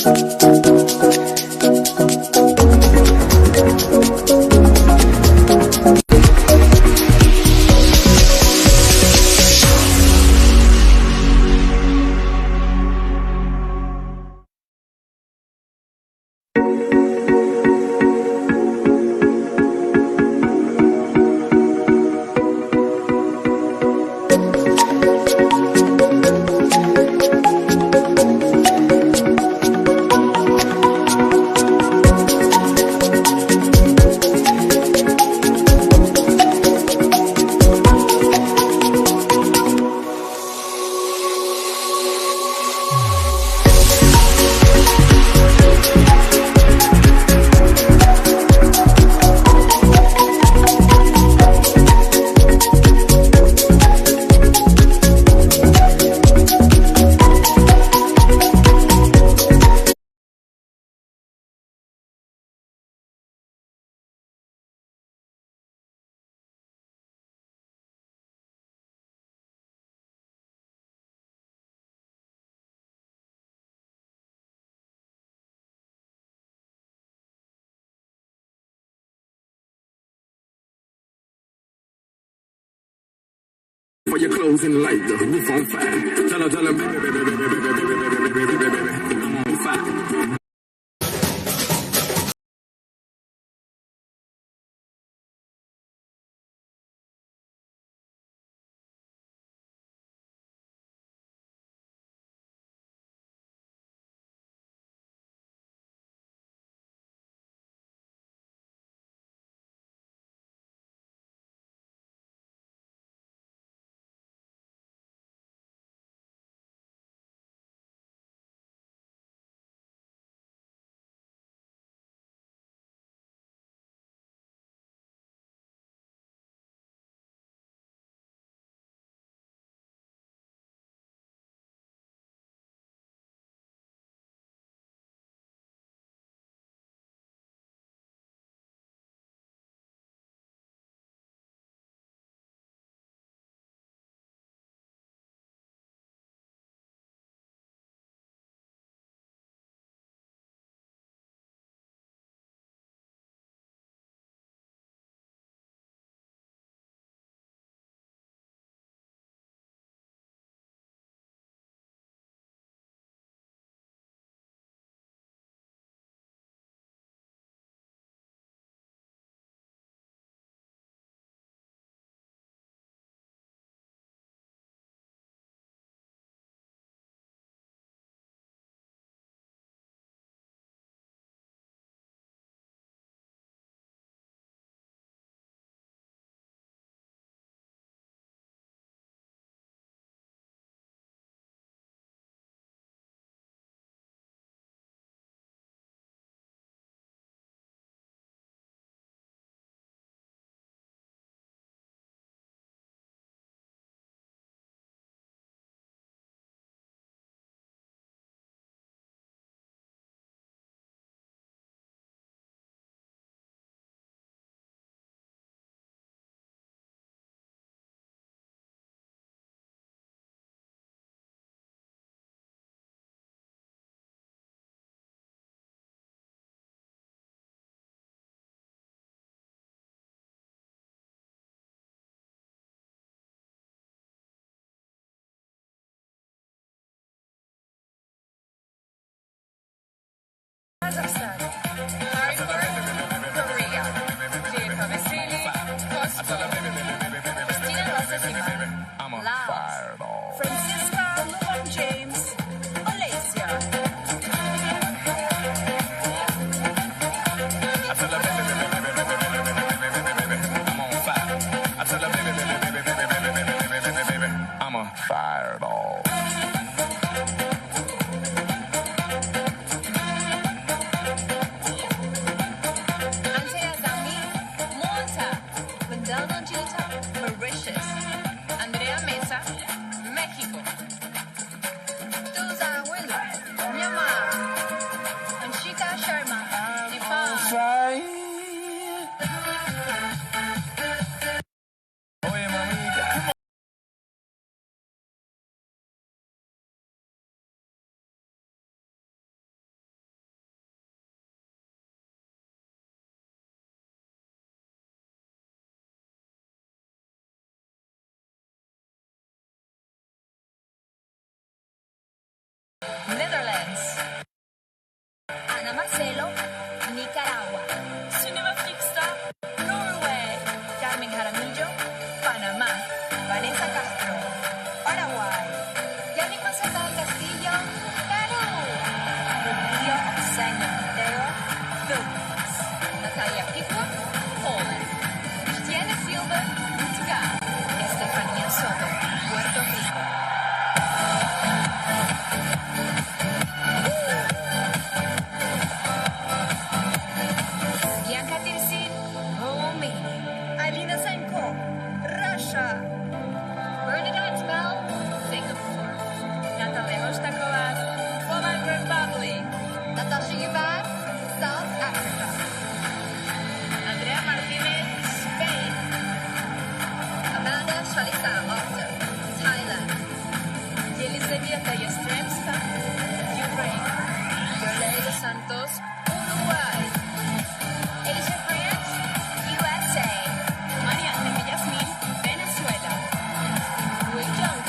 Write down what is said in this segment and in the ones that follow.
For your clothes and light the roof on fire. Tell her, baby, baby, baby, baby, baby, baby, baby, baby, baby, I'm on fire. South Africa. Andrea Martinez, Spain. Amanda Shalita Oster, Thailand. Yelizaveta Yastremska, Ukraine. Yolanda Santos, Uruguay. Asia France, USA. María Ángel Yasmin, Venezuela. Wei Zhong,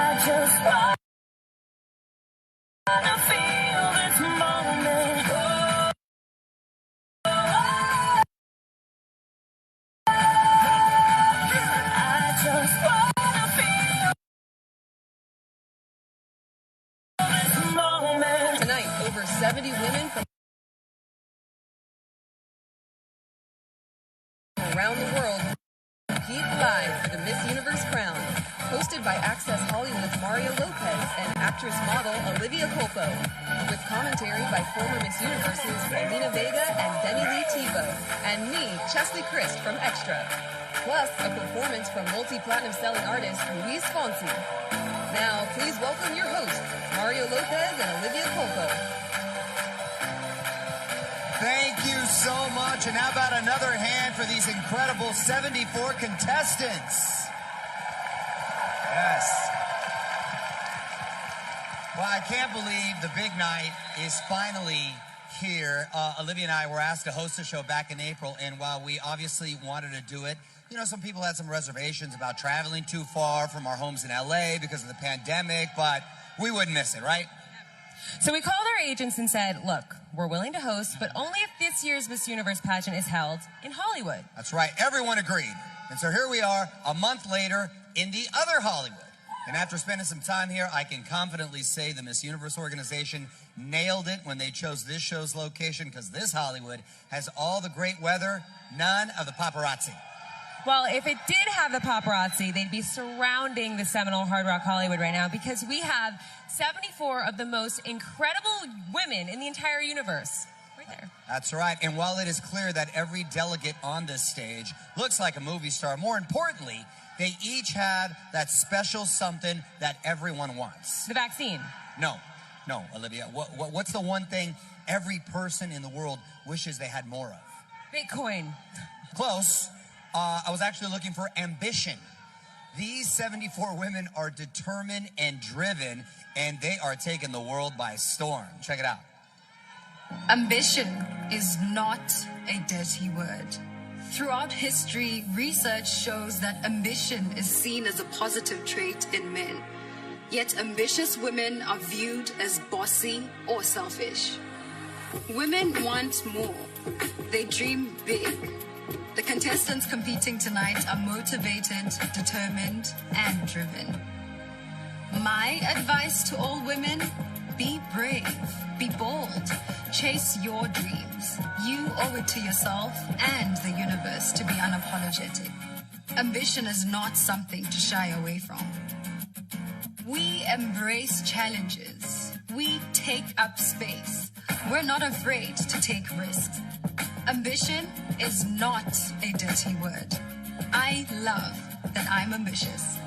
I just wanna feel this moment. I just wanna feel this moment. Tonight, over 70 women from around the world compete live for the Miss Universe crown. Hosted by Access Hollywood's Mario Lopez and actress model Olivia Culpo, with commentary by former Miss Universes Paulina Vega and Demi Lee Tebow, and me, Chesley Christ from Extra. Plus, a performance from multi-platinum selling artist Luis Fonsi. Now, please welcome your hosts, Mario Lopez and Olivia Culpo. Thank you so much. And how about another hand for these incredible 74 contestants? Yes. Well, I can't believe the big night is finally here. Olivia and I were asked to host the show back in April, and while we obviously wanted to do it, you know, some people had some reservations about traveling too far from our homes in LA because of the pandemic, but we wouldn't miss it, right? So we called our agents and said, look, we're willing to host, but only if this year's Miss Universe pageant is held in Hollywood. That's right. Everyone agreed. And so here we are, a month later, in the other Hollywood. And after spending some time here, I can confidently say the Miss Universe organization nailed it when they chose this show's location, because this Hollywood has all the great weather, none of the paparazzi. Well, if it did have the paparazzi, they'd be surrounding the Seminole Hard Rock Hollywood right now, because we have 74 of the most incredible women in the entire universe. Right there. That's right. And while it is clear that every delegate on this stage looks like a movie star, more importantly, they each have that special something that everyone wants. The vaccine. No, Olivia. What's the one thing every person in the world wishes they had more of? Bitcoin. Close. I was actually looking for ambition. These 74 women are determined and driven, and they are taking the world by storm. Check it out. Ambition is not a dirty word. Throughout history, research shows that ambition is seen as a positive trait in men. Yet ambitious women are viewed as bossy or selfish. Women want more. They dream big. The contestants competing tonight are motivated, determined, and driven. My advice to all women: be brave, be bold, chase your dreams. You owe it to yourself and the universe to be unapologetic. Ambition is not something to shy away from. We embrace challenges. We take up space. We're not afraid to take risks. Ambition is not a dirty word. I love that I'm ambitious.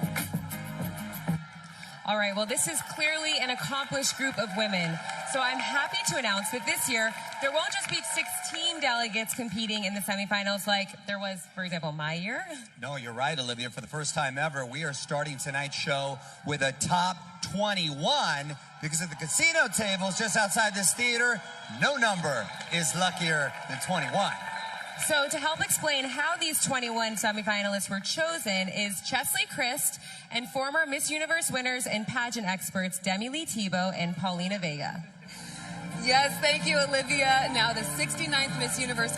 All right, well, this is clearly an accomplished group of women. So I'm happy to announce that this year, there won't just be 16 delegates competing in the semifinals like there was, for example, my year. No, you're right, Olivia. For the first time ever, we are starting tonight's show with a top 21, because at the casino tables just outside this theater, no number is luckier than 21. So to help explain how these 21 semifinalists were chosen is Chesley Christ and former Miss Universe winners and pageant experts Demi Lee Tebow and Paulina Vega. Yes, thank you, Olivia. Now, the 69th Miss Universe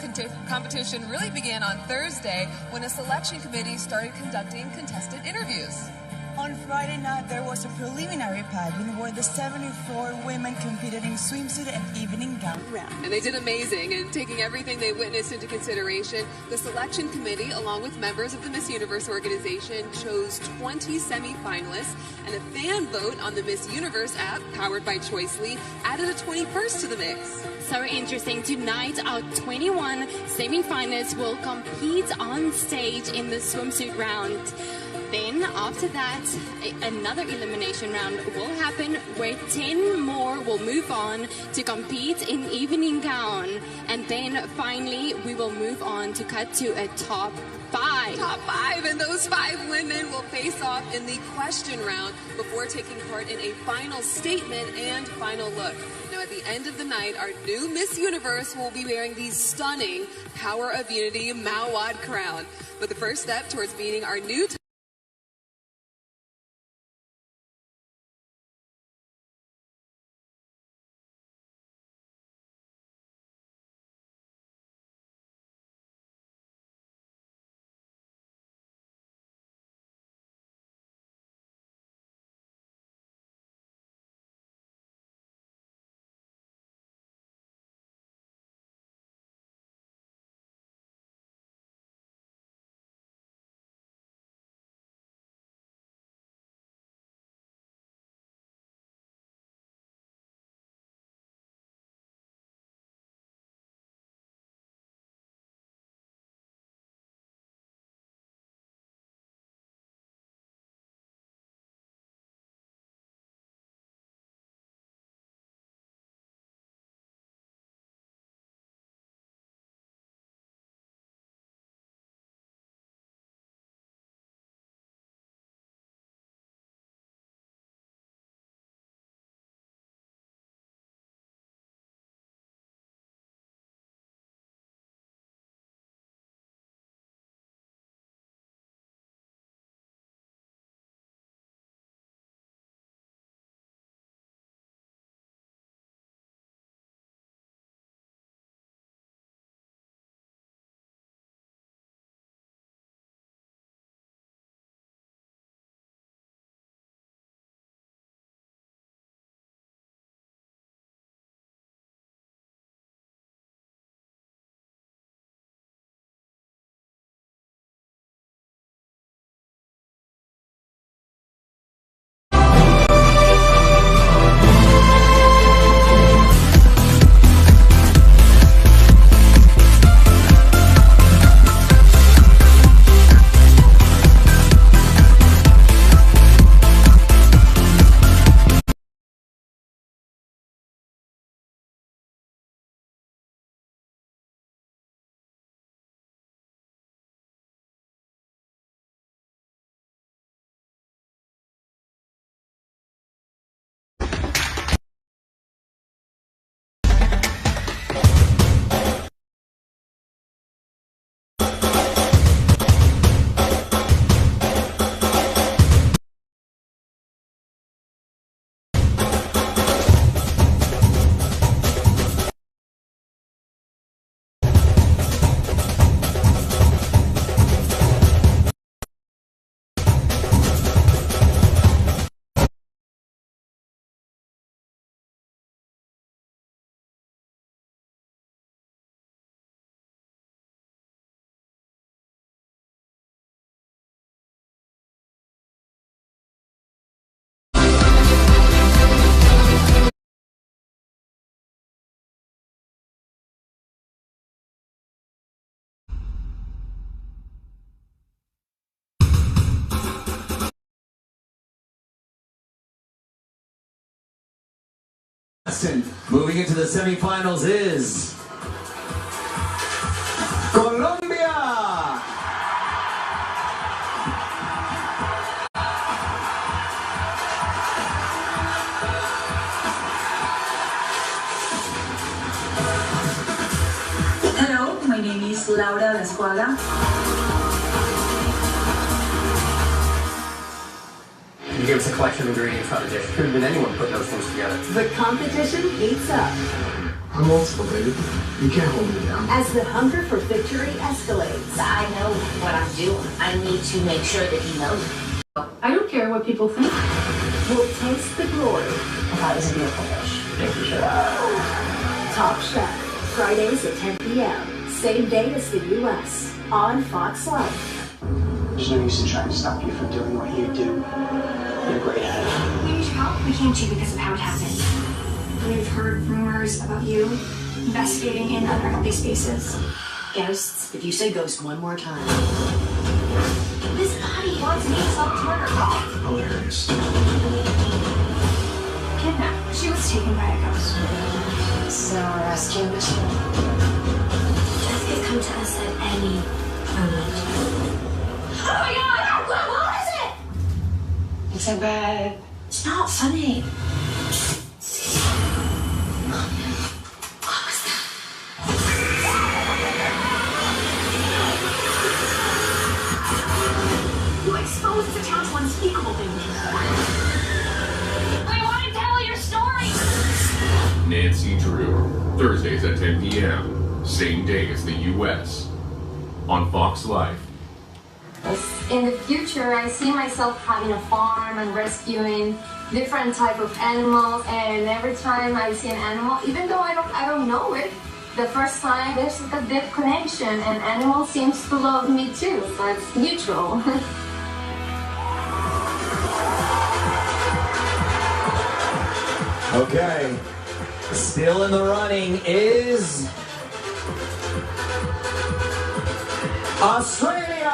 competition really began on Thursday when a selection committee started conducting contestant interviews. On Friday night, there was a preliminary pageant where the 74 women competed in swimsuit and evening gown round. And they did amazing, and taking everything they witnessed into consideration, the selection committee, along with members of the Miss Universe organization, chose 20 semi-finalists, and a fan vote on the Miss Universe app, powered by Choicely, added a 21st to the mix. So interesting. Tonight, our 21 semi-finalists will compete on stage in the swimsuit round. Then, after that, another elimination round will happen where 10 more will move on to compete in evening gown. And then, finally, we will move on to cut to a top 5. Top 5, and those 5 women will face off in the question round before taking part in a final statement and final look. Now, at the end of the night, our new Miss Universe will be wearing the stunning Power of Unity Mawad crown. But the first step towards meeting our new Moving into the semifinals is Colombia. Hello, my name is Laura Lascuaga. You gave us a collection of ingredients on a dish. Could have been anyone putting those things together. The competition heats up. I'm multiple, baby. You can't hold me down. As the hunger for victory escalates. I know what I'm doing. I need to make sure that he knows. I don't care what what people think. We'll taste the glory. That is a beautiful dish. Thank you for that. Top Chef, Fridays at 10 p.m. Same day as the U.S. on Fox Life. There's no use in trying to stop you from doing what you do. You're great at it. We need your help. We came to you because of how it happened. We've heard rumors about you investigating in unhealthy spaces. Ghosts. If you say ghost one more time. This body wants me to self-murder. Hilarious. Kidnapped. She was taken by a ghost. So we're rescue mission. Death could come to us at any moment. Oh my god! What is it? It's a bad. It's not funny. You exposed the town to unspeakable danger. I want to tell your story! Nancy Drew, Thursdays at 10 p.m. Same day as the U.S. on Fox Life. In the future, I see myself having a farm and rescuing different type of animals. And every time I see an animal, even though I don't know it, the first time there's a deep connection, and animal seems to love me too. So it's mutual. Okay, still in the running is Australia.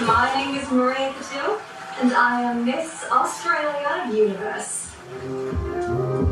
My name is Maria Patil, and I am Miss Australia Universe.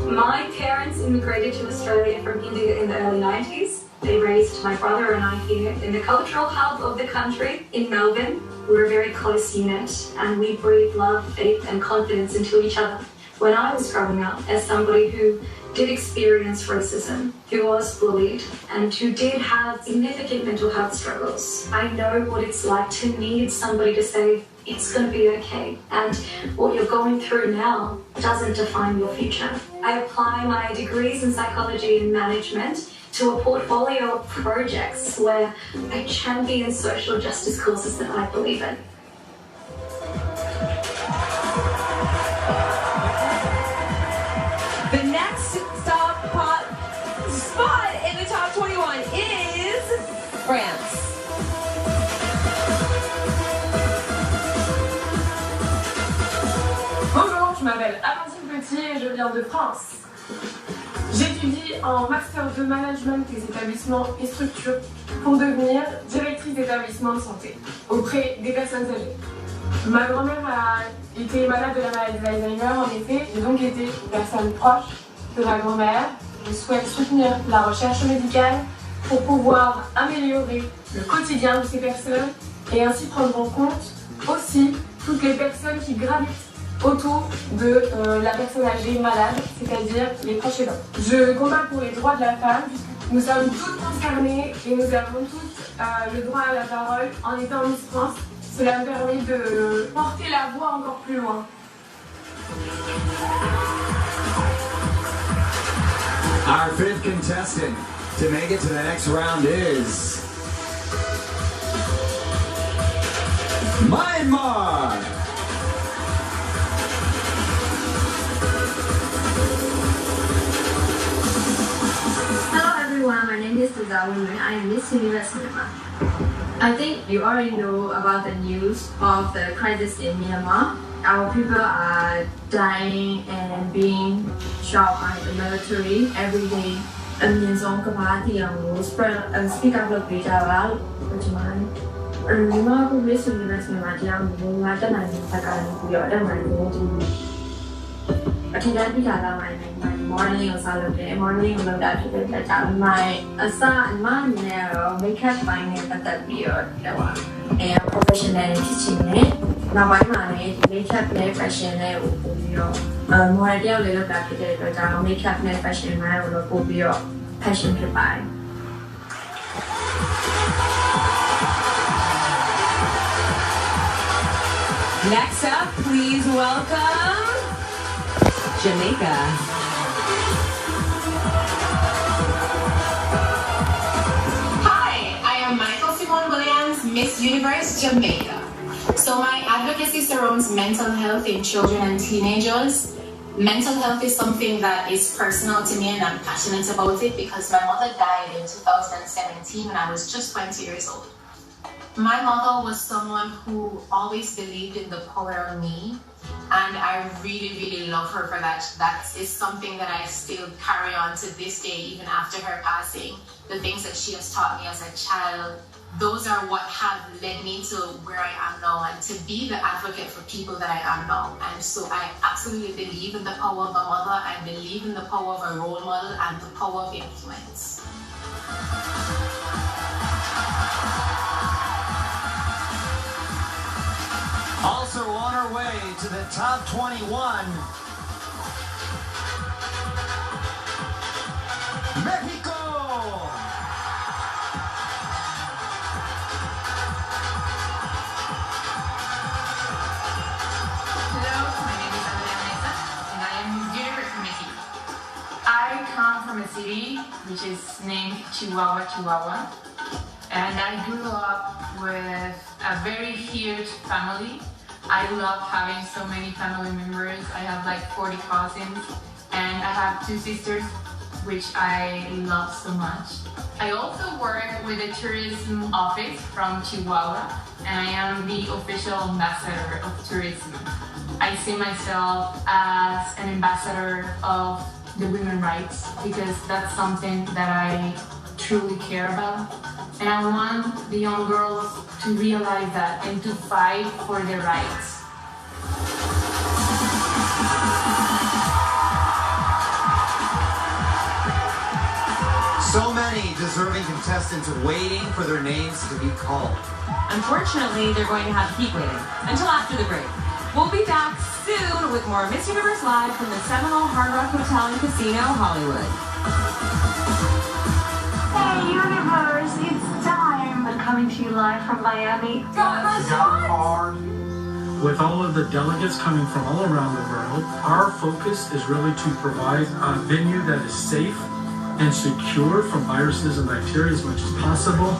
My parents immigrated to Australia from India in the early 90s. They raised my brother and I here in the cultural hub of the country in Melbourne. We're a very close unit, and we breathe love, faith, and confidence into each other. When I was growing up, as somebody who did experience racism, who was bullied, and who did have significant mental health struggles, I know what it's like to need somebody to say, it's going to be okay, and what you're going through now doesn't define your future. I apply my degrees in psychology and management to a portfolio of projects where I champion social justice causes that I believe in. The next spot in the top 21 is France. Bonjour, je m'appelle Amandine Petit et je viens de France. J'étudie en Master de Management des établissements et structures pour devenir directrice d'établissement de santé auprès des personnes âgées. Ma grand-mère a été malade de la maladie d'Alzheimer, en effet. J'ai donc été une personne proche de ma grand-mère. Je souhaite soutenir la recherche médicale pour pouvoir améliorer le quotidien de ces personnes et ainsi prendre en compte aussi toutes les personnes qui gravitent autour de la personne âgée malade, c'est-à-dire les proches aidants. Je combat pour les droits de la femme. Nous sommes toutes concernées et nous avons toutes le droit à la parole en étant Miss France. Cela me permet de porter la voix encore plus loin. Our fifth contestant to make it to the next round is Myanmar. Hello everyone, my name is Zawin. I am Miss Universe Myanmar. I think you already know about the news of the crisis in Myanmar. Our people are dying and being shot by the military every day. အမြင့်ဆုံးကမ္ဘာတည်အောင်ကို speak up လုပ်ပေးကြပါလို့ကျွန်မမြန်မာက Miss Universe မှာတရားမျိုးငါတက်နိုင်တဲ့ဘက်ကနေပြီးတော့တက်နိုင်တဲ့ဒီအထင်ကြီးပြတာလာမှ morning ကိုစားလုပ်တယ် morning ကိုလုပ်တာဖြစ်တဲ့အတွက်ကြောင့် my အစအမနဲ့တော့ makeup ပိုင်းနဲ့ပတ်သက်ပြီးတော့professional ဖြစ်ချင်တယ်နောက်ပိုင်းမှာလည်း makeup နဲ့ fashion နဲ့ကိုပို့ပြီးတော့model တယောက်လေးလုပ်တာဖြစ်တဲ့အတွက်ကြောင့် makeup နဲ့ fashion မှာကိုတော့ပို့ပြီးတော့ fashion ဖြစ်ပါတယ် Next up, please welcome Jamaica. Hi, I am Miss Universe Jamaica. So my advocacy surrounds mental health in children and teenagers. Mental health is something that is personal to me and I'm passionate about it because my mother died in 2017 when I was just 20 years old. My mother was someone who always believed in the power of me, and I really, really love her for that. That is something that I still carry on to this day, even after her passing. The things that she has taught me as a child, those are what have led me to where I am now and to be the advocate for people that I am now. And so I absolutely believe in the power of a mother. I believe in the power of a role model and the power of influence. Also on our way to the top 21, Mexico! Hello, my name is Andrea and I am Miss Universe Mexico. I come from a city which is named Chihuahua, Chihuahua, and I grew up with a very huge family. I love having so many family members. I have like 40 cousins and I have 2 sisters, which I love so much. I also work with the tourism office from Chihuahua and I am the official ambassador of tourism. I see myself as an ambassador of the women's rights because that's something that I truly care about. And I want the young girls to realize that and to fight for their rights. So many deserving contestants waiting for their names to be called. Unfortunately, they're going to have to keep waiting until after the break. We'll be back soon with more Miss Universe Live from the Seminole Hard Rock Hotel and Casino, Hollywood. Hey Universe, it's time. I'm coming to you live from Miami. With all of the delegates coming from all around the world, our focus is really to provide a venue that is safe and secure from viruses and bacteria as much as possible.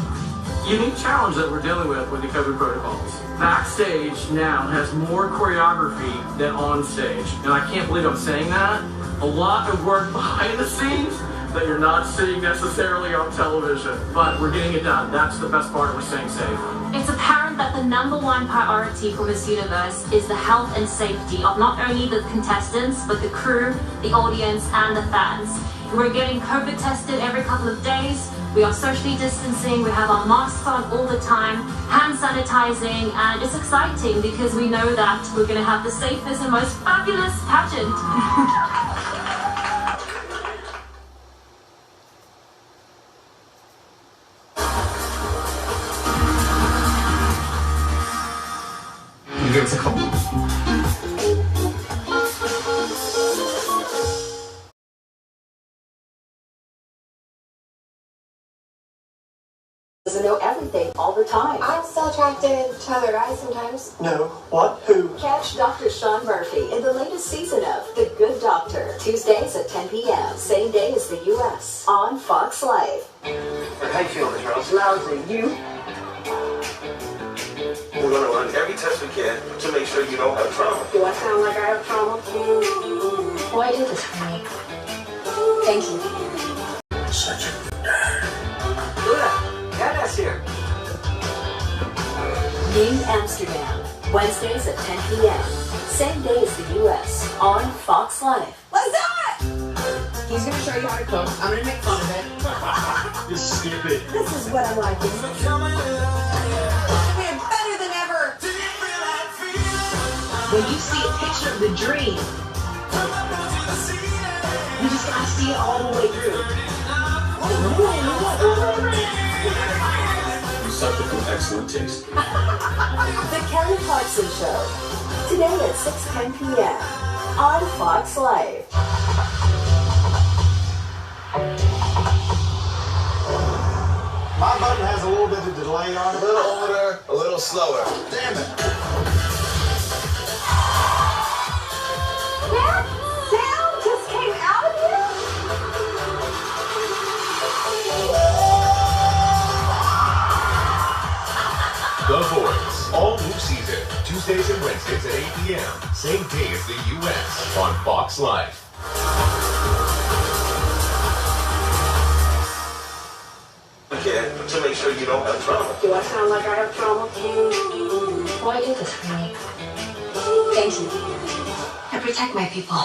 Unique challenge that we're dealing with the COVID protocols. Backstage now has more choreography than on stage. And I can't believe I'm saying that. A lot of work behind the scenes that you're not seeing necessarily on television. But we're getting it done. That's the best part. We're staying safe. It's apparent that the #1 priority for Miss Universe is the health and safety of not only the contestants, but the crew, the audience, and the fans. We're getting COVID tested every couple of days. We are socially distancing. We have our masks on all the time, hand sanitizing, and it's exciting because we know that we're going to have the safest and most fabulous pageant. Give us a call. Doesn't know everything all the time. I'm still attracted to other guys sometimes. No. What? Who? Catch Dr. Sean Murphy in the latest season of The Good Doctor, Tuesdays at 10 p.m., same day as the U.S. on Fox Life. How you feeling, Charles? Lousy. You? We're going to run every test we can to make sure you don't have trauma. Do I sound like I have trauma? Why do this for me? Thank you. Such a good dad. Good. Dada's here. New Amsterdam, Wednesdays at 10 p.m., same day as the U.S. on Fox Life. What's that? He's going to show you how to cook. I'm going to make fun of it. Just skip it. This is what I'm liking. Better than ever. When you see a picture of the dream, you just gotta see it all the way through. You suffer from excellent taste. The Kelly Clarkson Show, today at 6:10 p.m. on Fox Life. My button has a little bit of delay on it. A little older, a little slower. Damn it. That sound just came out of you? Tuesdays and Wednesdays at 8 p.m. Same day as the U.S. on Fox Life. Kid, to make sure you don't have trauma. Do I sound like I have trauma? Why do this for me? Thank you. I protect my people.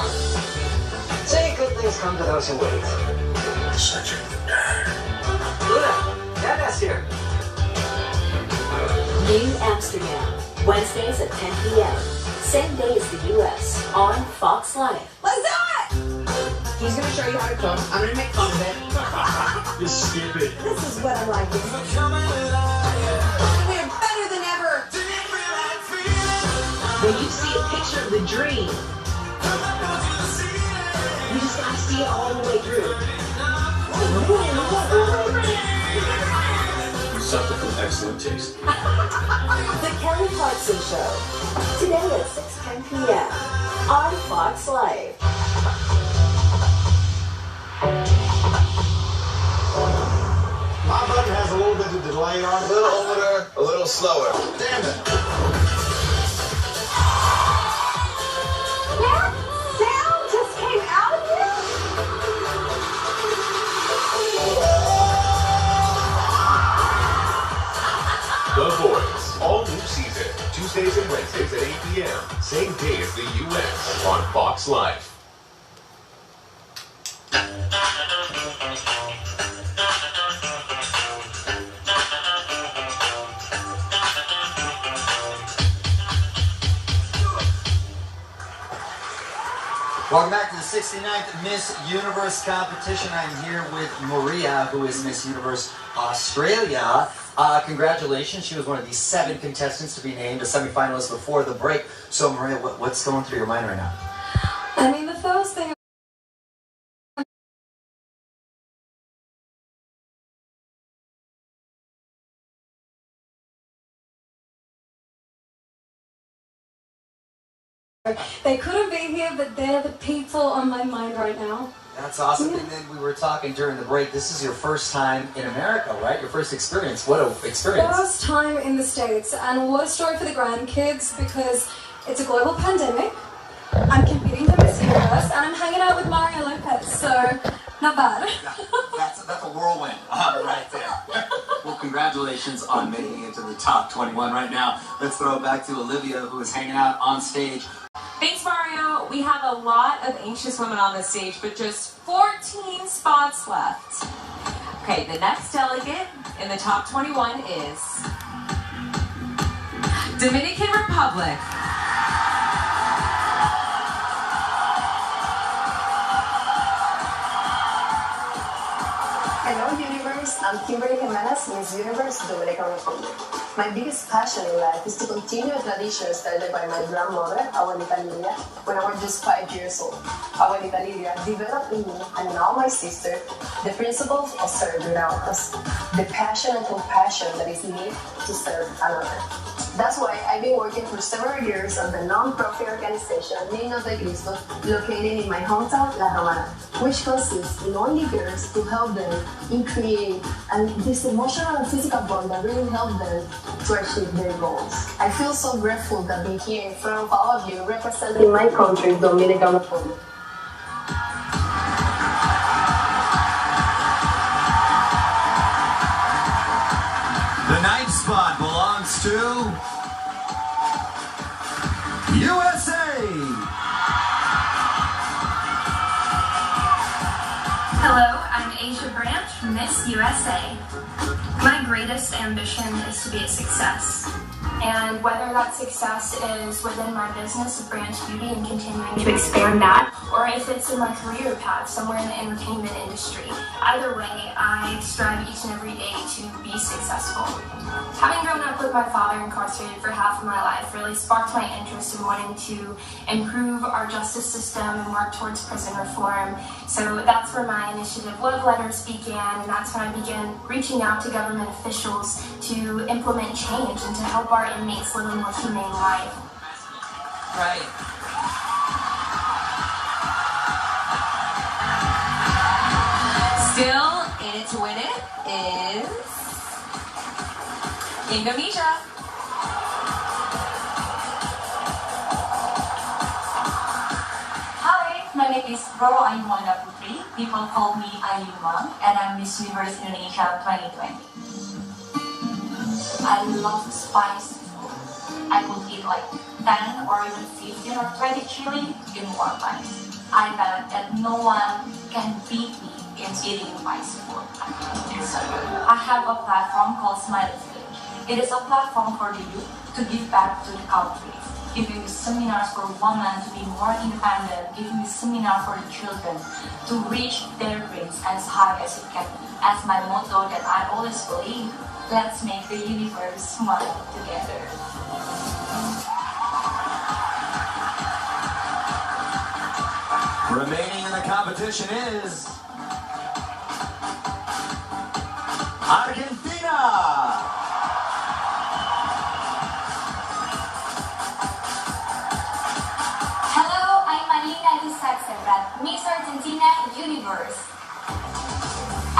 Say good things come to those who wait. Such a good time. Luna, Dada's here. New Amsterdam, Wednesdays at 10 p.m. Same day as the U.S. on Fox Life. Let's do it! He's gonna show you how to cook. I'm gonna make fun of it. Just skip it. This is what I like. We are better than ever. When you see a picture of the dream, you just gotta see it all the way through. You suffer from excellent taste. The Kelly Clarkson Show. Today at 6:10 p.m. on Fox Life. My button has a little bit of delay on it. A little older, a little slower. Damn it. That sound just came out of you? The Voice. All new season. Tuesdays and Wednesdays at 8 p.m. Same day as the U.S. on Fox Life. Welcome back to the 69th Miss Universe competition. I'm here with Maria, who is Miss Universe Australia. Congratulations. She was one of the 7 contestants to be named a semifinalist before the break. So, Maria, what's going through your mind right now? I mean, the first thing they couldn't be here, but they're the people on my mind right now. That's awesome. And then we were talking during the break. This is your first time in America, right? Your first experience. What an experience. First time in the States, and what a story for the grandkids, because it's a global pandemic. I'm competing for Miss Universe, and I'm hanging out with Mario Lopez, so not bad. That's a whirlwind right there. Well, congratulations on making it to the top 21 right now. Let's throw it back to Olivia, who is hanging out on stage. Thanks, Mario. We have a lot of anxious women on the stage, but just 14 spots left. Okay, the next delegate in the top 21 is Dominican Republic. Hello, Universe. I'm Kimberly Jimenez, Miss Universe, Dominican Republic. My biggest passion in life is to continue a tradition started by my grandmother, Abuelita Lidia, when I was just 5 years old. Abuelita Lidia developed in me and now my sister the principles of serve without us, the passion and compassion that is needed to serve another. That's why I've been working for several years at the non-profit organization Niños de Cristo, located in my hometown, La Romana, which consists in only girls to help them in create and this emotional and physical bond that really help them to achieve their goals. I feel so grateful that being here in front of all of you representing my country, Dominican Republic. The 9th spot belongs to USA. Hello, I'm Asia Branch, Miss USA. My greatest ambition is to be a success. And whether that success is within my business of Branch Beauty and continuing to expand that, or if it's in my career path somewhere in the entertainment industry, either way, I strive each and every day to be successful. Having grown up with my father incarcerated for half of my life really sparked my interest in wanting to improve our justice system and work towards prison reform. So that's where my initiative Love Letters began, and that's when I began reaching out to government officials to implement change and to help our inmates live a more humane life. Right. Still in it to win it is Indonesia. is Roro Ayumona Putri. People call me Ayuma, and I'm Miss Universe Indonesia 2020. I love spicy food. I could eat like 10 or even 15 or 20 chili in one time. I bet that no one can beat me in eating spicy food. It's so good. I have a platform called Smiley Stage. It is a platform for the youth to give back to the country. Giving seminars for women to be more independent, giving seminar for the children to reach their dreams as high as it can. As my motto that I always believe, let's make the universe smile together. Remaining in the competition is Argentina. Miss Argentina Universe.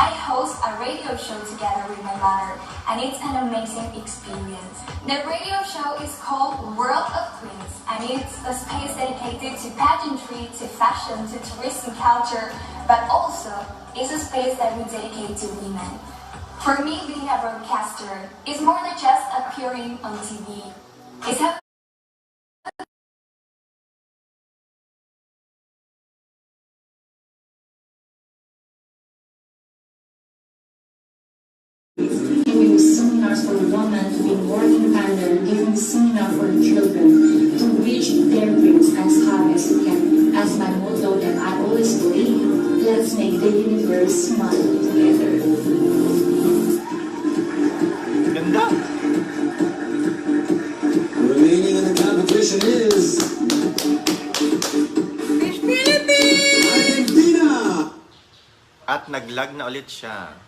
I host a radio show together with my mother, and it's an amazing experience. The radio show is called World of Queens, and it's a space dedicated to pageantry, to fashion, to tourism culture, but also it's a space that we dedicate to women. For me, being a broadcaster is more than just appearing on TV. It's how giving seminars for women to be more independent, giving seminar for children to reach their dreams as high as it can. As my motto that I always believe, let's make the universe smile together. Ganda. Remaining in the competition is Argentina. At naglag na ulit siya.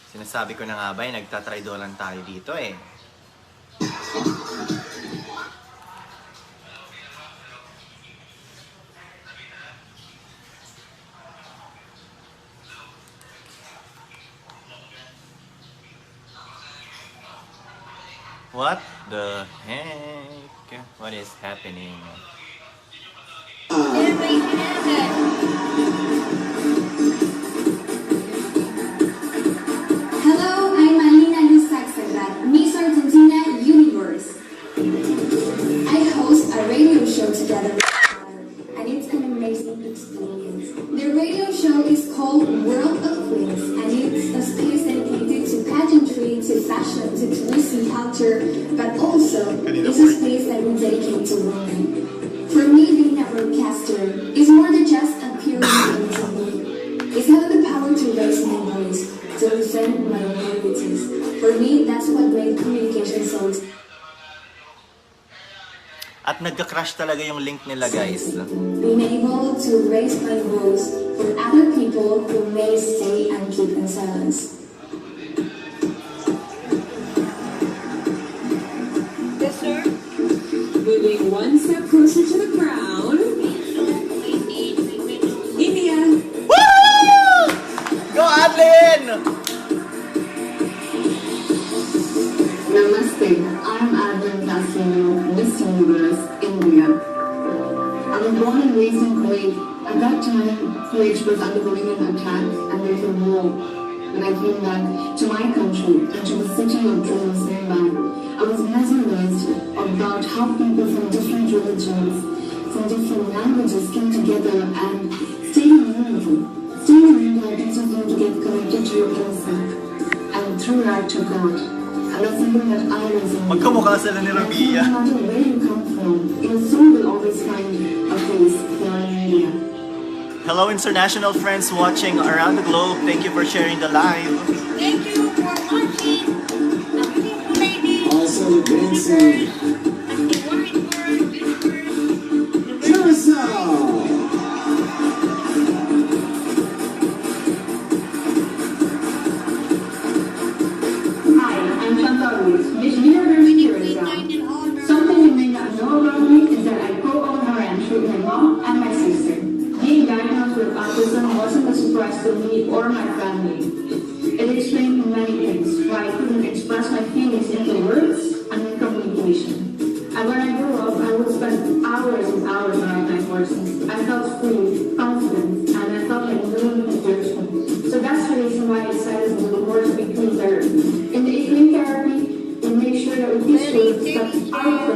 Sinasabi ko na nga ba, nagtatraydolan tayo dito eh. What the heck? What is happening? Miss Argentina Universe. I host a radio show together with my mother, and it's an amazing experience. The radio show is called World of Queens, and it's a space dedicated to pageantry, to fashion, to tourism culture, but also it's a space that we dedicate to women. For me, being a broadcaster is more than just appearing on TV. It's having the power to raise my voice, to defend my minorities. For me, that's what great communication is. At nagka-crash talaga yung link nila, guys. Being able to raise my voice for other people who may stay and keep in silence. Yes, sir. Moving one step closer to the crown. India. Woo! Go, Adlin! Namaste, I'm Adlin Casino, Miss Universe, India. I was born and raised in Kuwait. At that time, Kuwait was undergoing an attack and there was a war. When I came back to my country and to the city of dreams nearby, I was mesmerized about how people from different religions, from different languages came together and stayed in unity. Staying in unity teaches you to get connected to your innocence and through that to God. And that's something that I was in. Magkamukha sila ni Rabia. No matter where you come from, your soul will always find a place here in India. Hello, international friends watching around the globe. Thank you for sharing the live. Thank you for watching. The beautiful lady. Also dancing. Miss Universe Curacao. Something you may not know about me is that I co-own a ranch with my mom and my sister. Being diagnosed with autism wasn't a surprise to me or my family. It explained many things why I couldn't express my feelings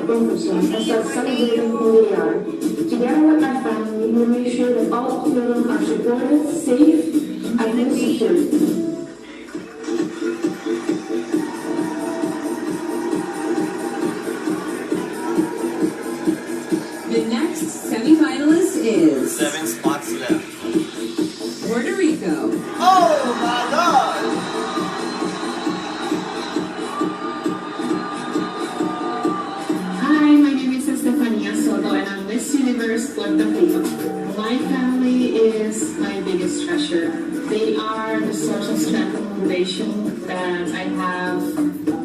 competition and start celebrating who they are. Together with my family, we make sure that all children are supported, safe, and secure. The next semi-finalist is 7 spots left. Puerto Rico. Oh my God! Hi, my name is Estefania Soto and I'm Miss Universe Puerto Rico. My family is my biggest treasure. They are the source of strength and motivation that I have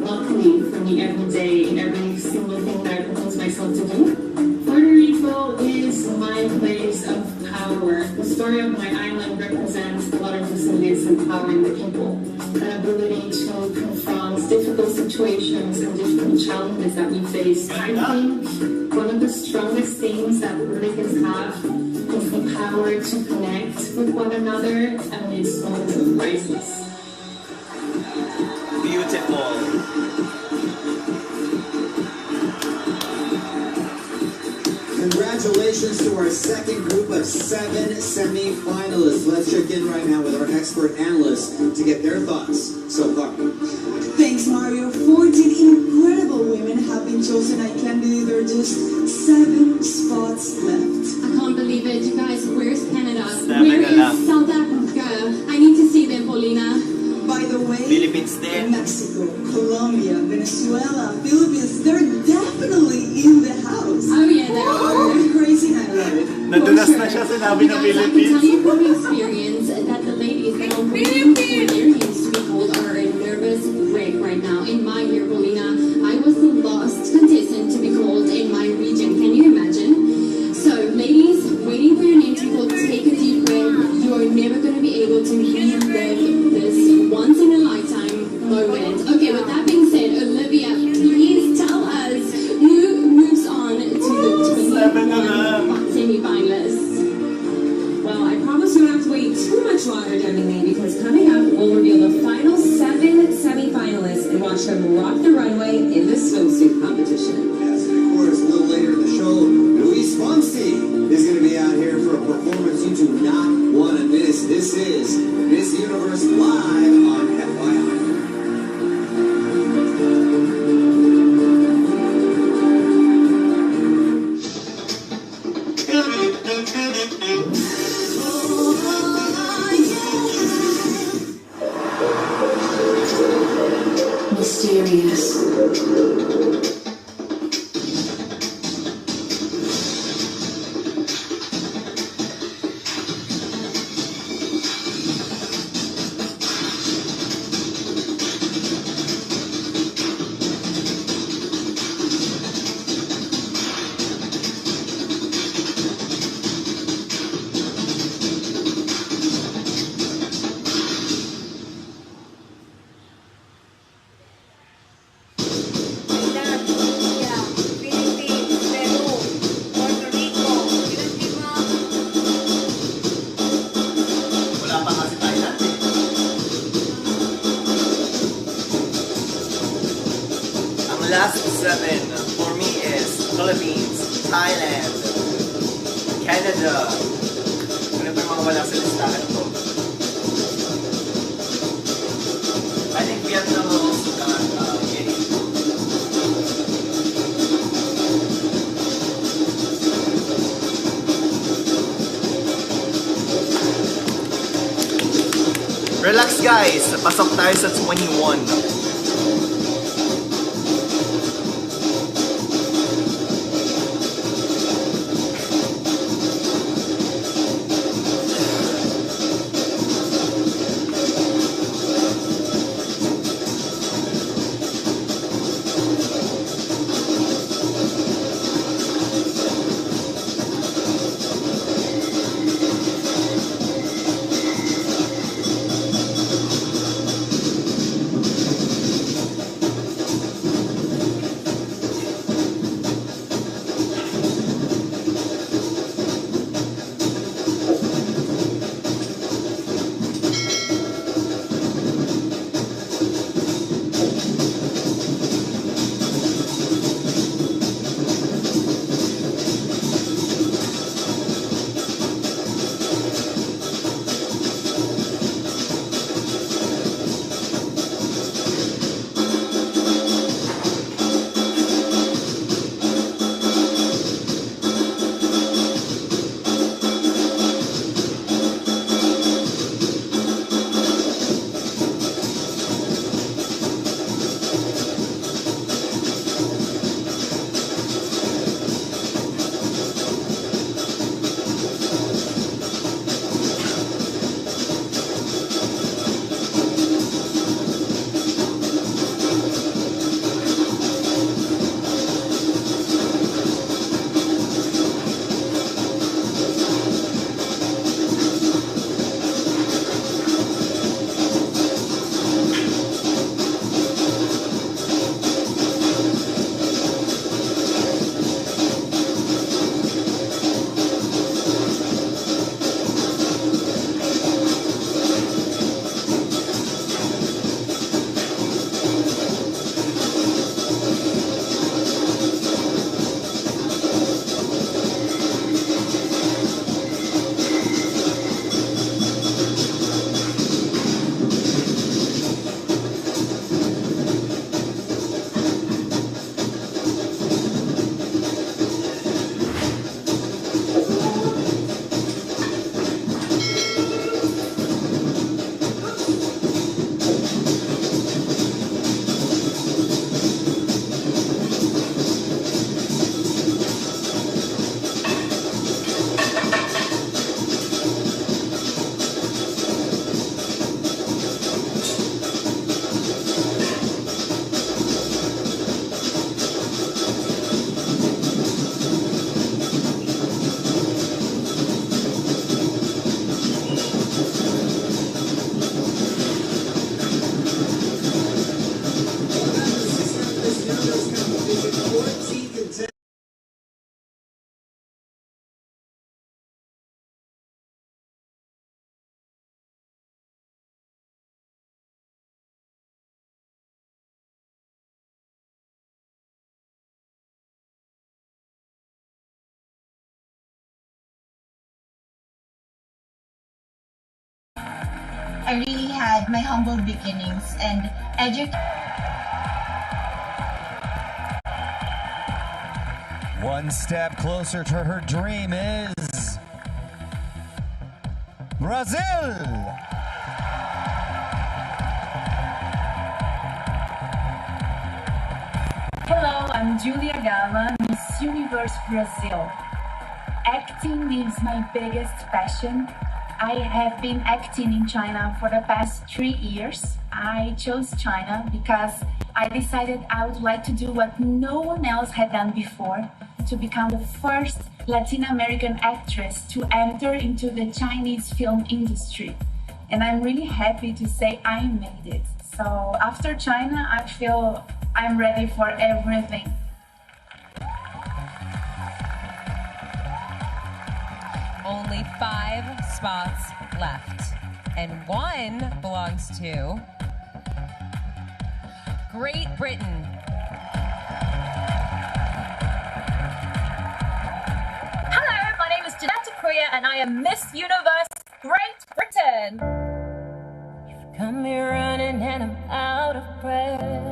luckily for me every day in every single thing that I propose myself to do. Puerto Rico is my place of power. The story of my island represents a lot of resilience and power in the people. An ability to confront difficult situations and difficult challenges that we face. I think one of the strongest things that Puerto Ricans have is the power to connect with one another amidst moments of crisis. Beautiful. Congratulations to our second group of 7 semi-finalists. Let's check in right now with our expert analysts to get their thoughts so far. Thanks, Mario. 14 incredible women have been chosen. I can't believe there are just 7 spots left. I can't believe it, you guys. Where's Canada? Where is South Africa? I need to see them, Paulina. By the way, Philippines din. Mexico, Colombia, Venezuela, Philippines, they're definitely in the house. Oh yeah, they are. Crazy, I love it. Nadulas na siya sinabi ng Philippines. I can tell you from experience that the ladies that are waiting for their names to be called are a nervous wreck right now. In my year, Paulina, I was the last contestant to be called in my region. Can you imagine? So, ladies, waiting for your name to be called, take a deep breath. You are never going to be able to relive this once in a lifetime moment. Okay, with that being said, Olivia, please tell us who moves on to the 21 semi-finalists. Well, I promise you don't have to wait too much longer, Demi, because coming up, we'll reveal the final 7 semi-finalists and watch them rock the runway in the swimsuit competition. Yes, and of course, a little later in the show, Luis Fonsi is going to be out here for a performance you do not want to miss. This is Miss Universe Live on FYI. Mysterious. Last 7 for me is Philippines, Thailand, Canada. Ano pa yung mga wala sa listahan ko? I think Vietnam will also not get it. Relax guys, pasok tayo sa 21. I really had my humble beginnings and One step closer to her dream is Brazil. Hello, I'm Julia Gama, Miss Universe Brazil. Acting is my biggest passion. I have been acting in China for the past 3 years. I chose China because I decided I would like to do what no one else had done before, to become the first Latin American actress to enter into the Chinese film industry. And I'm really happy to say I made it. So after China, I feel I'm ready for everything. Only 5 spots left, and 1 belongs to Great Britain. Hello, my name is Janetta Korea and I am Miss Universe Great Britain. You've come here running and I'm out of breath.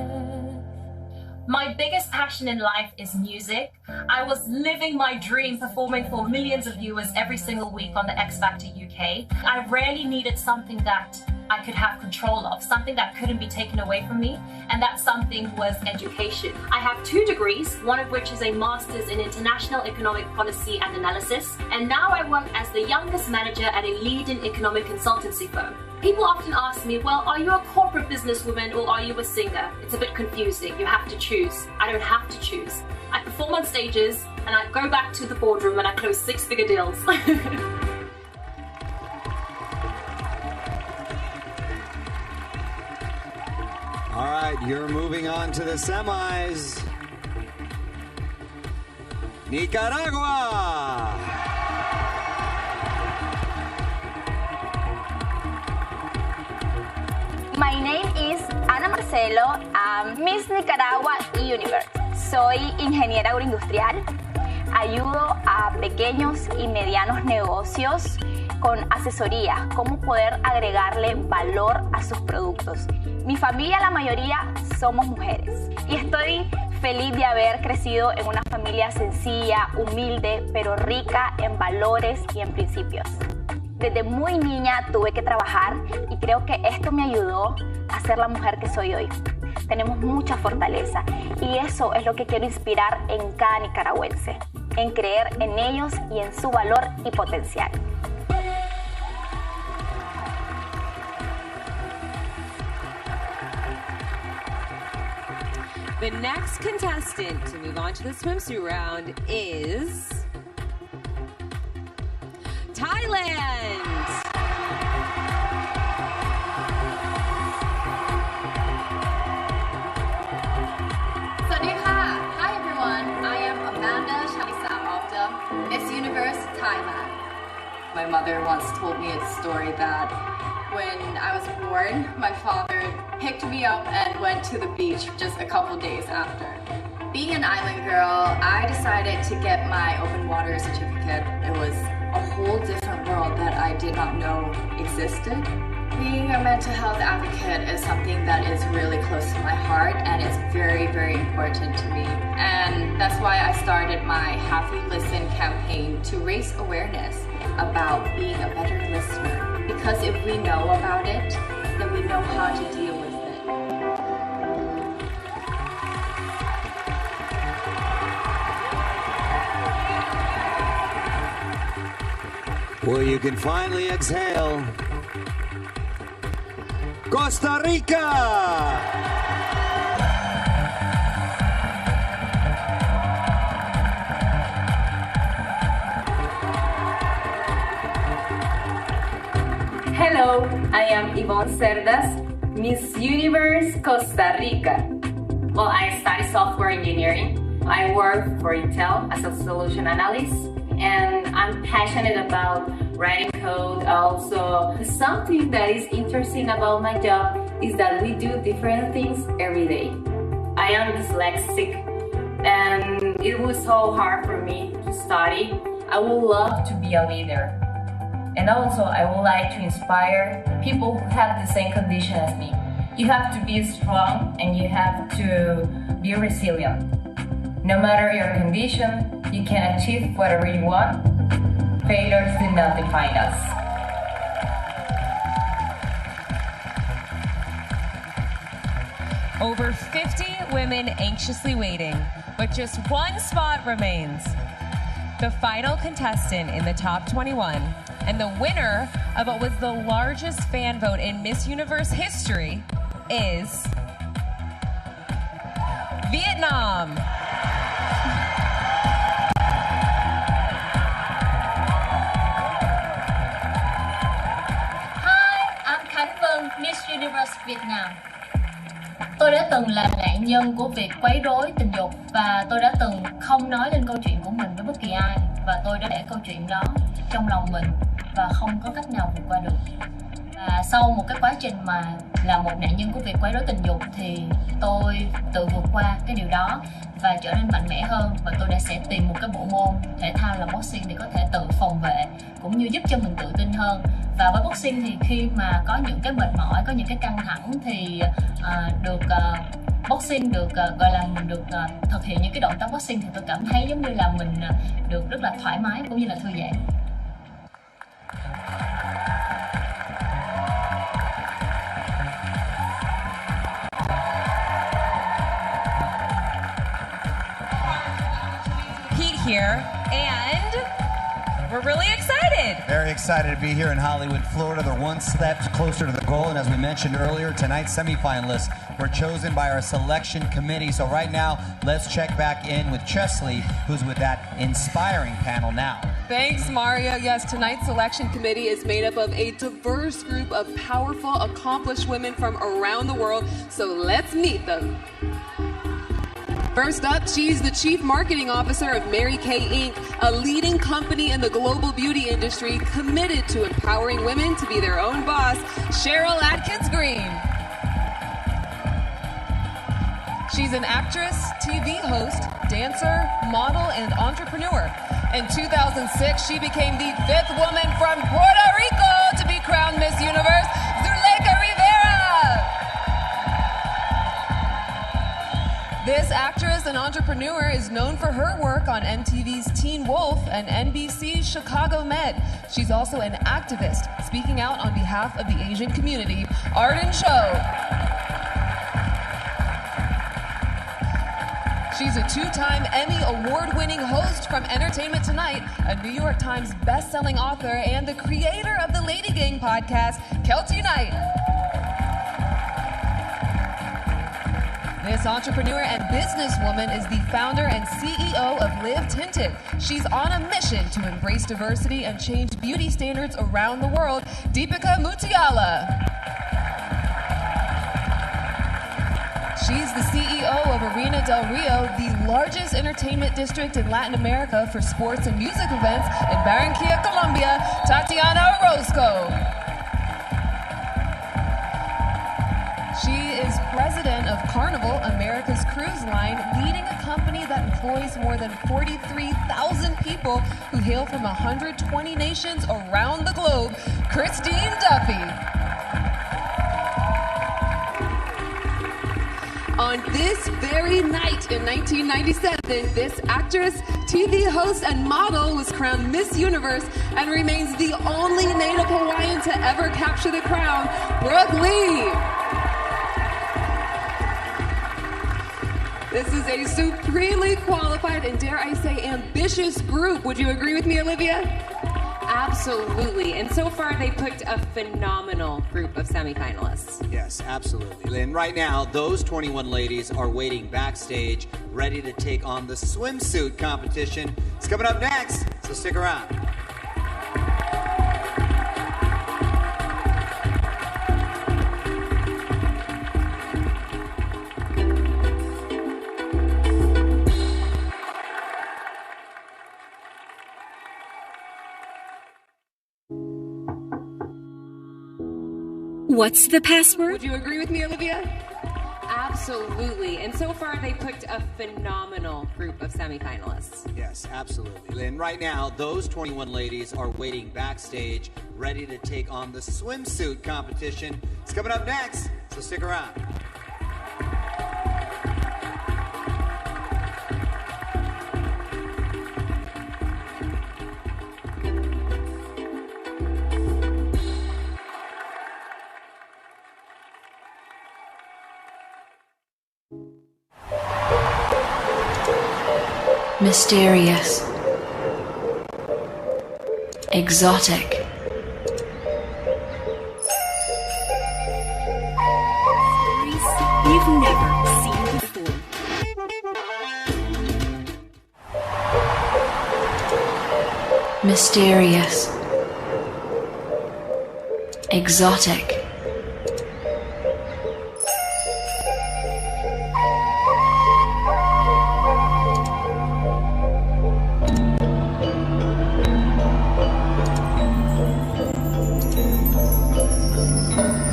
My biggest passion in life is music. I was living my dream performing for millions of viewers every single week on the X Factor UK. I rarely needed something that I could have control of, something that couldn't be taken away from me, and that something was education. I have 2 degrees, one of which is a master's in international economic policy and analysis, and now I work as the youngest manager at a leading economic consultancy firm. People often ask me, well, are you a corporate businesswoman or are you a singer? It's a bit confusing. You have to choose. I don't have to choose. I perform on stages and I go back to the boardroom and I close 6-figure deals. All right, you're moving on to the semis. Nicaragua. My name is Ana Marcelo, I'm Miss Nicaragua Universe. Soy ingeniera agroindustrial. Ayudo a pequeños y medianos negocios con asesoría, cómo poder agregarle valor a sus productos. Mi familia, la mayoría, somos mujeres. Y estoy feliz de haber crecido en una familia sencilla, humilde, pero rica en valores y en principios. Desde muy niña tuve que trabajar y creo que esto me ayudó a ser la mujer que soy hoy. Tenemos mucha fortaleza y eso es lo que quiero inspirar en cada nicaragüense, en creer en ellos y en su valor y potencial. The next contestant to move on to the swimsuit round is Thailand. Hi everyone, I am Amanda Shalisa of the Miss Universe Thailand. My mother once told me a story that when I was born, my father picked me up and went to the beach just a couple days after. Being an island girl, I decided to get my open water certificate. It was a whole different world that I did not know existed. Being a mental health advocate is something that is really close to my heart and it's very, very important to me. And that's why I started my Have You Listened campaign to raise awareness about being a better listener. Because if we know about it, then we know how to deal with it. Well, you can finally exhale. Costa Rica! Hello, I am Yvonne Cerdas, Miss Universe Costa Rica. Well, I study software engineering. I work for Intel as a solution analyst, and I'm passionate about writing code. Also, something that is interesting about my job is that we do different things every day. I am dyslexic, and it was so hard for me to study. I would love to be a leader. And also, I would like to inspire people who have the same condition as me. You have to be strong and you have to be resilient. No matter your condition, you can achieve whatever you want. Failures do not define us. Over 50 women anxiously waiting, but just one spot remains. The final contestant in the top 21 and the winner of what was the largest fan vote in Miss Universe history is Vietnam. Miss Universe Việt Nam. Tôi đã từng là nạn nhân của việc quấy rối tình dục và tôi đã từng không nói lên câu chuyện của mình với bất kỳ ai và tôi đã để câu chuyện đó trong lòng mình và không có cách nào vượt qua được. Và sau một cái quá trình mà là một nạn nhân của việc quấy rối tình dục thì tôi tự vượt qua cái điều đó và trở nên mạnh mẽ hơn và tôi sẽ tìm một cái bộ môn thể thao là boxing để có thể tự phòng vệ cũng như giúp cho mình tự tin hơn. Và với boxing thì khi mà có những cái mệt mỏi, có những cái căng thẳng thì boxing được gọi là mình được thực hiện những cái động tác boxing thì tôi cảm thấy giống như là mình được rất là thoải mái cũng như là thư giãn. Here, and we're really excited. Very excited to be here in Hollywood, Florida. They're one step closer to the goal, and as we mentioned earlier, tonight's semifinalists were chosen by our selection committee. So right now, let's check back in with Chesley, who's with that inspiring panel now. Thanks, Mario. Yes, tonight's selection committee is made up of a diverse group of powerful, accomplished women from around the world. So let's meet them. First up, she's the Chief Marketing Officer of Mary Kay Inc., a leading company in the global beauty industry committed to empowering women to be their own boss, Cheryl Atkins Green. She's an actress, TV host, dancer, model, and entrepreneur. In 2006, she became the 5th woman from Puerto Rico to be crowned Miss Universe, Zuleika Rivera. This actress and entrepreneur is known for her work on MTV's Teen Wolf and NBC's Chicago Med. She's also an activist, speaking out on behalf of the Asian community. Arden Cho. She's a 2-time Emmy award-winning host from Entertainment Tonight, a New York Times best-selling author, and the creator of the Lady Gang podcast, Kelty Knight. This entrepreneur and businesswoman is the founder and CEO of Live Tinted. She's on a mission to embrace diversity and change beauty standards around the world. Deepika Mutiala. She's the CEO of Arena del Rio, the largest entertainment district in Latin America for sports and music events in Barranquilla, Colombia. Tatiana Orozco. She is president of Carnival, America's cruise line, leading a company that employs more than 43,000 people who hail from 120 nations around the globe. Christine Duffy. On this very night in 1997, this actress, TV host, and model was crowned Miss Universe and remains the only native Hawaiian to ever capture the crown, Brooke Lee. This is a supremely qualified and, dare I say, ambitious group. Would you agree with me, Olivia? Absolutely. And so far, they picked a phenomenal group of semifinalists. Yes, absolutely. And right now, those 21 ladies are waiting backstage, ready to take on the swimsuit competition. It's coming up next, so stick around. What's the password? Would you agree with me, Olivia? Absolutely. And so far, they picked a phenomenal group of semifinalists. Yes, absolutely. And right now, those 21 ladies are waiting backstage, ready to take on the swimsuit competition. It's coming up next, so stick around. Mysterious, exotic, you've never seen before. mysterious, exotic,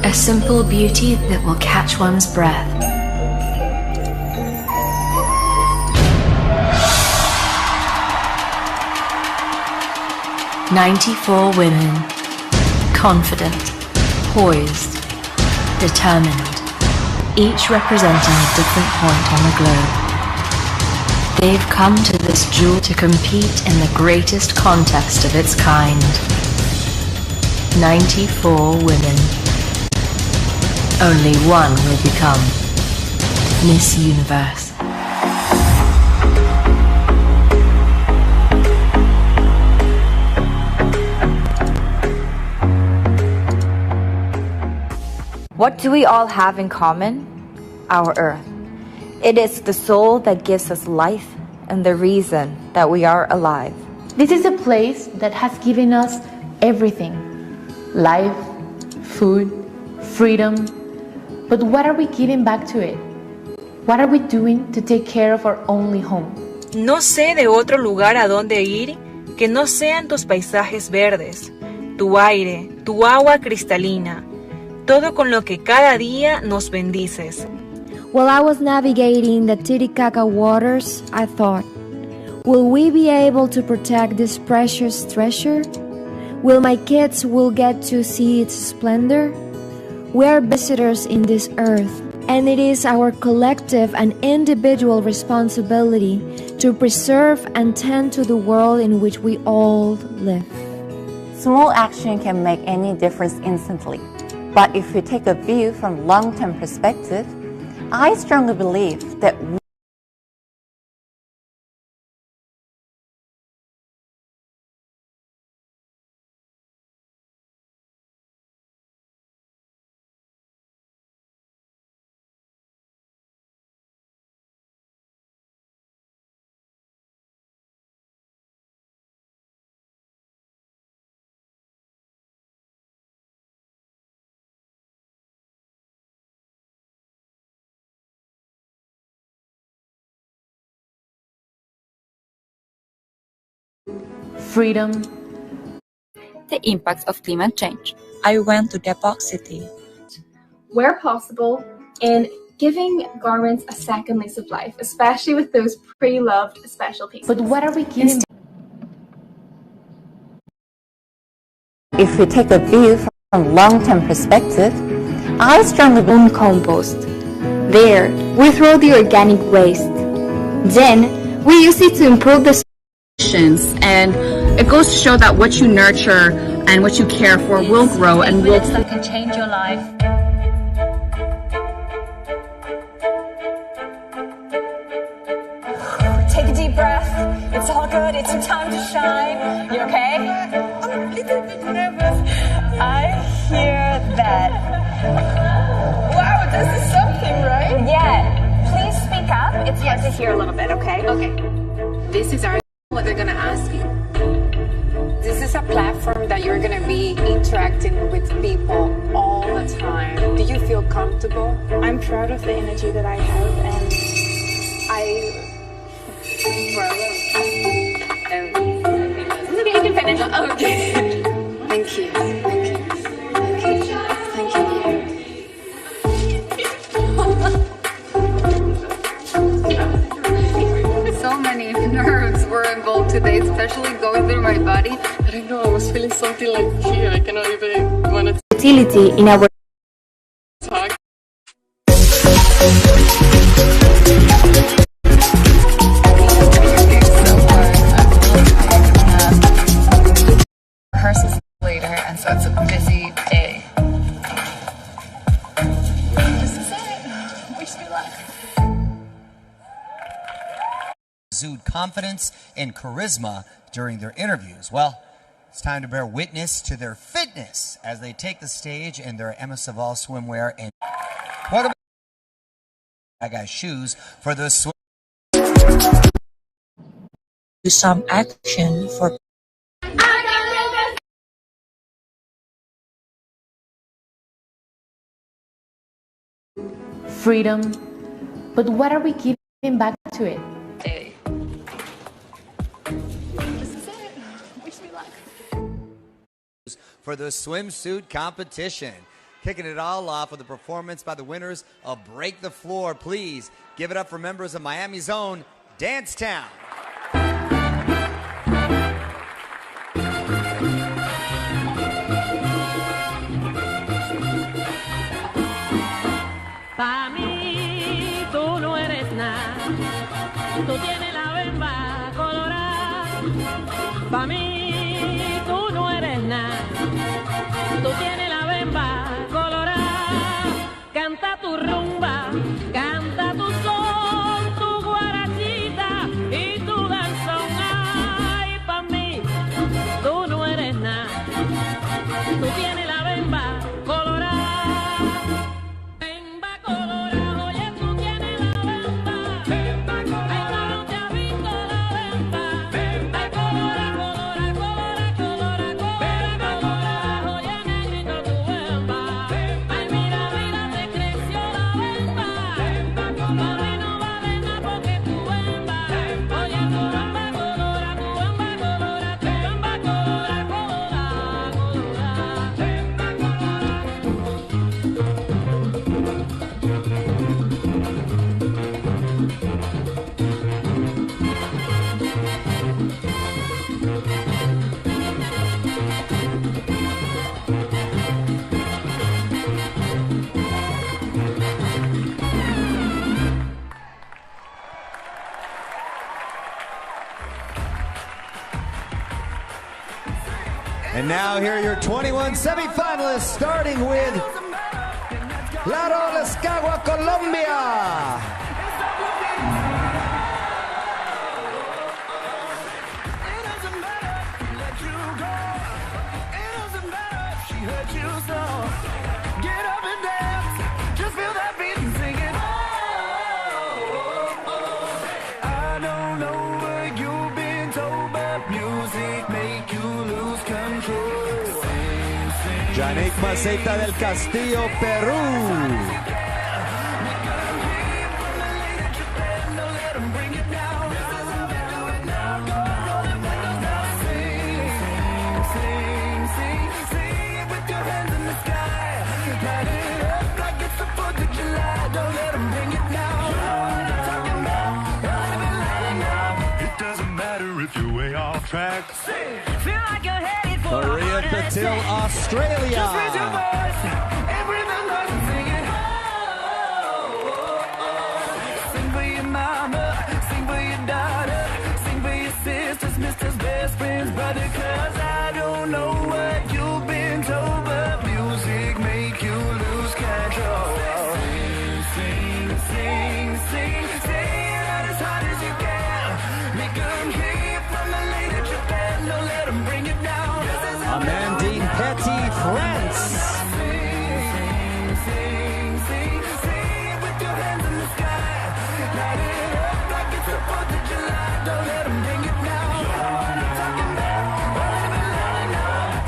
a simple beauty that will catch one's breath. "94 women, confident, poised, determined, each representing a different point on the globe. They've come to this jewel to compete in the greatest contest of its kind. 94 women. Only one will become Miss Universe." What do we all have in common? Our Earth. It is the soul that gives us life and the reason that we are alive. This is a place that has given us everything: life, food, freedom. But what are we giving back to it? What are we doing to take care of our only home? No sé de otro lugar a donde ir que no sean tus paisajes verdes, tu aire, tu agua cristalina, todo con lo que cada día nos bendices. While I was navigating the Titicaca waters, I thought, will we be able to protect this precious treasure? Will my kids will get to see its splendor? We are visitors in this earth, and it is our collective and individual responsibility to preserve and tend to the world in which we all live. Small action can make any difference instantly. But if we take a view from long-term perspective, I strongly believe that Freedom. The impacts of climate change. I went to Depok City. Where possible, in giving garments a second lease of life, especially with those pre-loved special pieces. But what are we giving? if we take a view from long-term perspective, I strongly believe in compost. There, we throw the organic waste. Then, we use it to improve the and it goes to show that what you nurture and what you care for will grow and will that can change your life. Take a deep breath. It's all good. It's your time to shine. You okay? I'm a little bit nervous. I hear that. Wow, this is something, right? Yeah. Please speak up. It's hard to hear a little bit, okay? Okay. This is what they're gonna ask you. This is a platform that you're gonna be interacting with people all the time. Do you feel comfortable? I'm proud of the energy that I have, and It's okay, you can finish. Okay. Thank you. Thank you. Thank you. Thank you. So many nerves were involved today, especially going through my body. don't know, I was feeling something like here. I cannot even want to Utility in our talk. Rehearsals later, and so it's a busy day. This is it. Wish me luck. Exude confidence and charisma during their interviews. Well, it's time to bear witness to their fitness as they take the stage in their Emma Savall swimwear and what about that guy's shoes for the swim. Do some action for Freedom, but what are we giving back to it? Day. This is it. Wish me luck. For the swimsuit competition. Kicking it all off with a performance by the winners of Break the Floor. Please give it up for members of Miami's own Dance Town. Pa' mí tú no eres nada, tú tienes la bemba colorada. Pa' mí tú no eres nada, tú tienes la bemba colorada. Canta tu rumba, canta tu son, tu guarachita y tu danzón. Ay, pa' mí tú no eres nada, tú tienes la bemba colorada. And now here are your 21 semifinalists, starting with Laro Lescagua, Colombia. Janek Maceta del Castillo, Perú. Maria Patil, Australia. Sing for your mama, sing for your daughter, sing for your sisters, misters, best friends, brother, 'cause I don't know what you've been told, but music make you lose control. Sing, sing, sing, sing out as hard as you can. Make them hear from the lady Japan, don't let them bring it down. Amandine Petty, France.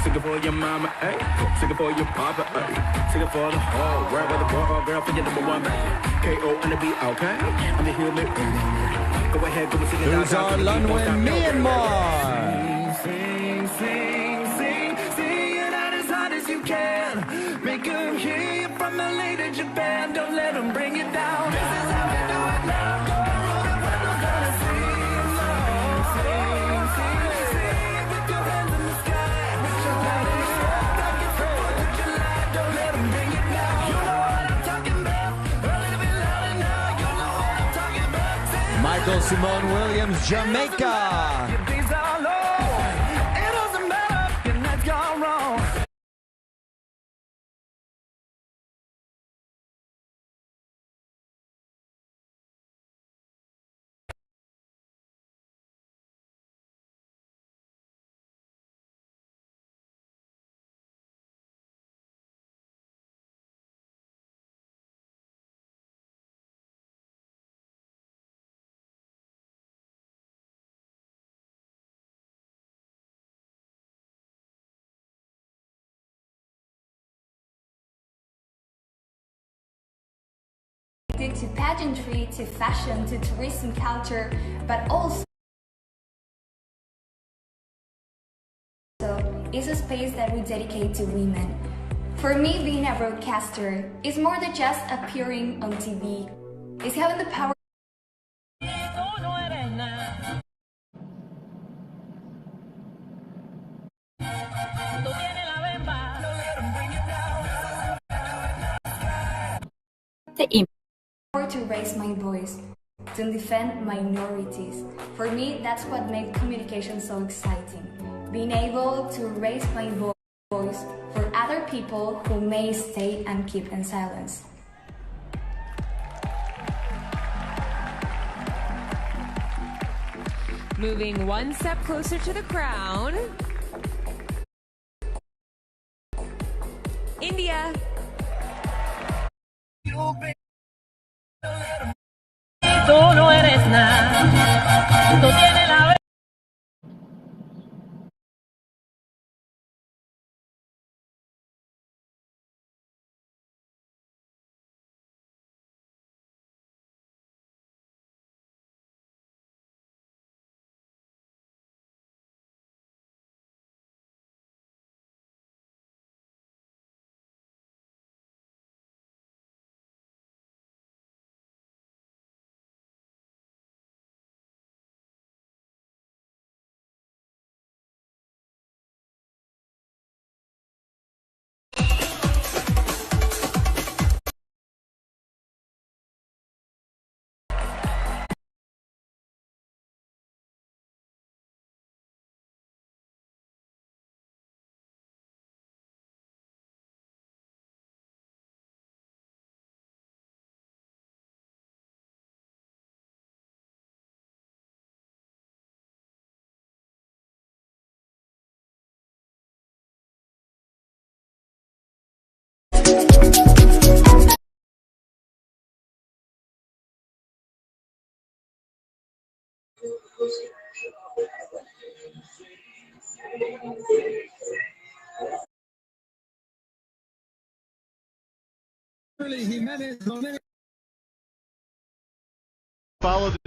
Sing it for your mama, ayy. Sing it for your papa, ayy. Sing it for the whole world, whether boy or girl, for your number one man. K.O. and the beat, okay? I'm the human. Go ahead, go and sing it out. Luzar Lunwen, Myanmar. Sing, sing, sing, sing it out as hard as you can. Make them hear you from the lady Japan. Don't let them bring it down. This is how we do it now. Go and roll the windows down and sing, sing, sing, sing with your hands in the sky. Michael Simone Williams, Jamaica. These are low. It doesn't matter. Your night's gone wrong. To pageantry, to fashion, to tourism culture, but also is a space that we dedicate to women. For me, being a broadcaster is more than just appearing on TV. It's having the power. To raise my voice, to defend minorities. For me, that's what made communication so exciting. Being able to raise my voice for other people who may stay and keep in silence. Moving one step closer to the crown. India. Tú no eres nada. Tú tienes la Follow the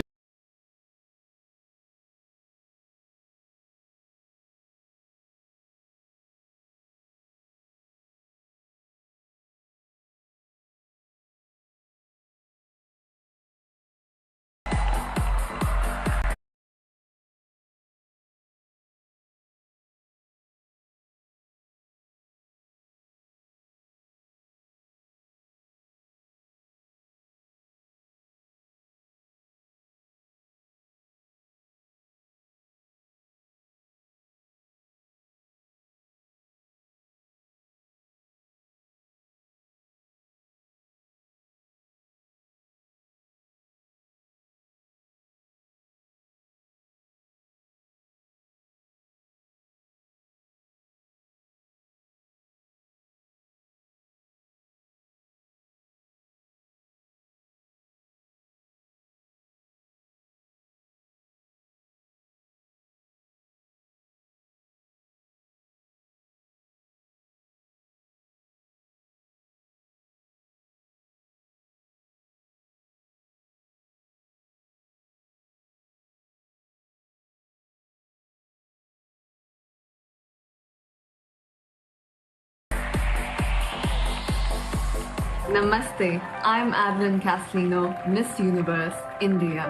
Namaste, I'm Adeline Castellino, Miss Universe, India.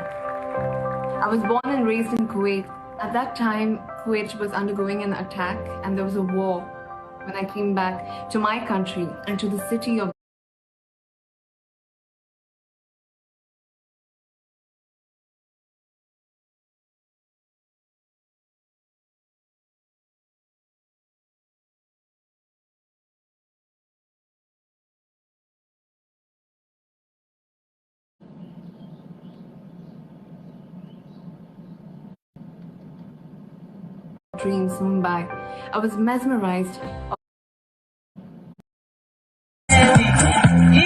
I was born and raised in Kuwait. At that time, Kuwait was undergoing an attack and there was a war. When I came back to my country and to the city of dreams swung by. I was mesmerized.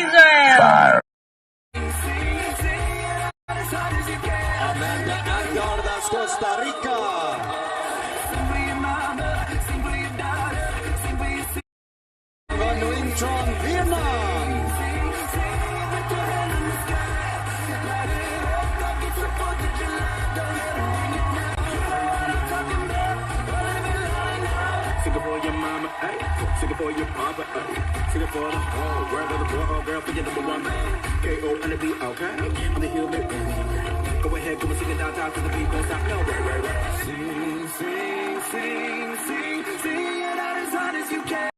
Israel! Costa Rica. Nguyen Tron, Vietnam. Sing it for your mama, ay. Sing it for your papa, ay. Sing it for the whole world of the boy or girl for your number one man. K.O. on the beat, okay? I'm the human. Go ahead, go and sing it downtown to the beat, don't stop, no, right. Sing, sing, sing, sing, sing it out as hard as you can.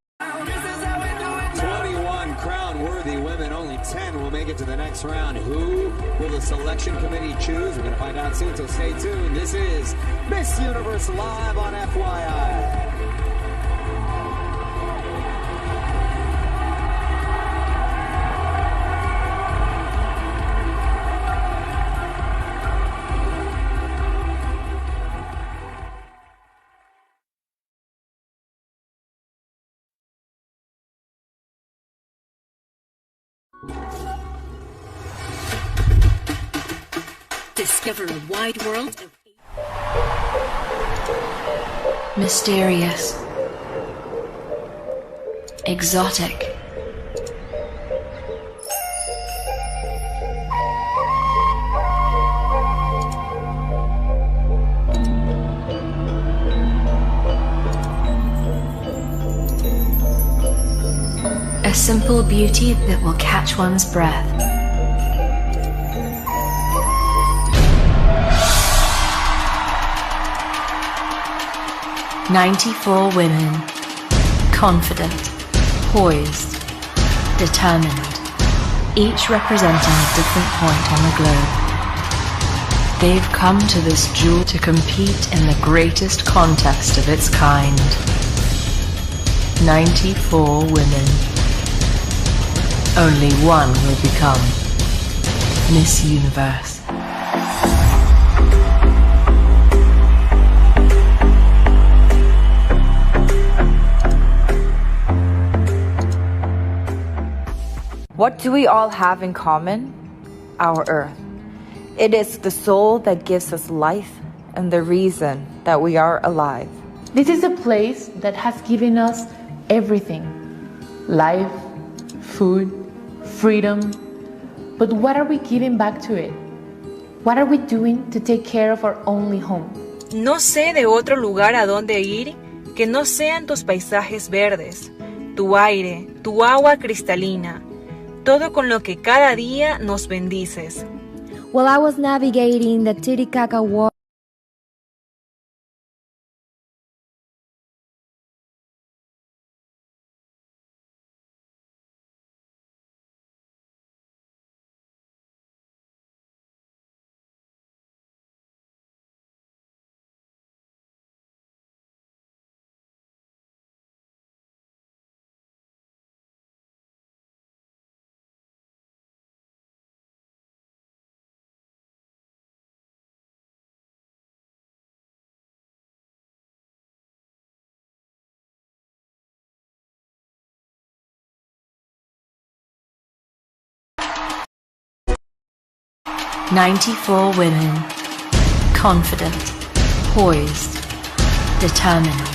This is how we do it. 21 crown-worthy women, only 10 will make it to the next round. Who will the selection committee choose? We're going to find out soon, so stay tuned. This is Miss Universe Live on FYI. Discover a wide world of mysterious, exotic, a simple beauty that will catch one's breath. "94 women, confident, poised, determined, each representing a different point on the globe. They've come to this jewel to compete in the greatest contest of its kind. 94 women. Only one will become Miss Universe." What do we all have in common? Our Earth. It is the soul that gives us life and the reason that we are alive. This is a place that has given us everything: life, food, freedom. But what are we giving back to it? What are we doing to take care of our only home? No sé de otro lugar a donde ir que no sean tus paisajes verdes, tu aire, tu agua cristalina, todo con lo que cada día nos bendices. While I was navigating the Titicaca water, "94 women, confident, poised, determined,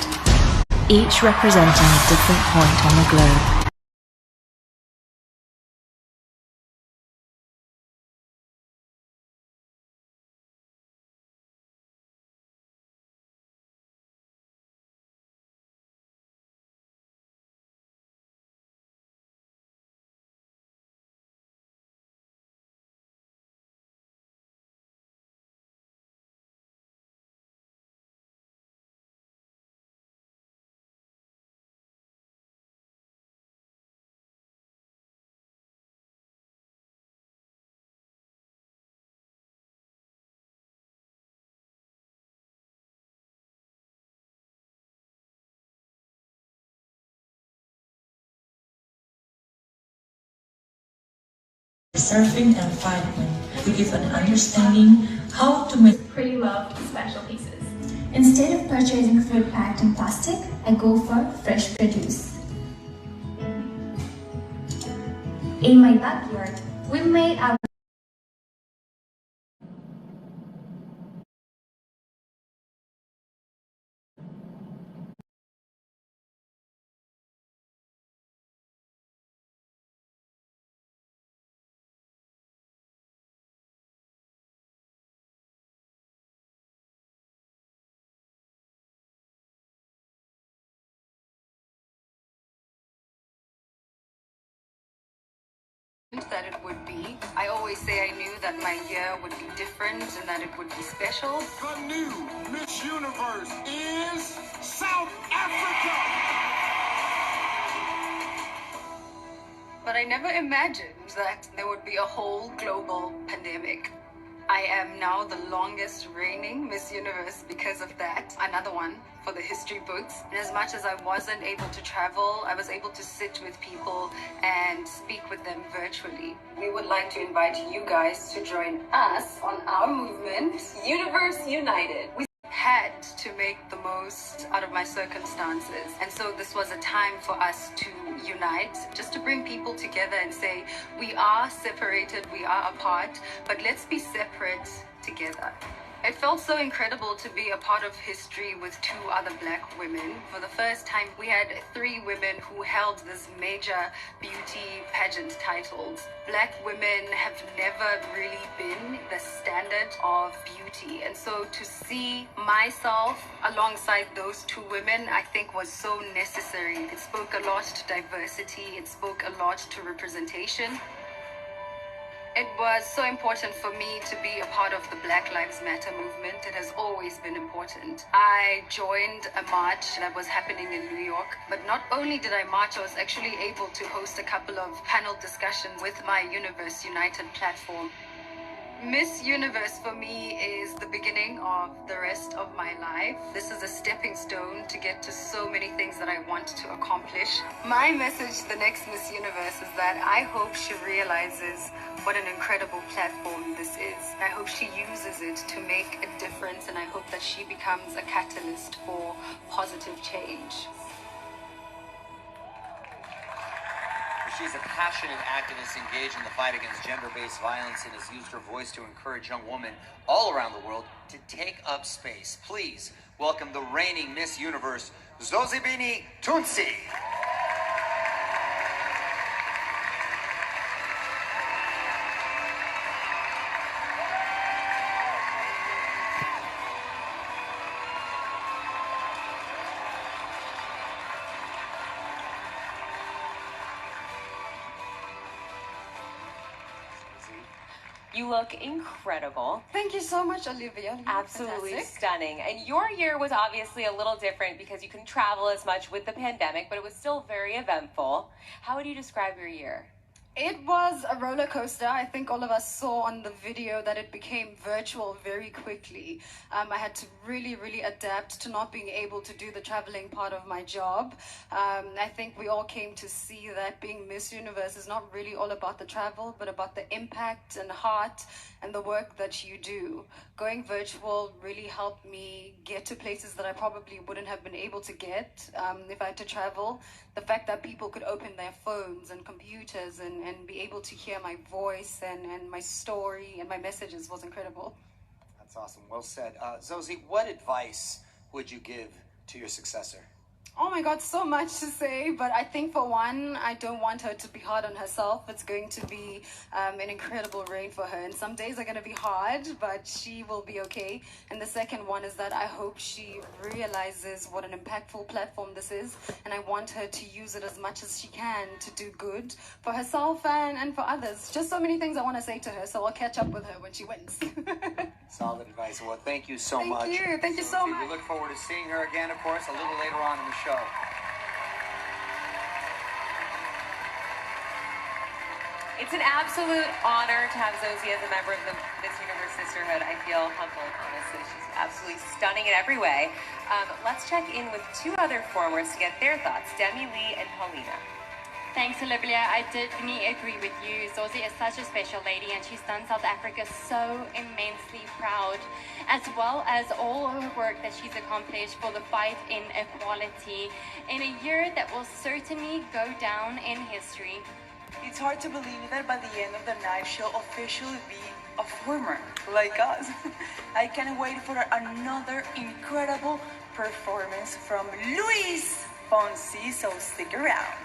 each representing a different point on the globe. Surfing and fighting to give an understanding how to make pre-loved special pieces. Instead of purchasing food packed in plastic, I go for fresh produce. In my backyard, we made our that it would be. I always say I knew that my year would be different and that it would be special. The new Miss Universe is South Africa! But I never imagined that there would be a whole global pandemic. I am now the longest reigning Miss Universe because of that. Another one for the history books. And as much as I wasn't able to travel, I was able to sit with people and speak with them virtually. We would like to invite you guys to join us on our movement, Universe United. We had to make the most out of my circumstances. And so this was a time for us to unite, just to bring people together and say, we are separated, we are apart, but let's be separate together. It felt so incredible to be a part of history with 2 other Black women. For the first time, we had 3 women who held this major beauty pageant titles. Black women have never really been the standard of beauty. And so to see myself alongside those 2 women, I think was so necessary. It spoke a lot to diversity. It spoke a lot to representation. It was so important for me to be a part of the Black Lives Matter movement. It has always been important. I joined a march that was happening in New York, but not only did I march, I was actually able to host a couple of panel discussions with my Universe United platform. Miss Universe for me is the beginning of the rest of my life. This is a stepping stone to get to so many things that I want to accomplish. My message to the next Miss Universe is that I hope she realizes what an incredible platform this is. I hope she uses it to make a difference, and I hope that she becomes a catalyst for positive change. She's a passionate activist engaged in the fight against gender-based violence and has used her voice to encourage young women all around the world to take up space. Please welcome the reigning Miss Universe, Zozibini Tunsi. You look incredible. Thank you so much, Olivia. You Absolutely fantastic. stunning. And your year was obviously a little different because you couldn't travel as much with the pandemic, but it was still very eventful. How would you describe your year? It was a roller coaster. I think all of us saw on the video that it became virtual very quickly. I had to really adapt to not being able to do the traveling part of my job. I think we all came to see that being Miss Universe is not really all about the travel, but about the impact and heart and the work that you do. Going virtual really helped me get to places that I probably wouldn't have been able to get if I had to travel. The fact that people could open their phones and computers and be able to hear my voice and my story and my messages was incredible. That's awesome. Well said. Zozie, what advice would you give to your successor? Oh my God, so much to say, but I think for one, I don't want her to be hard on herself. It's going to be an incredible reign for her, and some days are going to be hard, but she will be okay. And the second one is that I hope she realizes what an impactful platform this is, and I want her to use it as much as she can to do good for herself and for others. Just so many things I want to say to her, so I'll catch up with her when she wins. Solid advice. Well, thank you so much. Thank you so much. We look forward to seeing her again, of course, a little later on in the show. It's an absolute honor to have Zozie as a member of the Miss Universe Sisterhood. I feel humbled, honestly. She's absolutely stunning in every way. Let's check in with 2 other performers to get their thoughts, Demi Lee and Paulina. Thanks, Olivia. I definitely agree with you. Zosie is such a special lady, and she's done South Africa so immensely proud, as well as all her work that she's accomplished for the fight in equality in a year that will certainly go down in history. It's hard to believe that by the end of the night, she'll officially be a former like us. I can't wait for another incredible performance from Luis Fonsi, so stick around.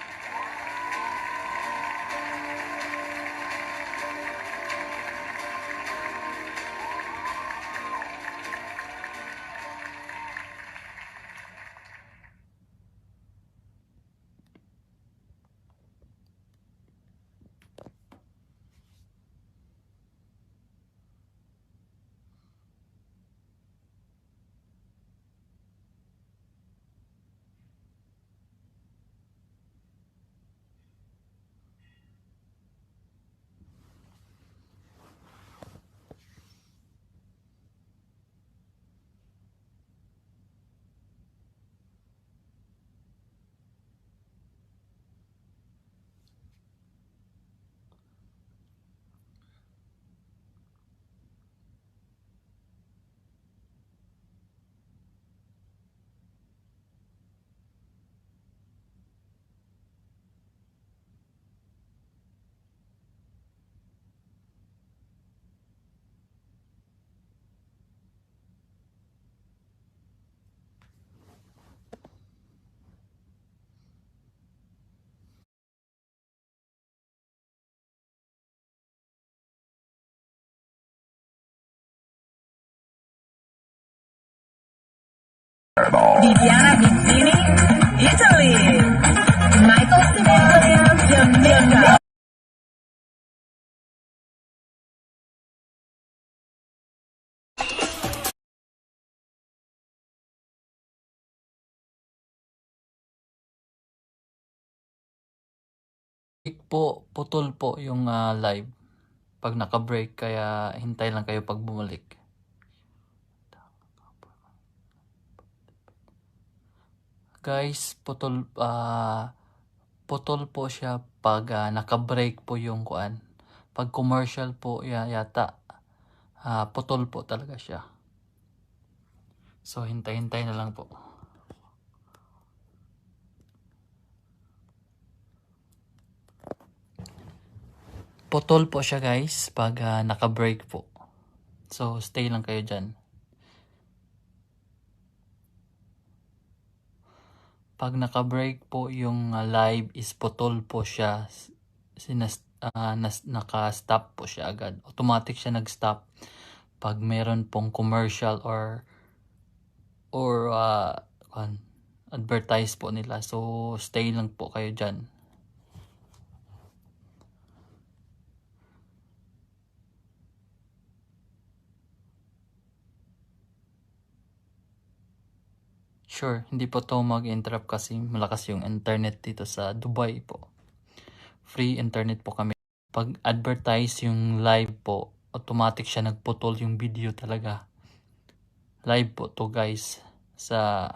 Viviana Vicini, Italy. Michael Sebastian, Jamaica. Po, putol po yung live pag naka-break, kaya hintay lang kayo pag bumalik. Guys, putol po siya pag naka-break po yung kuan. Pag commercial po yata putol po talaga siya. So hintay-hintay na lang po. Putol po siya guys pag naka-break po. So stay lang kayo dyan. Pag naka-break po yung live is putol po siya. Naka-stop po siya agad. Automatic siya nag-stop pag meron pong commercial or advertise po nila. So stay lang po kayo dyan. Sure, hindi po to mag-interrupt kasi malakas yung internet dito sa Dubai po. Free internet po kami. Pag advertise yung live po, automatic siya nagputol yung video talaga. Live po to guys. So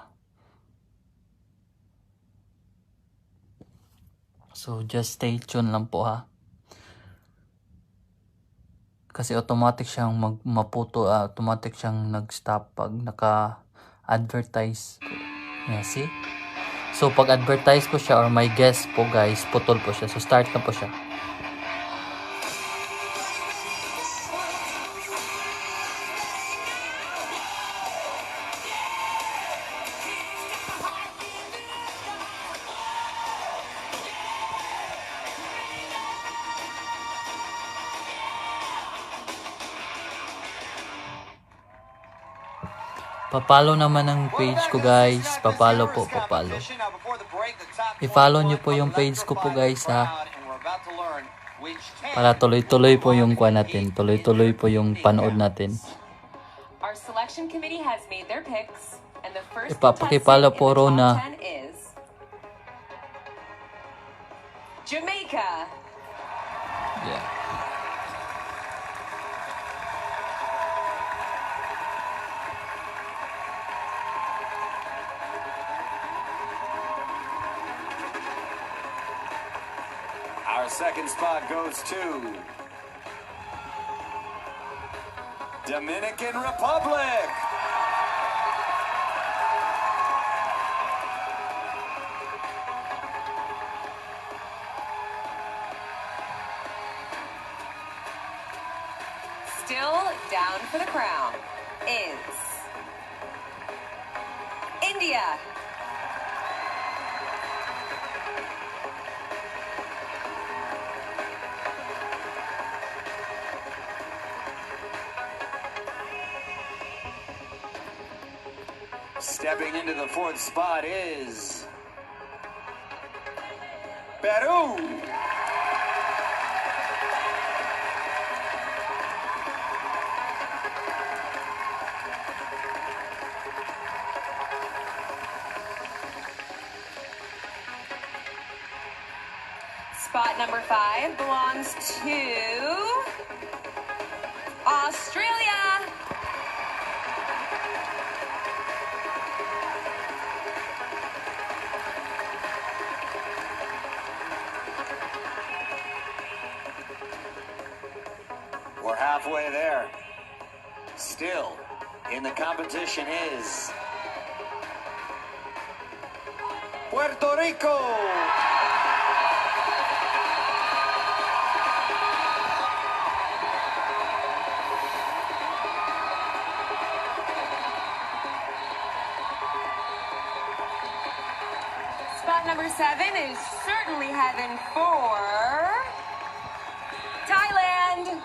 just stay tuned lang po ha. Kasi automatic siyang maputo, automatic siyang nag-stop pag naka-advertise. Yeah, see? So pag advertise po siya or may guest po guys, putol po siya. So start na po siya. Papalo naman ang page ko guys. Papalo po, papalo. I-follow nyo po yung page ko po guys ha. Para tuloy-tuloy po yung kuha natin. Tuloy-tuloy po yung panood natin. Our selection committee has made their picks, and the first Ipapakipalo po Rona. is Jamaica. Yeah. second spot goes to Dominican Republic. Still down for the crown is India. Stepping into the fourth spot is Peru. Spot number 5 belongs to Australia. We're halfway there. Still in the competition is Puerto Rico. Spot number 7 is certainly heaven for Thailand.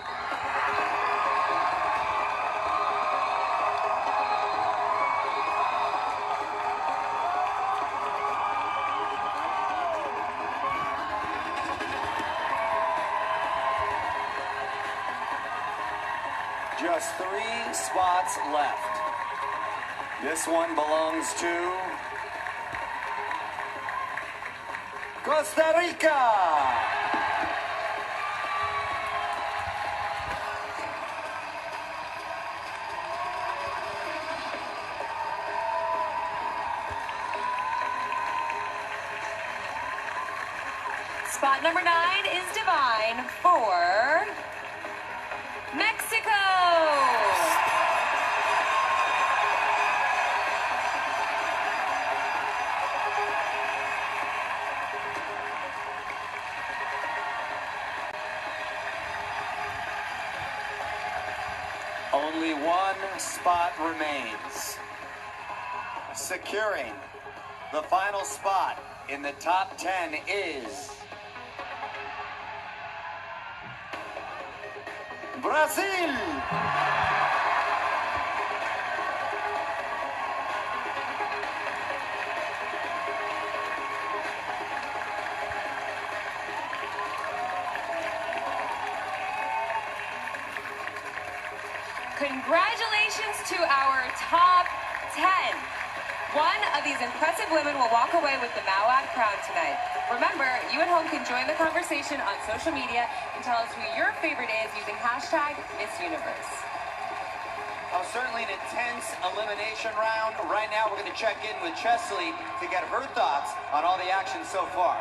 Just 3 spots left. This one belongs to Costa Rica. Spot number 9 is divine for Mexico. Only 1 spot remains. Securing the final spot in the top 10 is Brazil. Congratulations to our top 10. One of these impressive women will walk away with the Mawag crown tonight. Remember, you at home can join the conversation on social media and tell us who your favorite is using hashtag #MissUniverse. Oh, certainly an intense elimination round. Right now, we're going to check in with Chesley to get her thoughts on all the action so far.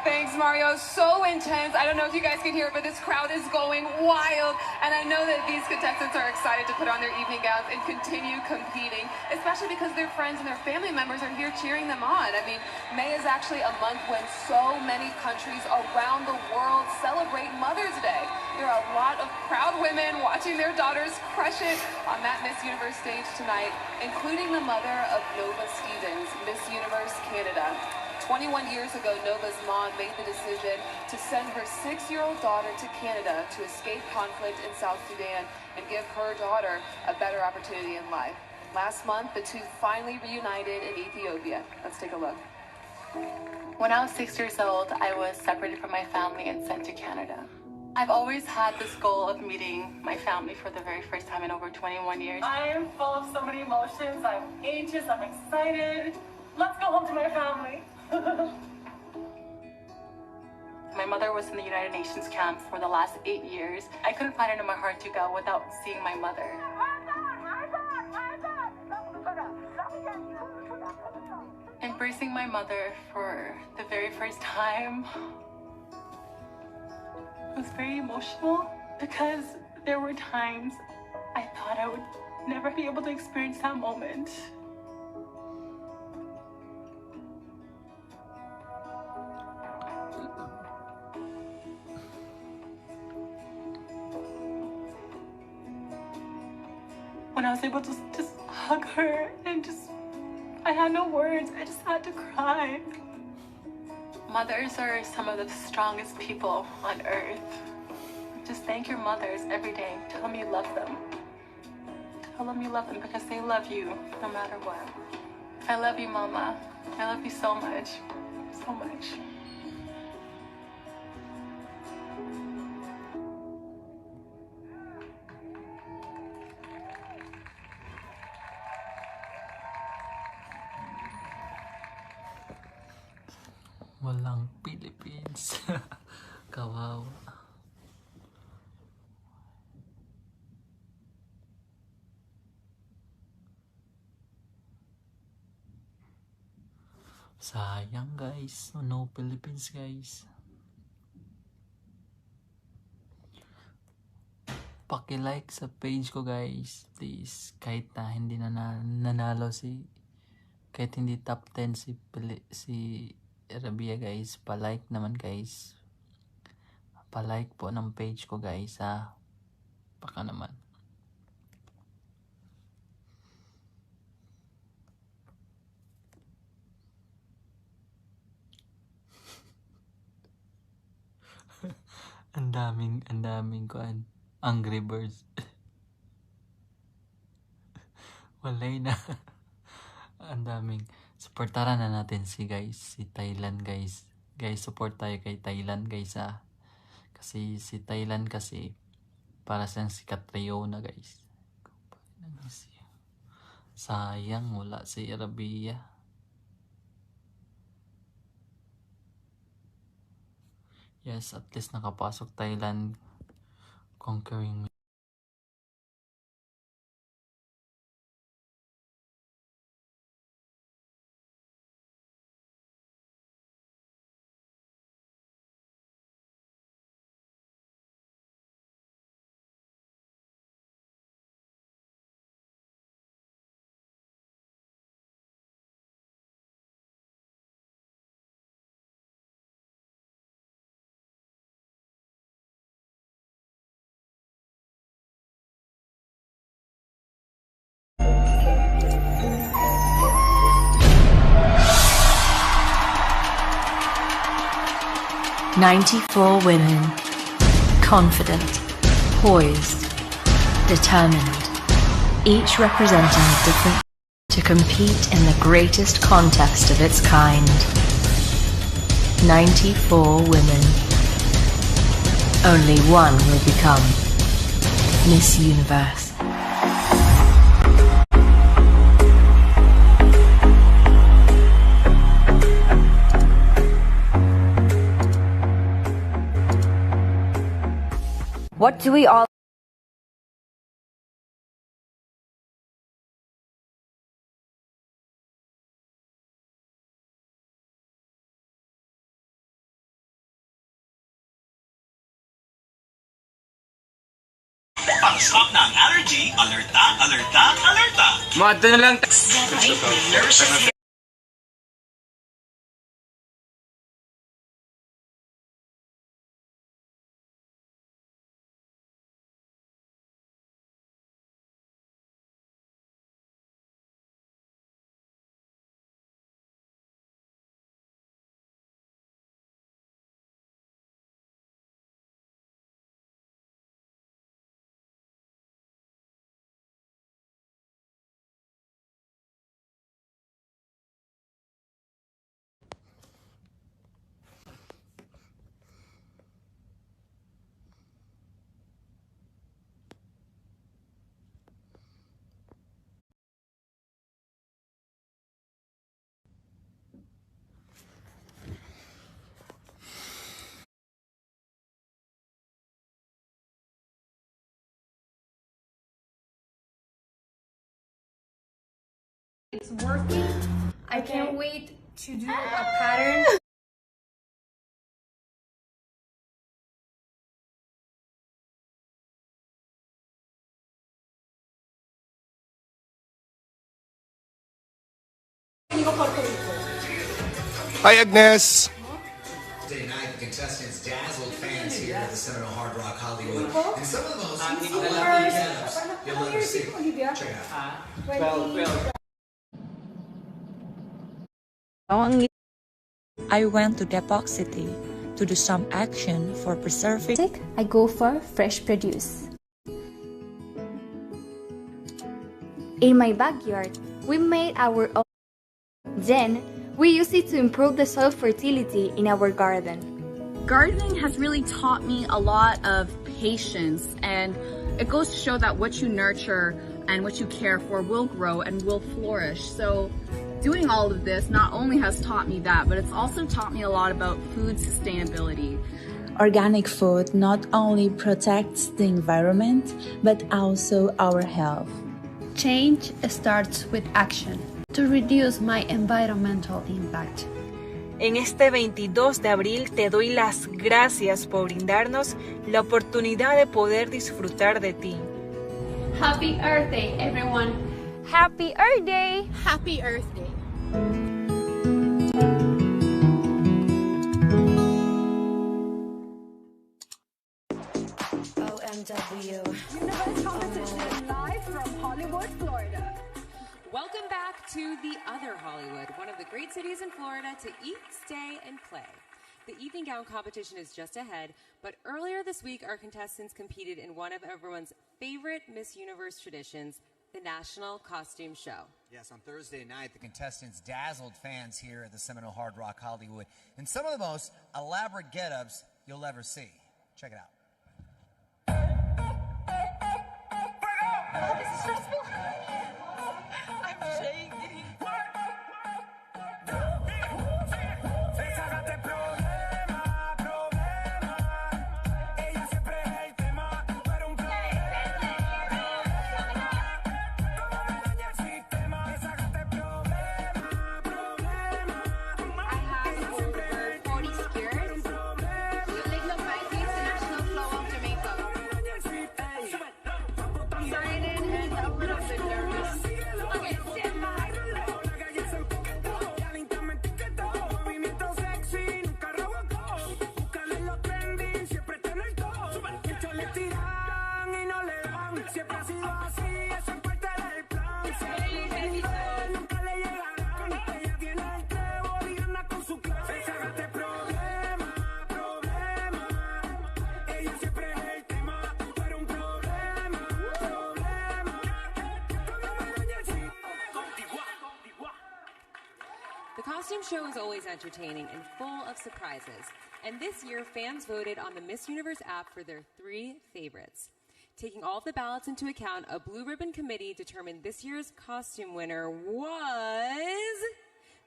Thanks, Mario. So intense. I don't know if you guys can hear it, but this crowd is going wild. And I know that these contestants are excited to put on their evening gowns and continue competing, especially because their friends and their family members are here cheering them on. I mean, May is actually a month when so many countries around the world celebrate Mother's Day. There are a lot of proud women watching their daughters crush it on that Miss Universe stage tonight, including the mother of Nova Stevens, Miss Universe Canada. 21 years ago, Nova's mom made the decision to send her 6-year-old daughter to Canada to escape conflict in South Sudan and give her daughter a better opportunity in life. Last month, the two finally reunited in Ethiopia. Let's take a look. When I was 6 years old, I was separated from my family and sent to Canada. I've always had this goal of meeting my family for the very first time in over 21 years. I am full of so many emotions. I'm anxious, I'm excited. Let's go home to my family. My mother was in the United Nations camp for the last 8 years. I couldn't find it in my heart to go without seeing my mother. Embracing my mother for the very first time was very emotional because there were times I thought I would never be able to experience that moment. When I was able to just hug her and I had no words, I just had to cry. Mothers are some of the strongest people on earth. Just thank your mothers every day. Tell them you love them. Tell them you love them because they love you no matter what. I love you, Mama. I love you so much. So much. Walang Philippines. Kawawa. Sayang guys. No Philippines guys. Paki-like sa page ko guys. Please. Kahit na hindi nanalo kahit hindi top 10 si Rabia guys. Pa-like naman guys. Pa-like po ng page ko guys ha. Baka naman. Ang daming kuan. Angry Birds. Walay na. Ang daming. Supportaran na natin si Thailand guys. Guys, support tayo kay Thailand guys ha. Kasi si Thailand kasi para siyang si Catriona guys. Sayang wala si Arabia. Yes, at least nakapasok Thailand conquering. "94 women, confident, poised, determined, each representing a different to compete in the greatest contest of its kind. 94 women. Only one will become Miss Universe." What do we all Pang-stop ng allergy, alerta, alerta, alerta. Mado na lang. It's working. I can't wait to do a pattern. Hi, Agnes. Today night, the contestants dazzled fans here at the Seminole Hard Rock Hollywood. And some of the most elaborate get-ups you'll ever see. Check it out. I went to Depok City to do some action for preserving. I go for fresh produce. In my backyard, we made our own. Then, we use it to improve the soil fertility in our garden. Gardening has really taught me a lot of patience, and it goes to show that what you nurture and what you care for will grow and will flourish. So doing all of this not only has taught me that, but it's also taught me a lot about food sustainability. Organic food not only protects the environment, but also our health. Change starts with action to reduce my environmental impact. En este 22 de abril te doy las gracias por brindarnos la oportunidad de poder disfrutar de ti. Happy Earth Day, everyone. Happy Earth Day! Happy Earth Day. OMW. Universe competition live from Hollywood, Florida. Welcome back to the other Hollywood, one of the great cities in Florida to eat, stay, and play. The evening gown competition is just ahead, but earlier this week, our contestants competed in one of everyone's favorite Miss Universe traditions, the National Costume Show. Yes, on Thursday night, the contestants dazzled fans here at the Seminole Hard Rock Hollywood in some of the most elaborate get-ups you'll ever see. Check it out. Oh, this is stressful. I'm shaking. The costume show is always entertaining and full of surprises. And this year, fans voted on the Miss Universe app for their 3 favorites. Taking all of the ballots into account, a blue ribbon committee determined this year's costume winner was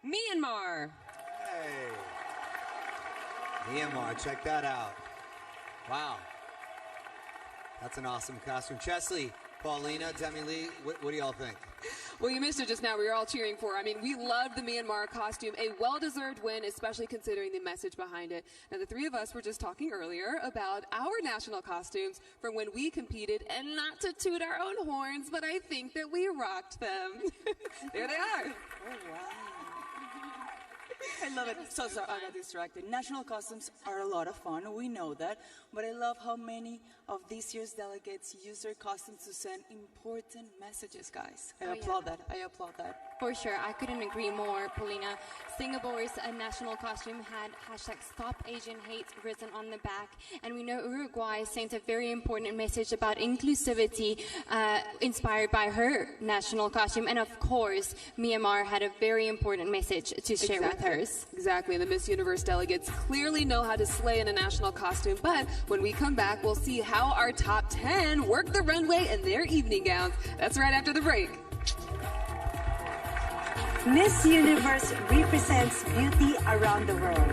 Myanmar. Hey. Myanmar, check that out. Wow. That's an awesome costume. Chesley, Paulina, Demi Lee, what do y'all think? Well, you missed it just now. We were all cheering for. I mean, we loved the Myanmar costume. A well-deserved win, especially considering the message behind it. Now, the 3 of us were just talking earlier about our national costumes from when we competed, and not to toot our own horns, but I think that we rocked them. There they are. Oh, wow. I love it. So sorry, I got distracted. National costumes are a lot of fun. We know that. But I love how many of this year's delegates use their costumes to send important messages, guys. I applaud that. I applaud that. For sure, I couldn't agree more, Paulina. Singapore's national costume had #StopAsianHate written on the back, and we know Uruguay sent a very important message about inclusivity inspired by her national costume, and of course, Myanmar had a very important message to share with hers. Exactly, and the Miss Universe delegates clearly know how to slay in a national costume, but when we come back, we'll see how our top 10 work the runway in their evening gowns. That's right after the break. Miss Universe represents beauty around the world.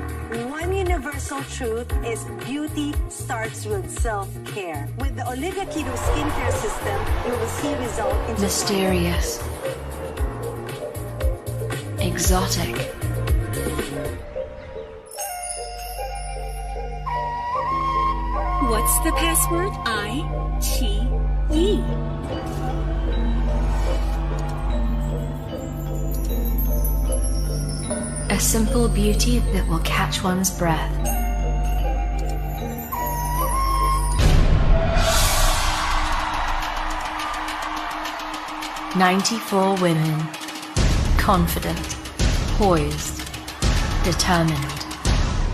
One universal truth is beauty starts with self-care. With the Olivia Kido skincare system, you will see results in Mysterious. Exotic. What's the password? I-T-E. A simple beauty that will catch one's breath. "94 women, confident, poised, determined,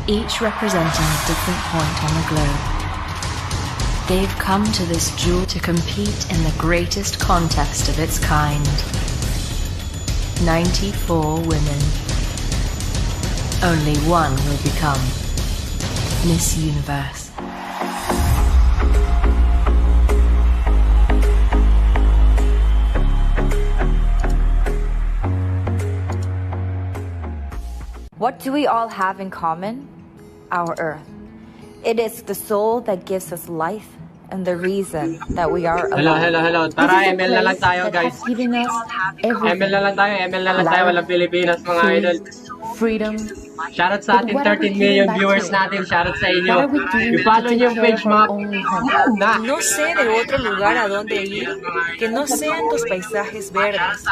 each representing a different point on the globe. They've come to this jewel to compete in the greatest contest of its kind. 94 women. Only one will become Miss Universe." What do we all have in common? Our Earth. It is the soul that gives us life and the reason that we are alive. Hello. Tara, ML na lang tayo, guys. ML na lang tayo. Walang Pilipinas, mga idol. Freedom. Shoutout sa ating 13 million viewers natin. Shoutout sa inyo. I-follow niyo yung page, mga na. No sé de otro lugar a donde ir que no sean tus paisajes verdes.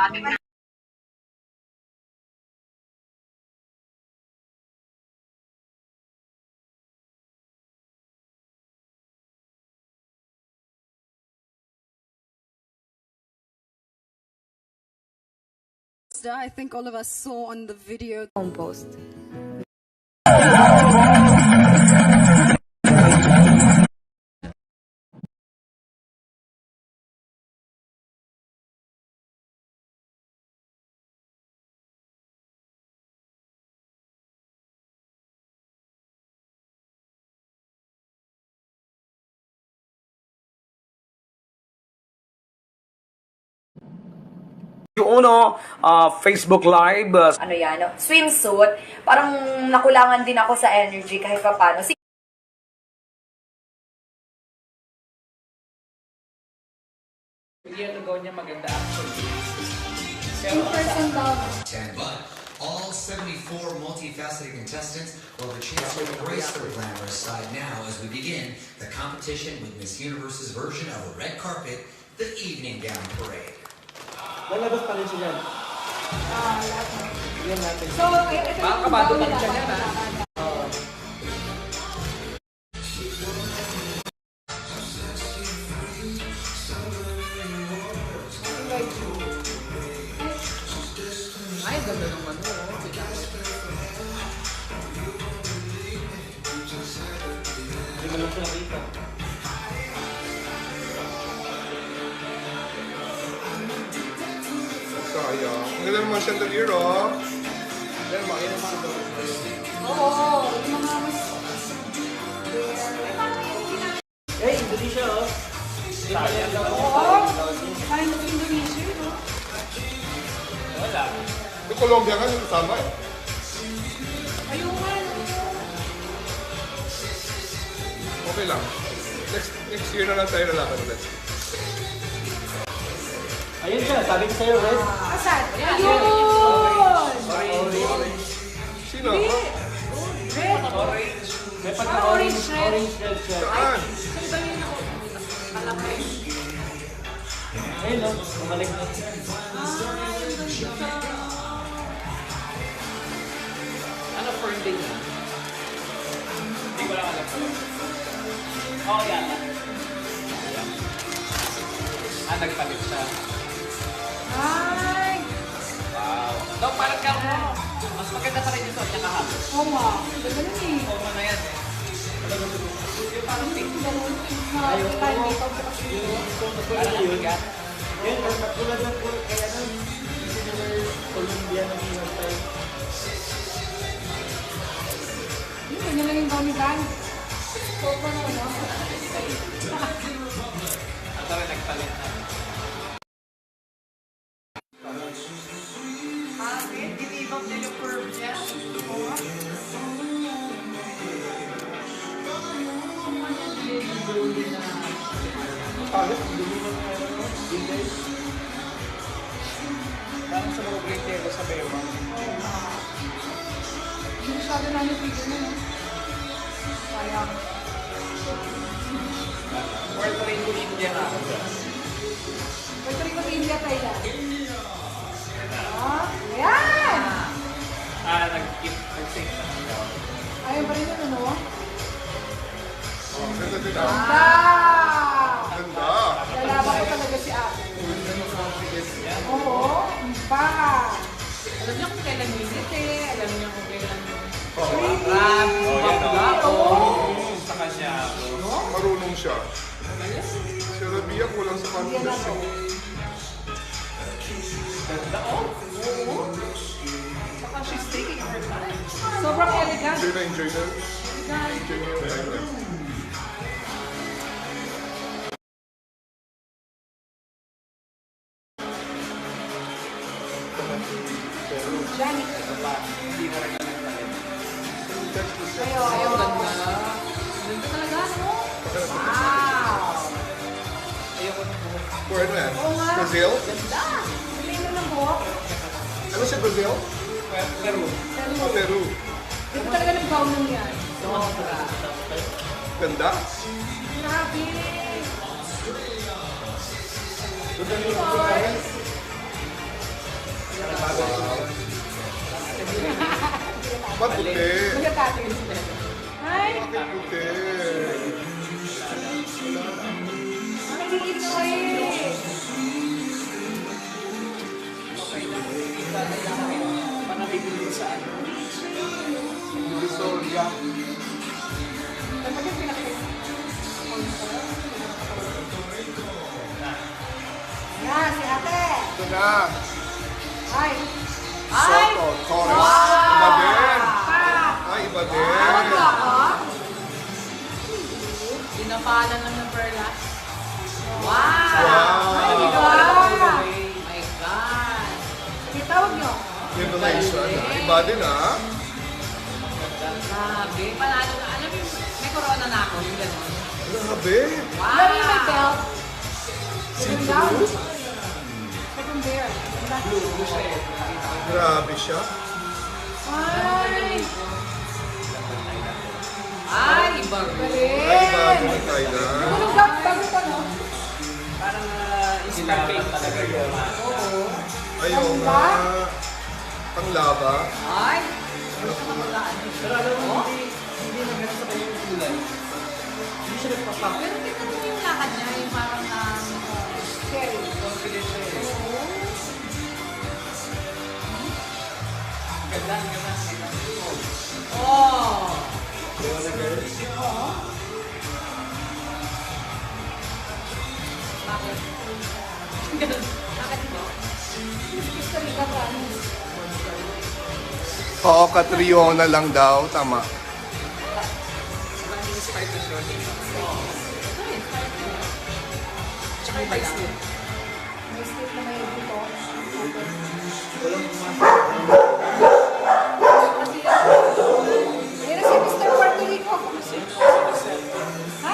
I think all of us saw on the video. Compost. Yung Facebook Live. Ano yan? Swimsuit. Parang nakulangan din ako sa energy kahit pa paano. Hindi ito gawin niya maganda actually. But all 74 multifaceted contestants will have a chance to embrace their glamorous side now as we begin the competition with Miss Universe's version of a red carpet, the evening gown parade. Lalabas pa rin siya. Yan natin. So, mga kabado pa rin siya yan, ha? Ay, ganda naman mo. Hindi mo lang siya nakita. Sayang. Ang ganda naman chandelier, oh. Yan naman ito. Oo, yung mga mas... Indonesia, oh. Oo, kind of Indonesia, no? Wala. Yung Colombia nga, yung kasama eh. Ayun nga, Okay lang. Next year na lang tayo lalaban ulit. Ayun siya, sabi ko sa'yo, Red. Asan? Ayun! Sino? Red. Orange. May pagka-orange red siya. Saan? Ayun, no? Bumalik na siya. Ano firm day na? Hindi ko lang alam. Oo, yan. Nagpalit siya. Ay! Wow. No, parang ka mo. Mas maganda pa rin yung suot niya kahapon. Oo nga. Ganda nun eh. Oo na yan eh. Yung parang pink. Ayun. Parang nabigat. Yun, tulad ng kaya nun. Columbia na ginag tayo. Yun, ganyan lang yung gamitan. Sopa na ano. At rin nagpalit na. Dinibang niya yung curve niya. Parang sa mga great table sa Bewa. Hindi masyado na nipigil na, no? Sayang. Puerto Rico, India na ako dyan. Puerto Rico, India, Thailand. Ayan! Nag Alam niya kung kailan minute, alam niya kung kailan Sa kanya. Marunong siya. Si Rabia kulang sa confidence. Ganda, oo. Saka she's taking her time. Sobrang elegant. Enjoy na. Ayaw, ganda. Ganda talaga, no? Wow! For ano yan? Brazil? Ganda! Lino ng buhok. Ano siya, Brazil? Peru. Peru. Ganda talaga ng gown nung yan. Sobra. Ganda? Grabe! Ba't puti? Magkakatingin sila. Hi! Bakit puti? Nakikinig ko eh! Panabibili sa ano? Divisoria. Dapat yung pinakita. Yan, si ate! Ito na. Hi! Soto, Torres. Wow! Iba din. Ay, iba din. Ano ako? Dinapalan lang ng perlas. Wow! Ay, my God! My God! Itawag niyo. Revelation. Iba din, ha? Grabe. Panalo na. Alam mo, may corona na ako. Yung gano'n. Grabe. Wow! Alam mo may belt? Second down. Second bear. Grabe siya. Ay! Ay, iba rin. Ay, iba din sa Thailand. Anong gap? Bago ito, no? Parang inspired talaga yun. Oo. Ayaw nga. Panglaba. Ay! Ano sa mga Pero alam mo, hindi maganda sa kanyang kulay. Hindi siya nagpapap. Pero tignan mo yung lakad niya, yung parang scary. Confident siya eh. Ganda, ganda. Oh! Leona girl. Oo. Bakit? Bakit mo? History ka ba? Oo, Catriona lang daw. Tama. Inspired to show him. Tsaka yung bike slip. May slip na may dito. Walang pumasok. Meron si Mr. Puerto Rico. Ha?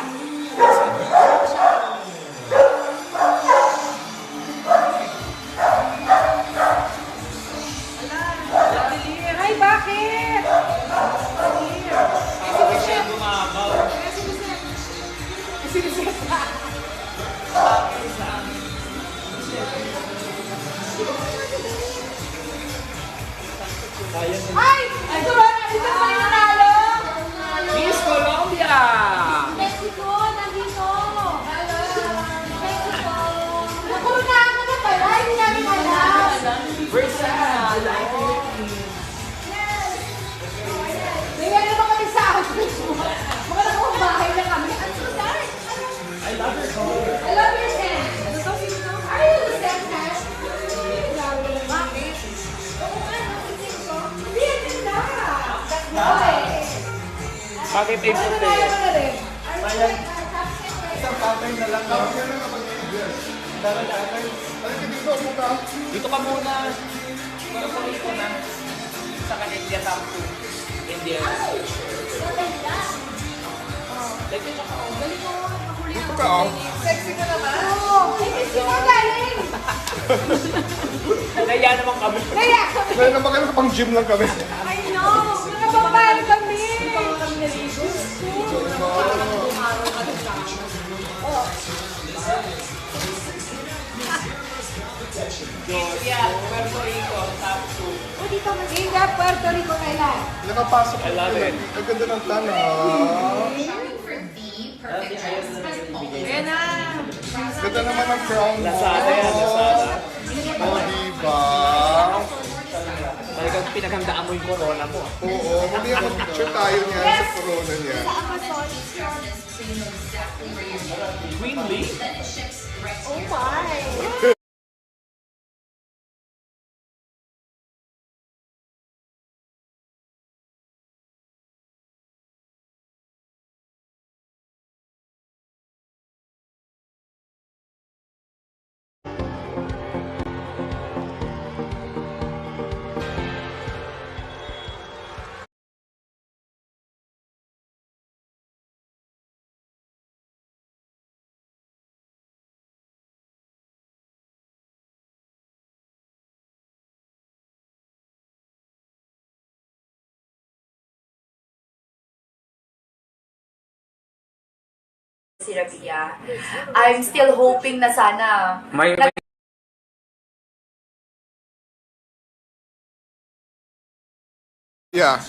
Ay, bakit? Kasi bumabaw. Kasi ay! Ito ba? Ito ba yung nanalo? Miss Colombia! Mexico! Nandito! Mexico! Nakuna ako na pala! Hindi namin alam! Versailles! Yes! May naman kami sa outfit mo. Mga nakawang bahay na kami. I'm so sorry! I love your color. I love your hand! Ano to? Are you the same hand? Bakit? Oo nga, nakisin ko. Hindi, ang ganda! Bakit may puti? Sayang. Isang pattern na lang. Dito ka muna. Para po dito na. Sa India Tampu. India. Dito ka, oh. Sexy ka naman. Oo. Sexy ka galing. Naya naman kami. Naya kami. Meron naman kami pang gym lang kami. I know. Nakapapal kami. Hindi pa kami naligo. India, Puerto Rico, Tampu. O dito na. India, Puerto Rico, kailan? Nakapasok. I love it. Ang ganda ng tanah. Ayan na. Ganda naman ang crown mo. Lazada yan, Lazada. Oh, diba? pinaghandaan mo yung corona mo. Oo, mamaya mag-picture tayo niya sa corona niya. Sa Amazon. Queen Lee? Oh my! Si Rabia. I'm still hoping na sana. Yeah.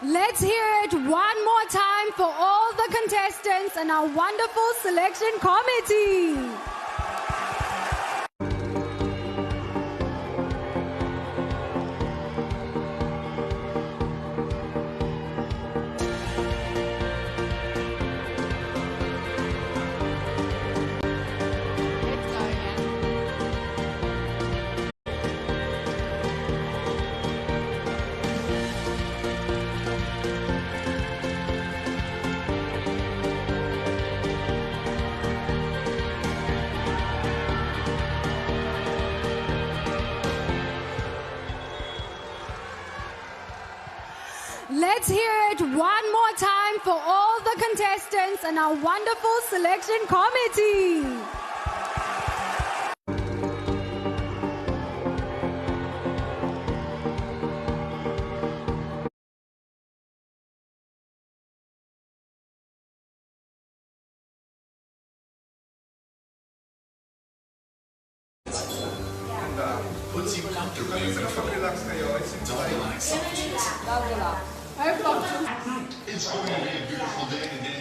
Let's hear it one more time for all the contestants and our wonderful selection committee. Let's hear it one more time for all the contestants and our wonderful selection committee. Relax kayo. It's going to be a beautiful day today.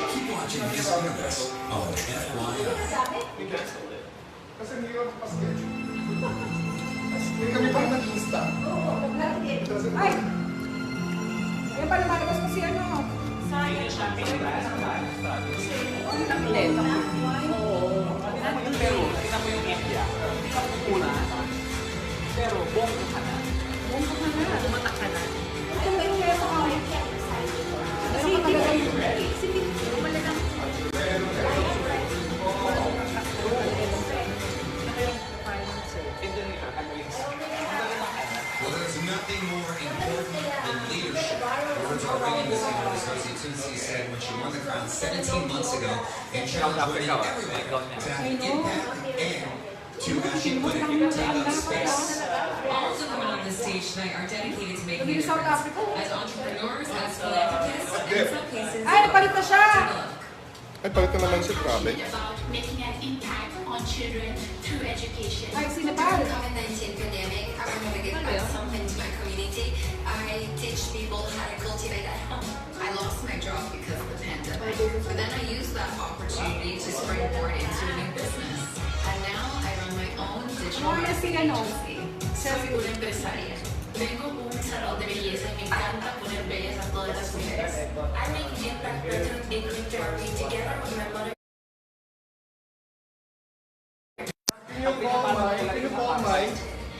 Keep watching Miss Universe on FYI. Kasi hindi ako pa-schedule. Hindi kami pa nag-insta. Ay! Ayun pa, lumalabas pa si ano. Finish natin yung last Hindi. Pero, tingnan mo yung India. Hindi ka pupuna. Pero, bongga ka na. Bongga ka na. Tumatak ka na. Ito ba yung meron ka? Sige, malagang. Well, there's nothing more important than leadership. Words are ringing this year, as Rosie Tunsi said when she won the crown 17 months ago and challenged everyone to have impact and to actually put it, take up space. All of the women on this stage tonight are dedicated to making a difference as entrepreneurs, as philanthropists, and in some cases, Ay, napalit na siya! Ay, palit na naman siya, grabe. About making an impact on children through education. Ay, sinapal! During the COVID-19 pandemic, I wanted to give back something to my community. I teach people how to cultivate at home. I lost my job because of the pandemic. But then I used that opportunity to springboard into a new business. And now I run my own digital marketing agency. Soy una empresaria. Tengo un salón de belleza y me encanta poner bellas a todas las mujeres. I make impact bedroom income therapy together with my mother. Can you call mine?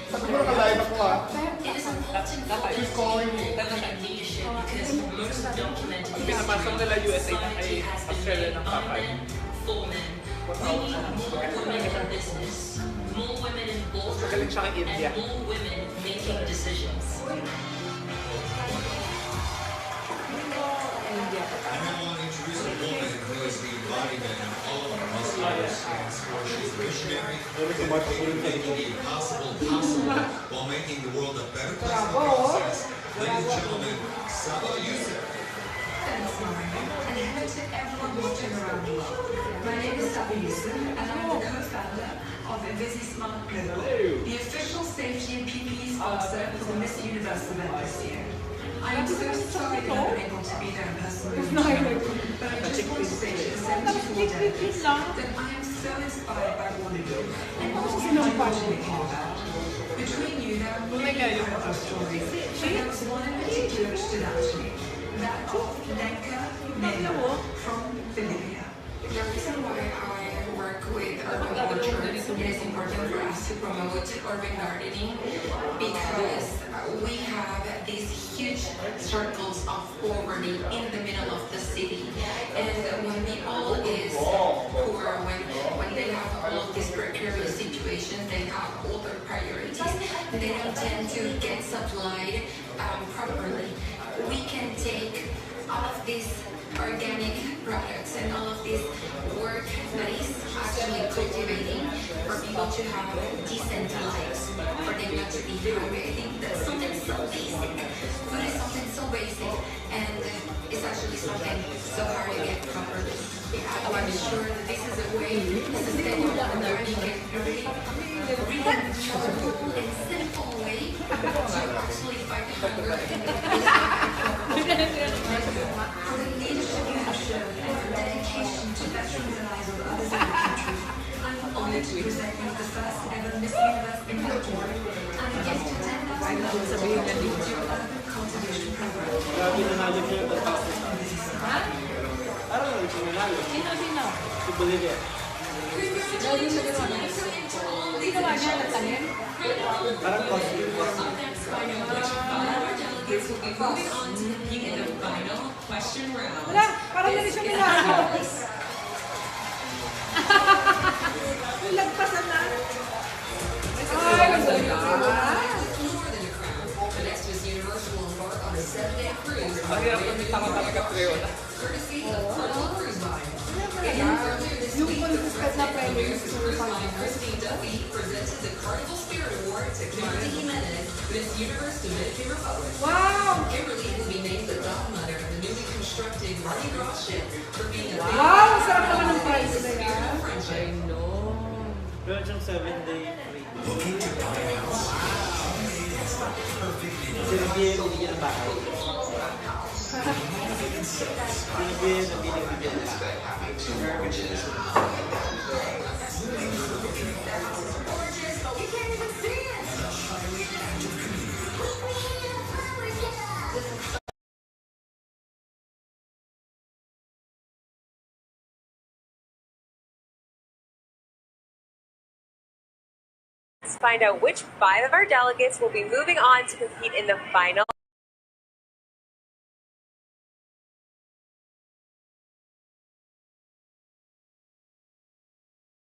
Sabi mo naka-live ako ah. She's calling me. Because most documented Pinapasok nila USA na kay Australia ng papay. We need more women in business, more women in boardrooms, and more women making decisions. I now want to introduce a woman who is the embodiment of all of our muscular stands for. She's a visionary, making the impossible possible while making the world a better place for business. Ladies and gentlemen, Saba Youssef. Thanks, Mario, and hello to everyone watching around the world. My name is Saba Youssef, and I'm the co-founder of Invisi Smart Global, the official safety and PPE sponsor for the Miss Universe event this year. I am so sorry that I'm unable to be there in person with you, but I just want to say to the 74 delegates that I am so inspired by all of you, and what you're passionate about. Between you, there are many incredible stories, but there was one in particular which stood out to me, that of Lenka Nela from Bolivia. The reason why I work with urban orchards, it is important for us to promote urban gardening because we have these huge circles of poverty in the middle of the city. And when people is poor, when they have all of these precarious situations, they have other priorities. They don't tend to get supplied properly. We can take all of these organic products and all of this work that is actually cultivating for people to have decent lives, for them not to be hungry. I think that's something so basic. Food is something so basic, and it's actually something so hard to get properly. I'm sure that this is a way, this is a learning and really normal and simple way to actually fight hunger. For the leadership you have shown and your dedication to veterans and lives of others in the country, I'm honored to present you the first ever Miss Universe Impact Award and a gift of $10,000 towards your urban cultivation program. Sino? Si Bolivia. Sino ba niya nagtanim? Parang costume. This will be moving on to the final question round. Wala, parang nari siya milagro. Lagpasan na. Ay, The next Miss Universe will embark on a 7-day cruise. Courtesy of Carnival Cruise Line. Yung consistent na premium Christy Duffy presented the Carnival Spirit Award to Kimberly Jimenez, Miss Universe Dominican Republic. Wow! Kimberly will be named the godmother of the newly constructed Mardi Gras ship for being a Wow! Sarap naman ng price na yan. I know. Pero yung 7-day free. Looking to buy a house? It's the perfect Sinabiyero, hindi niya ng bahay. Sinabiyero, hindi niya ng bahay. two mortgages. Let's find out which 5 of our delegates will be moving on to compete in the final.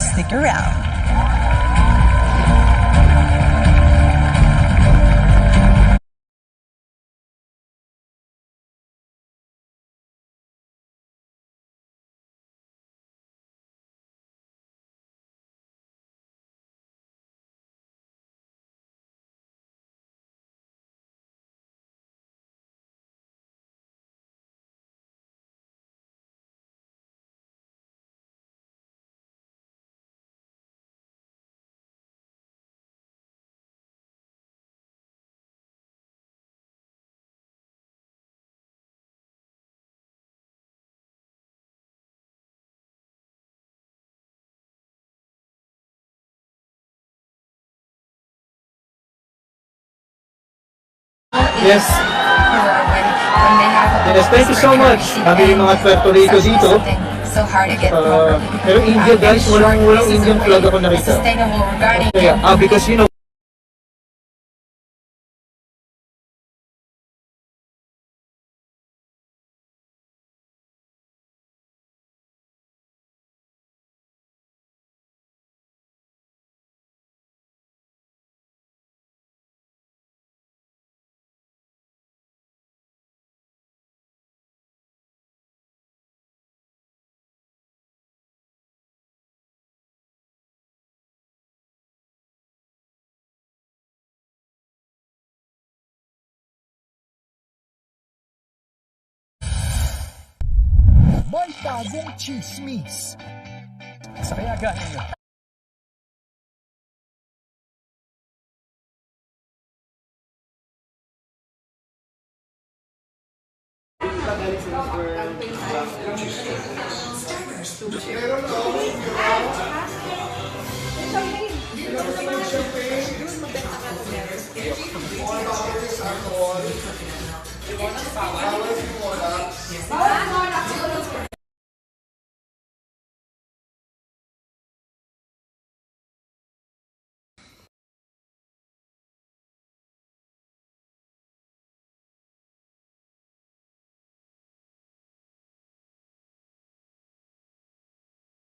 Stick around. Yes. When they have a Yes, thank you so much. Kami yung mga Puerto Rico dito. so hard to get properly. Pero India guys, walang Indian flag ako nakita. Sustainable regarding Yeah, because you know, May bagong chismis. Sa kaya galing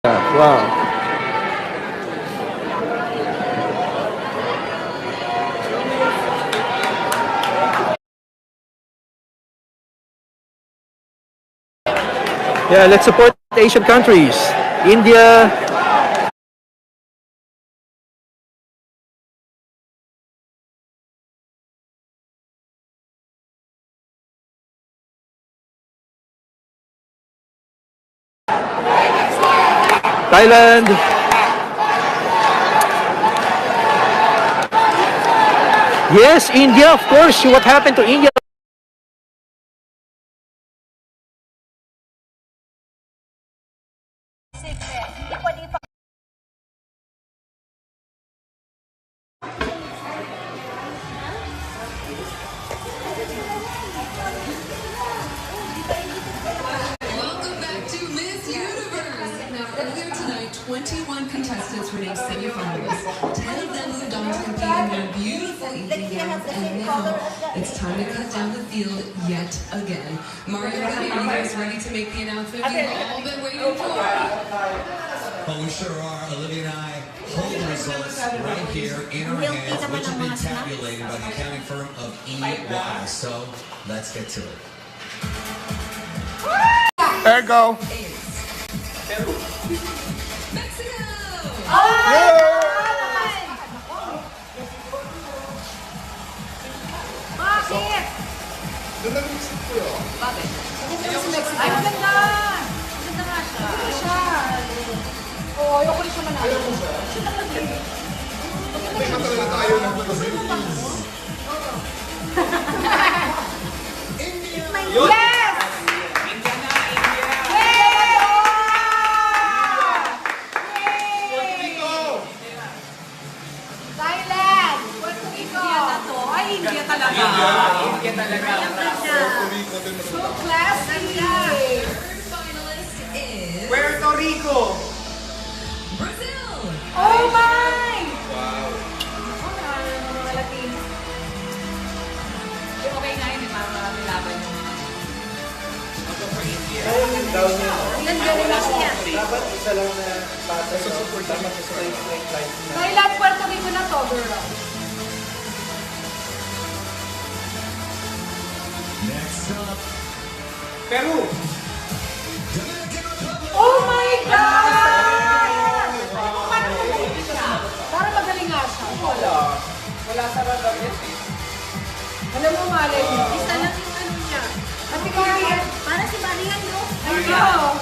wow. Yeah, let's support Asian countries. India. Thailand. Yes, India, of course. What happened to India? Welcome back to Miss Universe. Now, earlier tonight, 21 contestants were named semifinalists. 10 of them moved on to compete in their beautiful evening gowns, and now it's time to cut down the field yet again. Mario, are you guys ready to make the announcement we've all been waiting for? Well, we sure are. Olivia and I hold the results right here in our hands, which have been tabulated by the accounting firm of EY. So, let's get to it. There you go. Bakit? Doon nag-isip ko yun. Bakit? Ay, maganda! Maganda nga siya. Maganda siya. Oo, ayoko rin siya manalo. Ayoko siya. Hindi ka talaga tayo nag-Philippines. Yes! Thailand! Puerto Rico! India na to. Ay, India talaga. India talaga. So classy! Third finalist is Puerto Rico. Brazil. Oh my! Wow. Mga Latino. Okay nga yun, para marami laban yun. Ilan galing ako niya? Dapat isa lang na bata. Support dapat sa straight line. Thailand, Puerto Rico na to, girl. Next up, Peru. Oh my God! Paano magaling siya? Para magaling nga siya. Wala sa radar yet eh. Alam mo, malay mo. Isa lang yung ano niya. Ate Marian. Para si Marian, no? Ayaw.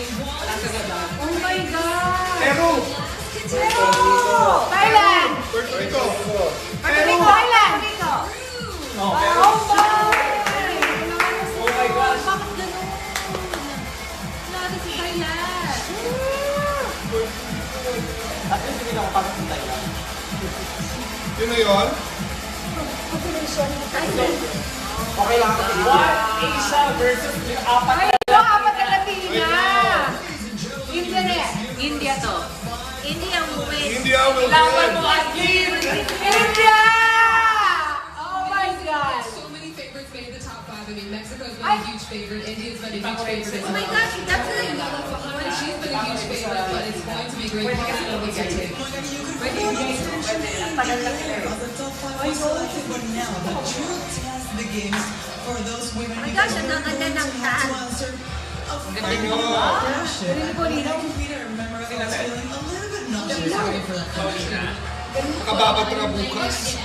Oh my God! Peru. Peru! Thailand! Puerto Rico. Peru! Thailand! No, Oh Peru. my! Oh my gosh. Bakit ganun? Lagi si Thailand. At least hindi na ako pasok sa Thailand. yun? Okay lang. Asia versus apat na apat na Latina. India na yan. India to. India will win. India will Kailangan win. mo again. India! Oh my God. So many favorites made the top 5. I mean, Mexico's been a huge favorite. India's been a huge favorite. Oh my gosh, that's good. She's been a huge favorite, but it's going to be great. What's your take? Oh my gosh, ang ganda ng tan. Makababat na bukas.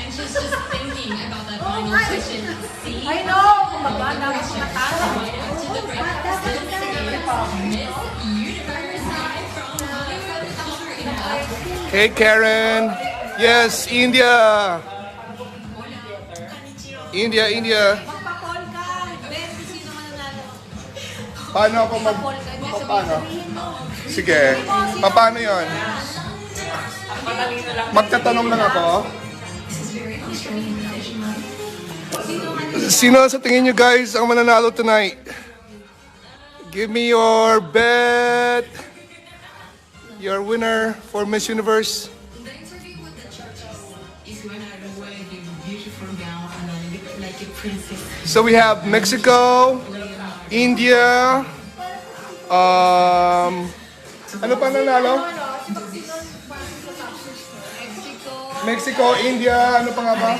I know! Kumbaga, dapat matalo. Hey Karen. Yes, India. India. Paano ako paano? Sige. Paano yon? Magtatanong lang ako. Sino sa tingin nyo guys ang mananalo tonight? Give me your bet. Your winner for Miss Universe. So we have Mexico, India, ano pa nanalo? Mexico, India, ano pa nga ba?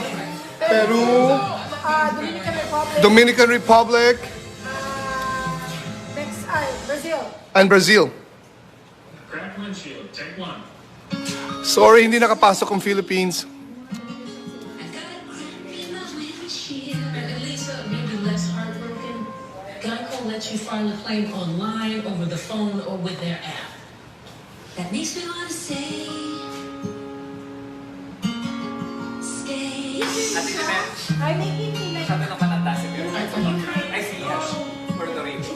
Peru, Dominican Republic, Brazil. and Brazil. Sorry, hindi nakapasok ang Philippines. Let you file a claim online, over the phone, or with their app. That makes me want to say, stay. Ay, may hindi. Sabi ng matanda si Pero. Ay, siya. Puerto Rico.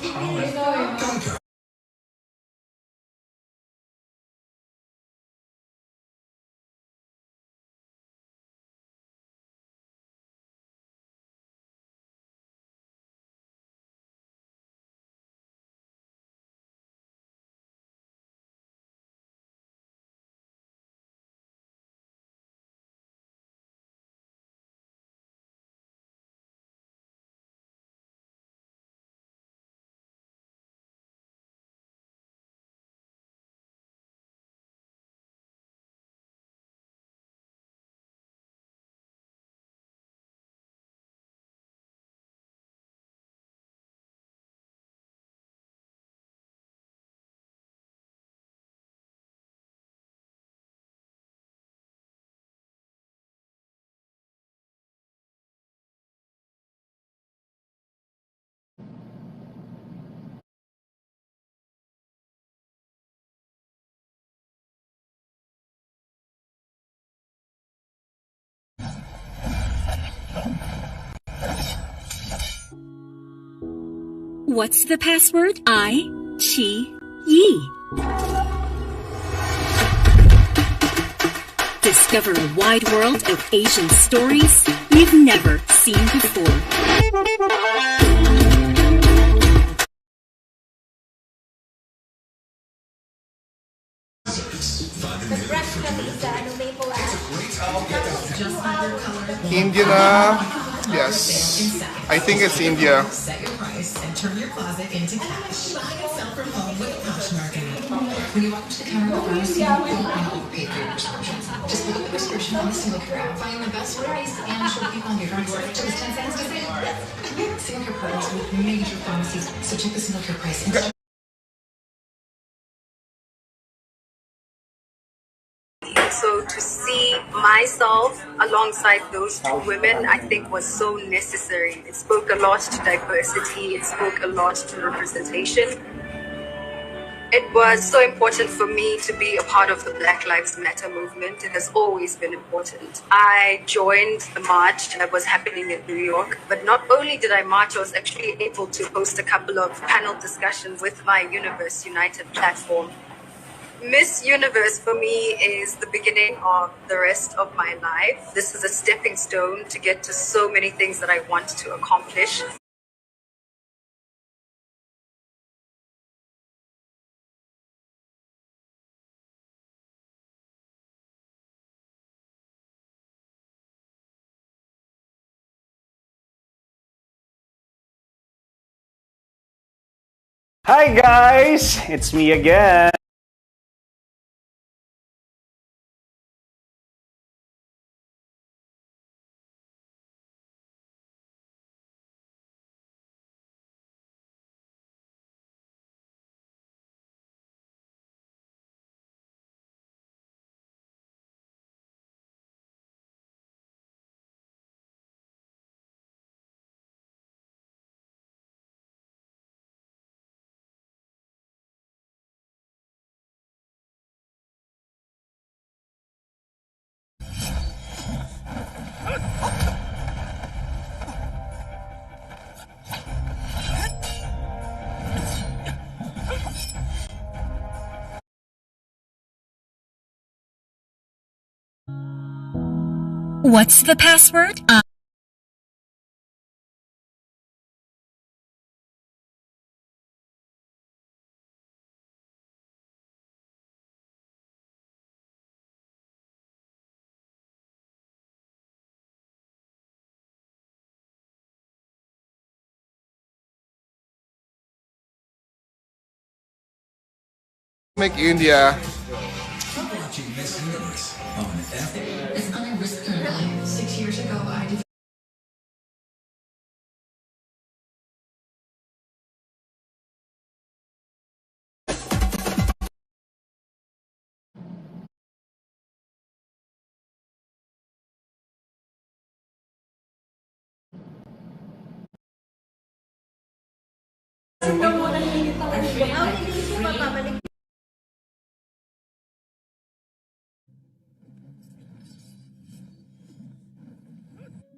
What's the password? I, Chi, Yi. Discover a wide world of Asian stories you've never seen before. India na. Yes. I think it's India. Set your price and turn your closet into cash. Buy and sell from home with Poshmark. When you walk to the counter of the pharmacy, you don't want to overpay for your prescriptions. Just look at the prescription on the single care app. Find the best price and show people on your drugstore. Just 10 cents to save. Single care products with major pharmacies. So check the single care price. So to see myself alongside those two women, I think was so necessary. It spoke a lot to diversity, it spoke a lot to representation. It was so important for me to be a part of the Black Lives Matter movement. It has always been important. I joined the march that was happening in New York, but not only did I march, I was actually able to host a couple of panel discussions with my Universe United platform. Miss Universe for me is the beginning of the rest of my life. This is a stepping stone to get to so many things that I want to accomplish. Hi guys, it's me again. What's the password? Make India. Watching Miss Universe on F. It's on a risk of life. 6 years ago, I did.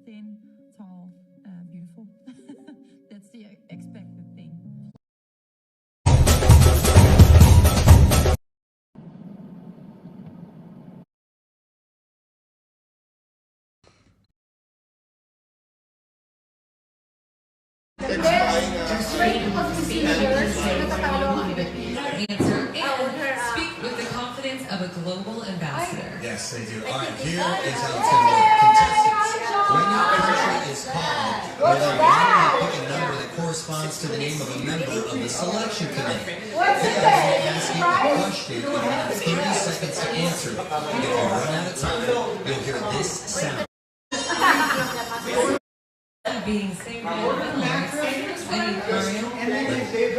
Thin, tall, beautiful. That's the expected thing. Answer and speak with the confidence of a global ambassador. Yes, they do. All right, here is how it's going to work. Contestants, when your country is called, you'll randomly pick a number that corresponds to the name of a member of the selection committee. Then I'm going to ask you a question, and you have 30 seconds to answer. If you run out of time, you'll hear this sound. Being single,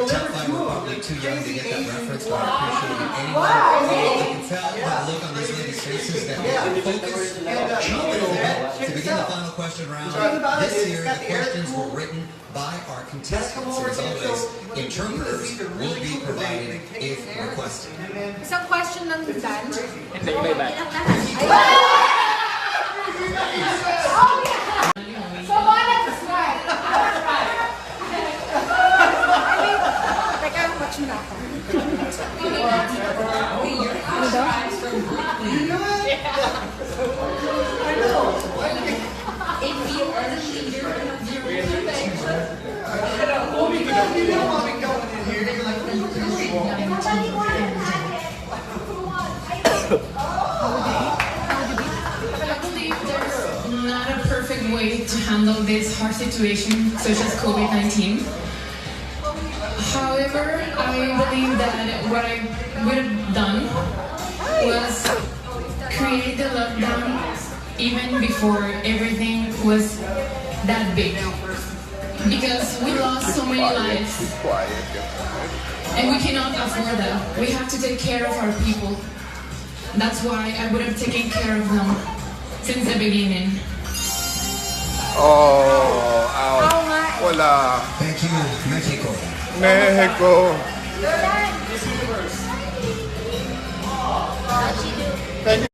Top 5 were probably too young to get that reference, but I appreciate it anyway. I can tell by the look on these ladies' faces that they are focused, chomping at the bit to begin the final question round. This year, the questions were written by our contestants. As always, interpreters will be provided if requested. Isang question lang Dan. Hindi, iba-iba. So one at the start. Teka, watch mo na ako. Ano daw? If you are the leader of I believe there's not a perfect way to handle this hard situation, such as COVID-19. However, I believe that what I would have done was create the lockdown even before everything was that big. Because we lost so many lives. And we cannot afford that. We have to take care of our people. That's why I would have taken care of them since the beginning. Oh, ouch. Wala. Thank you, Mexico. Mexico. Thank you.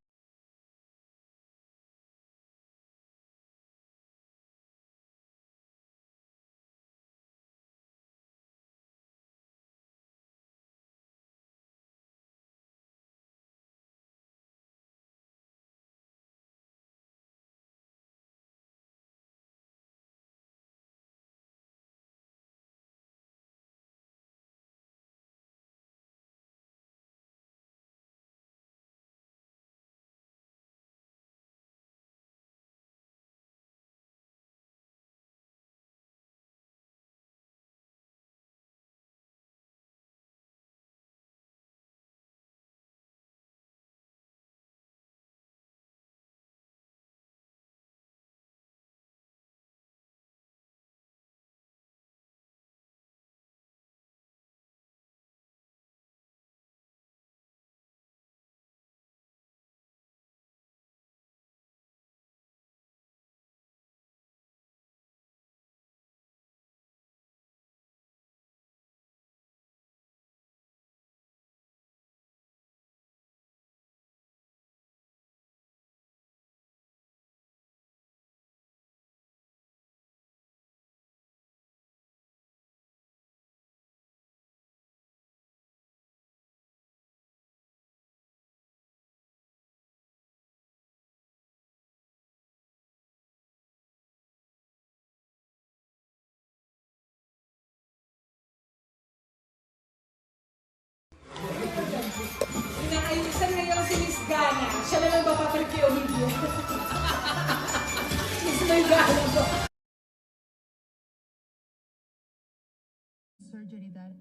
surgery that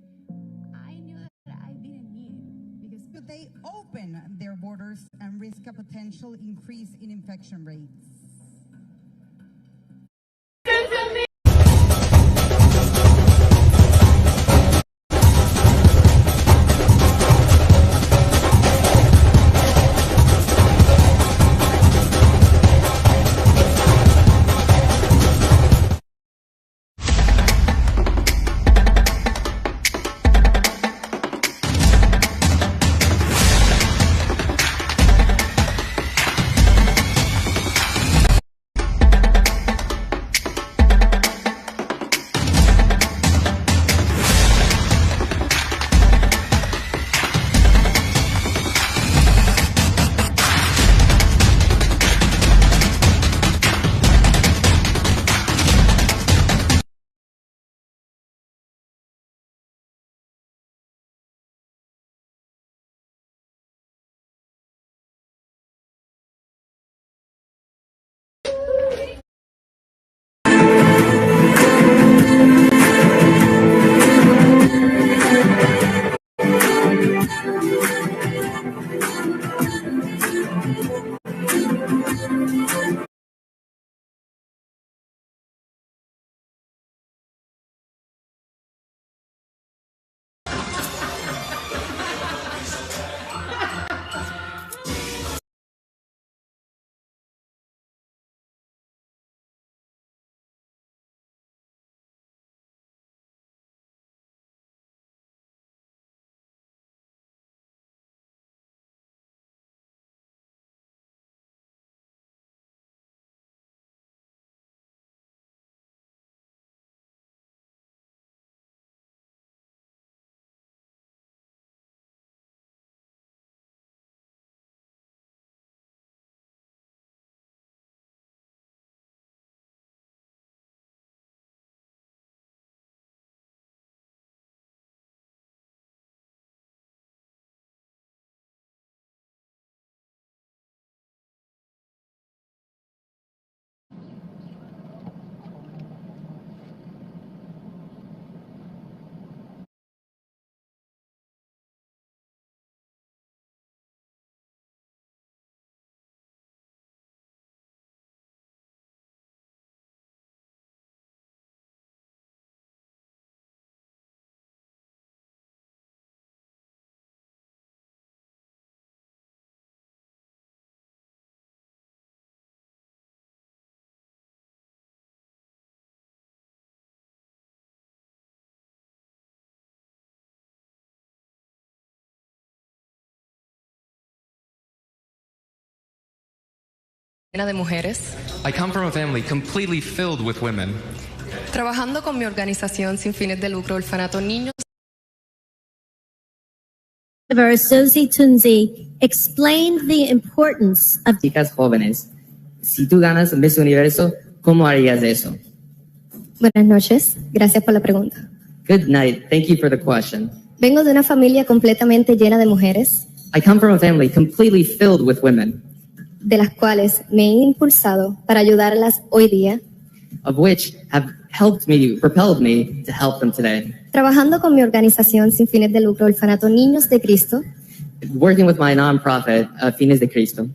I knew that I didn't need because Could they open their borders and risk a potential increase in infection rates? De mujeres, I come from a family completely filled with women. trabajando con mi organización sin fines de lucro, Orfanato Niños. Susie Tunzi explained the importance of chicas jóvenes. Si tú ganas Miss Universo, ¿cómo harías eso? Buenas noches, gracias por la pregunta. Good night. Thank you for the question. Vengo de una familia completamente llena de mujeres, I come from a family completely filled with women, de las cuales me he impulsado para ayudarlas hoy día, of which have helped me, propelled me to help them today. trabajando con mi organización sin fines de lucro, Orfanato Niños de Cristo. Working with my nonprofit, Fines de Cristo.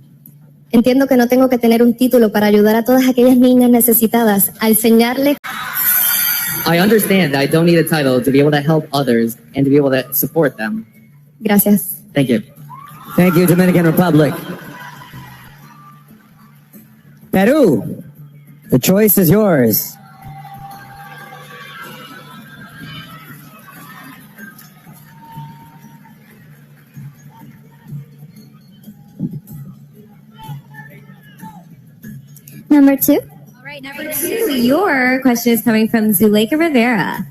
Entiendo que no tengo que tener un título para ayudar a todas aquellas niñas necesitadas a enseñarles. I understand that I don't need a title to be able to help others and to be able to support them. Gracias. Thank you. Thank you, Dominican Republic. Peru, the choice is yours. Number two. All right, number two. Your question is coming from Zuleika Rivera.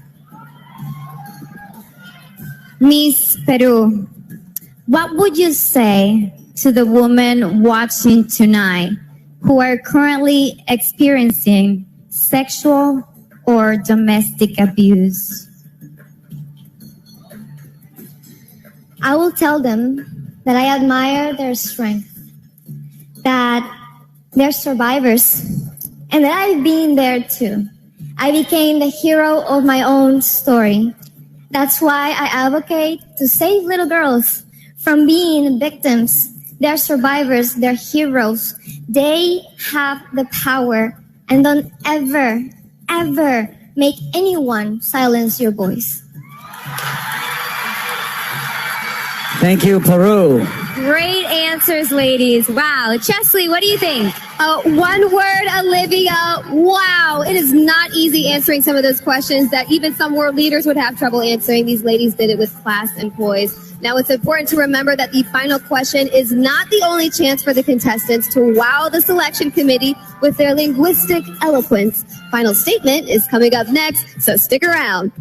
Miss Peru, what would you say to the women watching tonight who are currently experiencing sexual or domestic abuse? I will tell them that I admire their strength, that they're survivors, and that I've been there too. I became the hero of my own story, That's why I advocate to save little girls from being victims. They're survivors, they're heroes. They have the power, and don't ever, ever make anyone silence your voice. Thank you, Peru. Great answers, ladies. Wow. Chesley, what do you think? One word, Olivia. Wow. It is not easy answering some of those questions that even some world leaders would have trouble answering. These ladies did it with class and poise. Now, it's important to remember that the final question is not the only chance for the contestants to wow the selection committee with their linguistic eloquence. Final statement is coming up next, so stick around.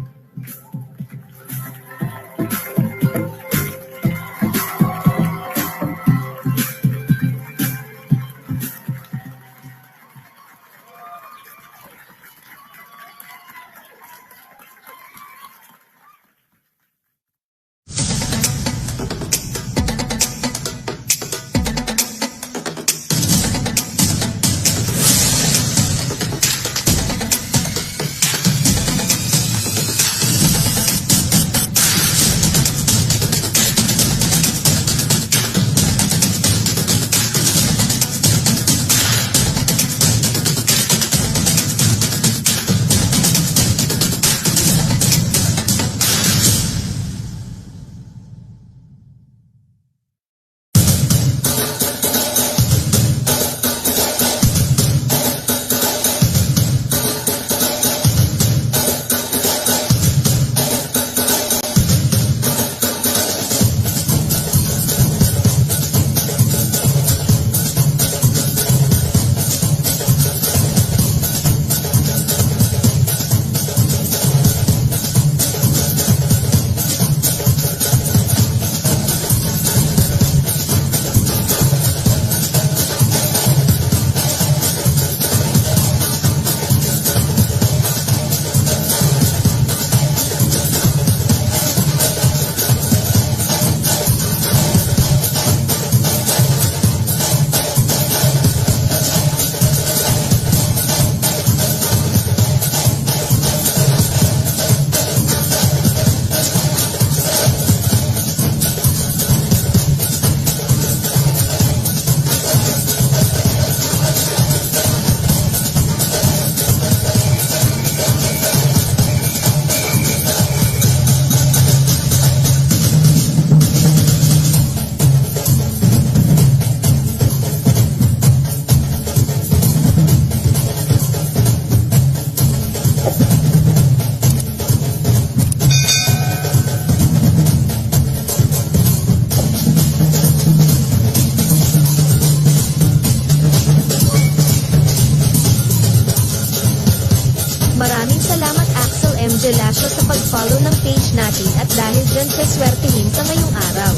Maraming salamat Axel M. Gelasio sa pag-follow ng page natin at dahil dyan sa swertihin sa ngayong araw.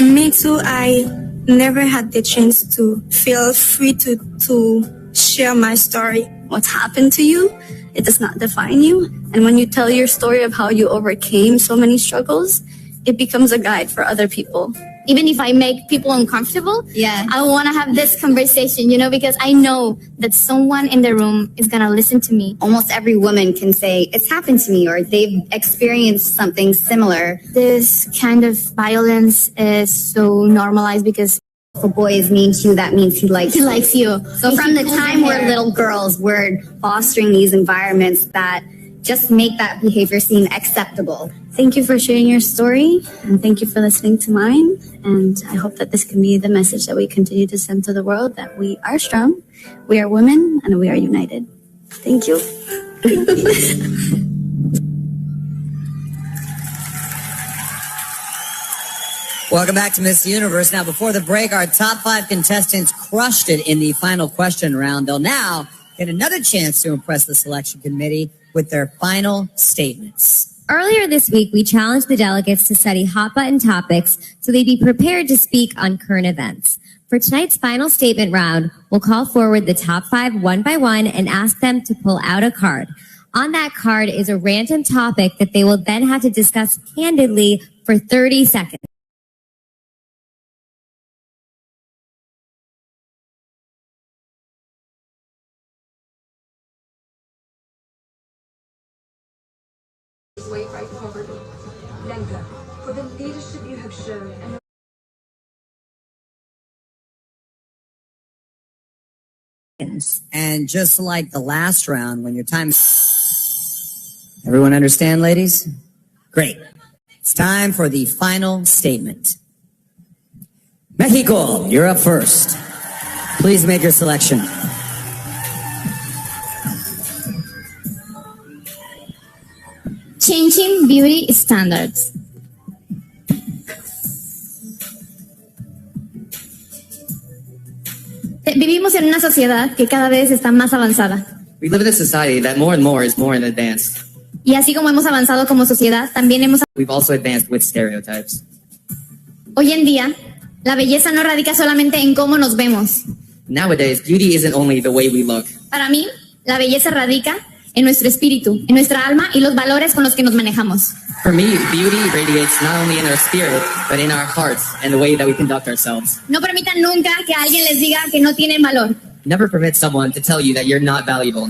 Me too. I never had the chance to feel free to share my story. What's happened to you, it does not define you. And when you tell your story of how you overcame so many struggles, it becomes a guide for other people. Even if I make people uncomfortable, I want to have this conversation, because I know that someone in the room is going to listen to me. Almost every woman can say, it's happened to me, or they've experienced something similar. This kind of violence is so normalized because if a boy is mean to you, that means he likes you. So from the time we're little girls, we're fostering these environments that just make that behavior seem acceptable. Thank you for sharing your story, and thank you for listening to mine. And I hope that this can be the message that we continue to send to the world, that we are strong, we are women, and we are united. Thank you. Welcome back to Miss Universe. Now, before the break, our top 5 contestants crushed it in the final question round. They'll now get another chance to impress the selection committee with their final statements. Earlier this week, we challenged the delegates to study hot-button topics so they'd be prepared to speak on current events. For tonight's final statement round, we'll call forward the top 5 one by one and ask them to pull out a card. On that card is a random topic that they will then have to discuss candidly for 30 seconds. Way fight poverty. Lenka, for the leadership you have shown and And just like the last round, when your time... Everyone understand, ladies? Great. It's time for the final statement. Mexico, you're up first. Please make your selection. Changing beauty standards. Vivimos en una sociedad que cada vez está más avanzada. We live in a society that more and more is more in advance. Y así como hemos avanzado como sociedad, también We've also advanced with stereotypes. Hoy en día, la belleza no radica solamente en cómo nos vemos. Nowadays, beauty isn't only the way we look. Para mí, la belleza radica en nuestro espíritu, en nuestra alma y los valores con los que nos manejamos. For me, beauty radiates not only in our spirit, but in our hearts and the way that we conduct ourselves. No permitan nunca que alguien les diga que no tienen valor. Never permit someone to tell you that you're not valuable.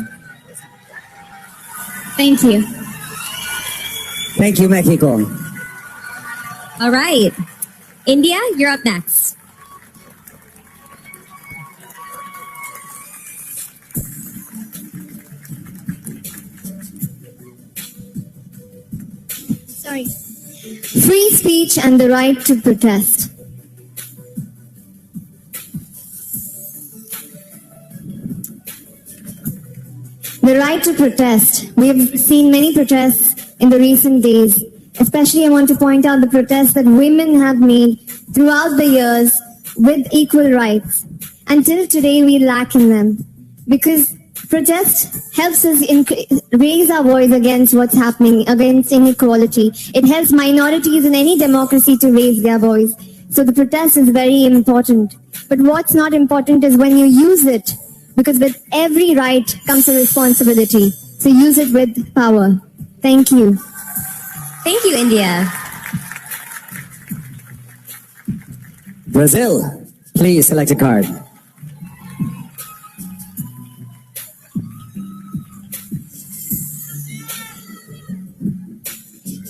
Thank you. Thank you, Mexico. All right. India, you're up next. Sorry. Free speech and the right to protest. The right to protest. We have seen many protests in the recent days. Especially I want to point out the protests that women have made throughout the years with equal rights. Until today we lack in them. Because protest helps us raise our voice against what's happening, against inequality. It helps minorities in any democracy to raise their voice. So the protest is very important. But what's not important is when you use it. Because with every right comes a responsibility. So use it with power. Thank you. Thank you, India. Brazil, please select a card.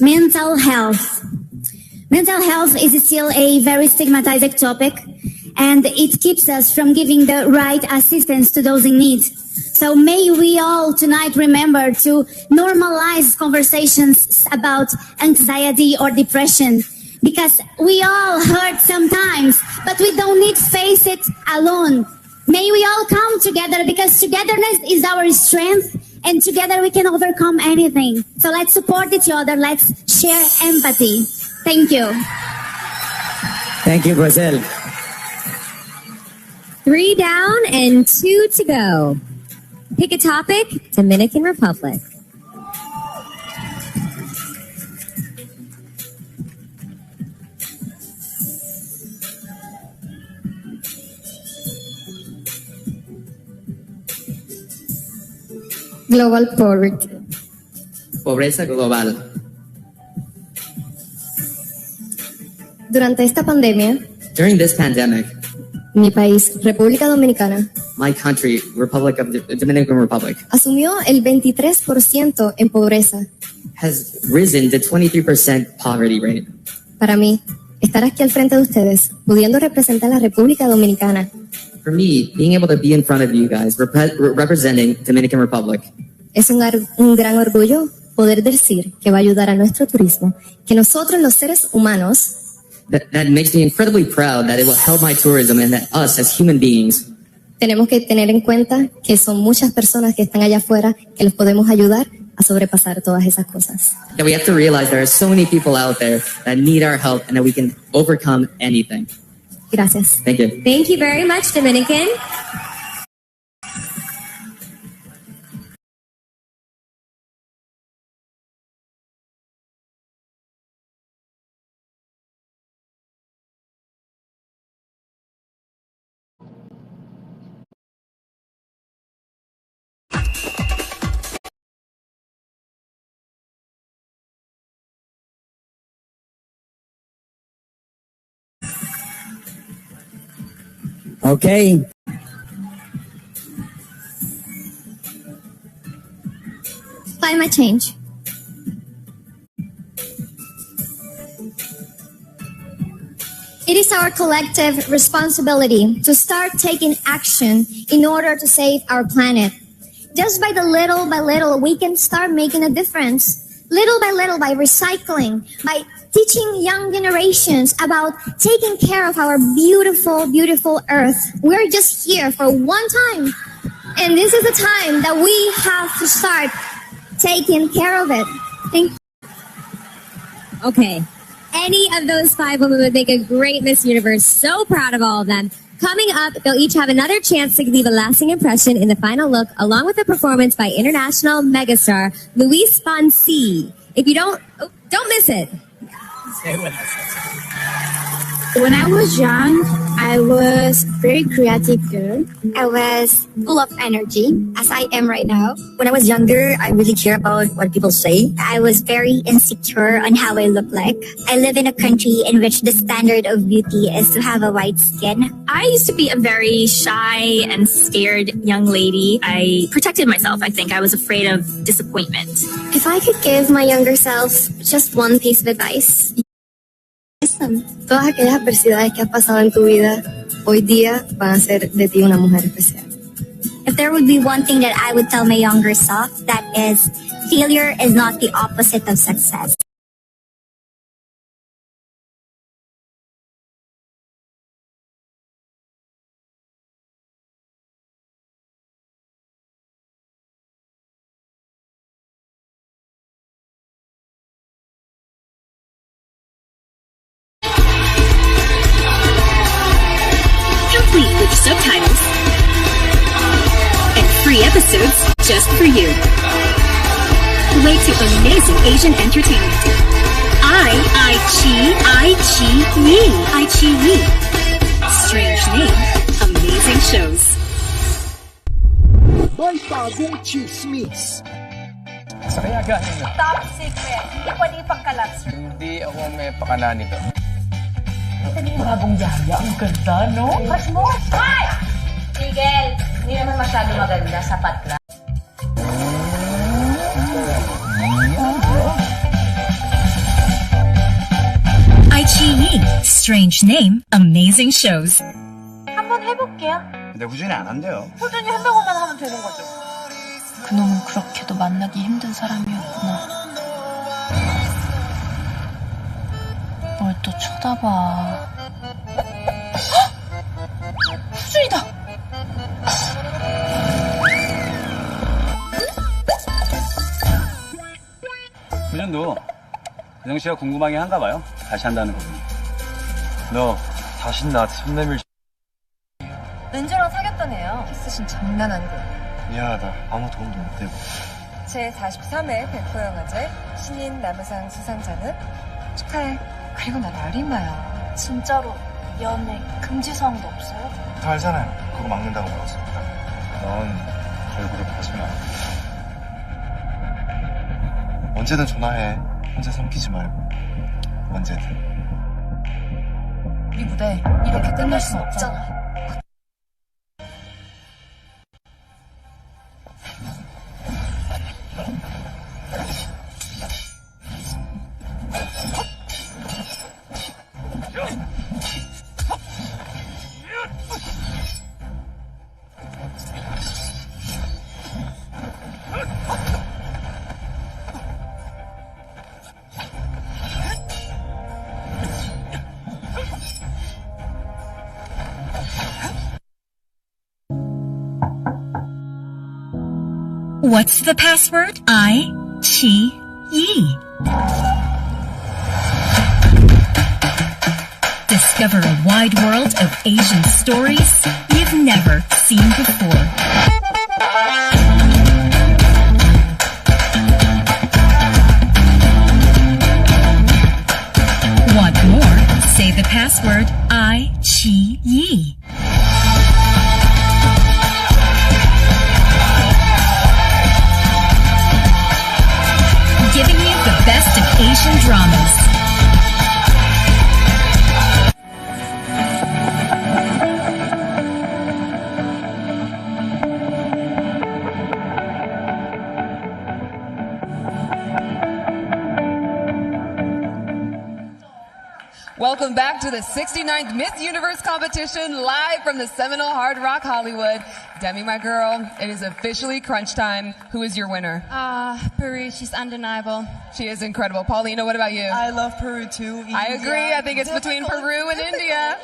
Mental health. Mental health is still a very stigmatized topic, and it keeps us from giving the right assistance to those in need. So may we all tonight remember to normalize conversations about anxiety or depression, because we all hurt sometimes, but we don't need to face it alone. May we all come together, because togetherness is our strength, and together we can overcome anything. So let's support each other. Let's share empathy. Thank you. Thank you, Brazil. 3 down and 2 to go. Pick a topic, Dominican Republic. Global poverty. Pobreza global. Durante esta pandemia, During this pandemic, mi país, República Dominicana, my country, Dominican Republic, asumió el 23% en pobreza. has risen to 23% poverty rate. Para mí, estar aquí al frente de ustedes, pudiendo representar a la República Dominicana, For me, being able to be in front of you guys, representing Dominican Republic, es un gran orgullo poder decir que va a ayudar a nuestro turismo, que nosotros los seres humanos that makes me incredibly proud that it will help my tourism and that us as human beings, tenemos que tener en cuenta que son muchas personas que están allá afuera que los podemos ayudar a sobrepasar todas esas cosas. that we have to realize there are so many people out there that need our help and that we can overcome anything. Gracias. Thank you. Thank you very much, Dominican. Okay. Climate change. It is our collective responsibility to start taking action in order to save our planet. Just by little, we can start making a difference. Little by recycling, by teaching young generations about taking care of our beautiful, beautiful earth. We're just here for one time. And this is the time that we have to start taking care of it. Thank you. Okay. Any of those 5 women would make a great Miss Universe. So proud of all of them. Coming up, they'll each have another chance to leave a lasting impression in the final look, along with a performance by international megastar Luis Fonsi. If you don't miss it. Stay with us. When I was young, I was a very creative girl. I was full of energy, as I am right now. When I was younger, I really care about what people say. I was very insecure on how I look like. I live in a country in which the standard of beauty is to have a white skin. I used to be a very shy and scared young lady. I protected myself, I think. I was afraid of disappointment. If I could give my younger self just one piece of advice, Todas aquellas adversidades que has pasado en tu vida, hoy día van a hacer de ti una mujer especial. if there would be one thing that I would tell my younger self, that is, failure is not the opposite of success. Complete with subtitles and free episodes just for you. Way to amazing Asian entertainment. I-Chi-Yi. Strange name, amazing shows. May bagong chismis. Sa kaya galing na. Top secret. Hindi pwede ipagkalat. Hindi ako may pakana nito. Ito na yung bagong yaya. Ang ganda, no? Crush mo? Ay! Miguel, hindi naman masyado maganda. Sapat lang. I-Chi-Yi. Strange name, amazing shows. 한번 해볼게요. 근데 꾸준히 안 한대요. 꾸준히 한다고만 하면 되는 거죠. 그놈은 그렇게도 만나기 힘든 사람이었구나. 뭘 또 쳐다봐. 후준이다! 꾸준도 은영 씨가 궁금하게 한가 봐요. 다시 한다는 거 보니. 너 다시 나한테 손 내밀. 은주랑 사귀었던 애요. 키스신 장난 아니고. 미안하다. 아무 도움도 못 되고. 제43회 백호영화제 신인 남우상 수상자는 축하해. 그리고 난 아리마야. 진짜로 연애 금지사항도 없어요? 다 알잖아요. 그거 막는다고 말았으니까. 넌 얼굴을 보지 마. 언제든 전화해. 혼자 삼키지 말고. 언제든. 이 무대 이렇게 끝날 순 없잖아. What's the password? I, Chi, Yi. Discover a wide world of Asian stories you've never seen before. Want more? Say the password I, Chi, Yi. Giving you the best of Asian dramas. Welcome back to the 69th Miss Universe competition, live from the Seminole Hard Rock Hollywood. Demi, my girl, it is officially crunch time. Who is your winner? Peru, she's undeniable. She is incredible. Paulina, what about you? I love Peru too. I agree. I think it's between Peru and India.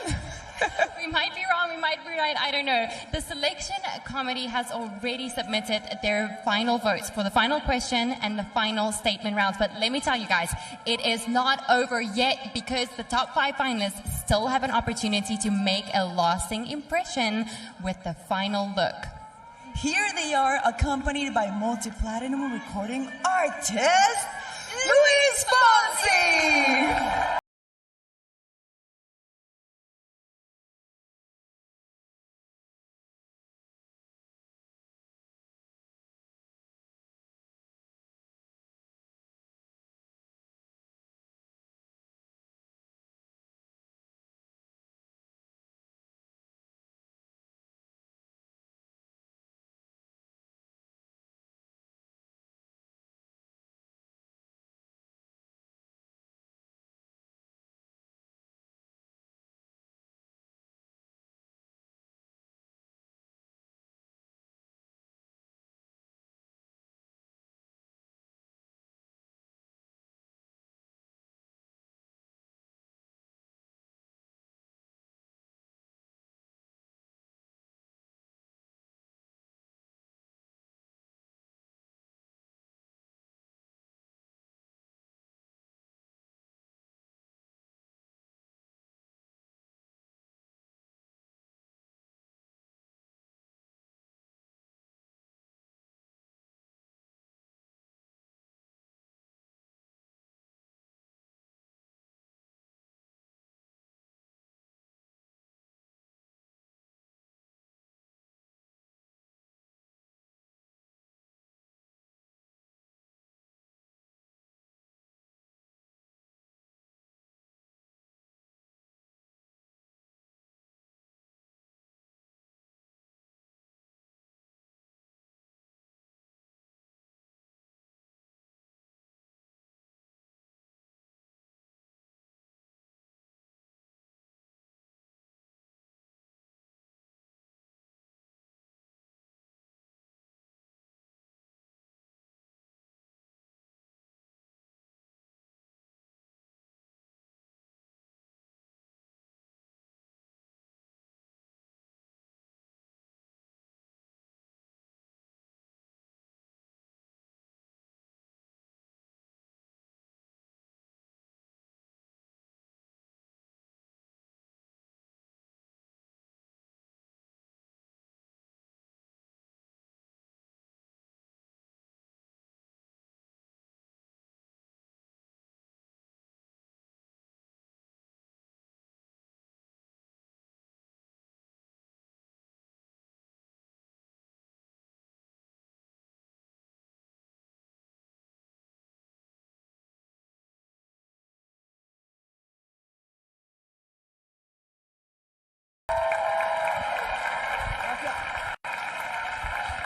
We might be wrong, we might be right, I don't know. The selection committee has already submitted their final votes for the final question and the final statement rounds. But let me tell you guys, it is not over yet because the top 5 finalists still have an opportunity to make a lasting impression with the final look. Here they are, accompanied by multi-platinum recording artist, Luis Fonsi!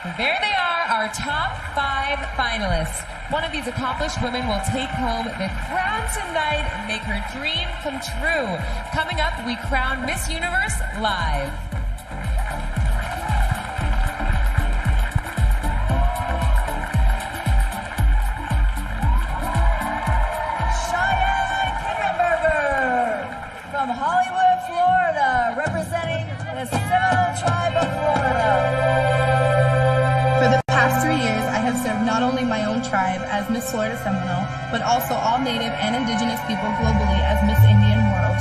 There they are, our top 5 finalists. One of these accomplished women will take home the crown tonight and make her dream come true. Coming up, we crown Miss Universe live. From Hollywood, Florida, representing the Seminole Tribe of Florida. For the past 3 years, I have served not only my own tribe as Miss Florida Seminole, but also all Native and Indigenous people globally as Miss Indian World.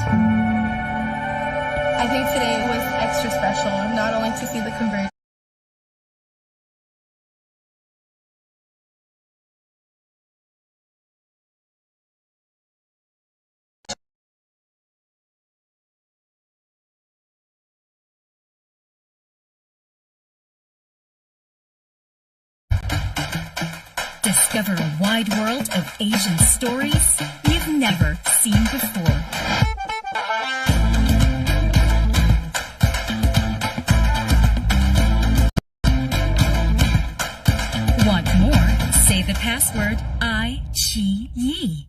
I think today was extra special, not only to see the conversion. Discover a wide world of Asian stories you've never seen before. Want more? Say the password I-Chi-Yi.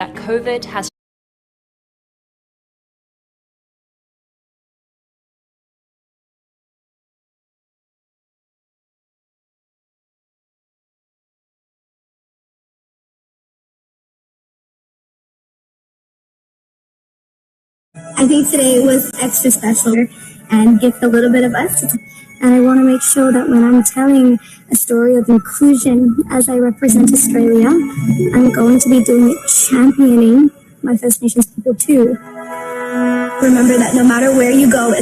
That COVID has I think today was extra special and gives a little bit of us. And I want to make sure that when I'm telling a story of inclusion as I represent Australia, I'm going to be doing it championing my First Nations people too. Remember that no matter where you go,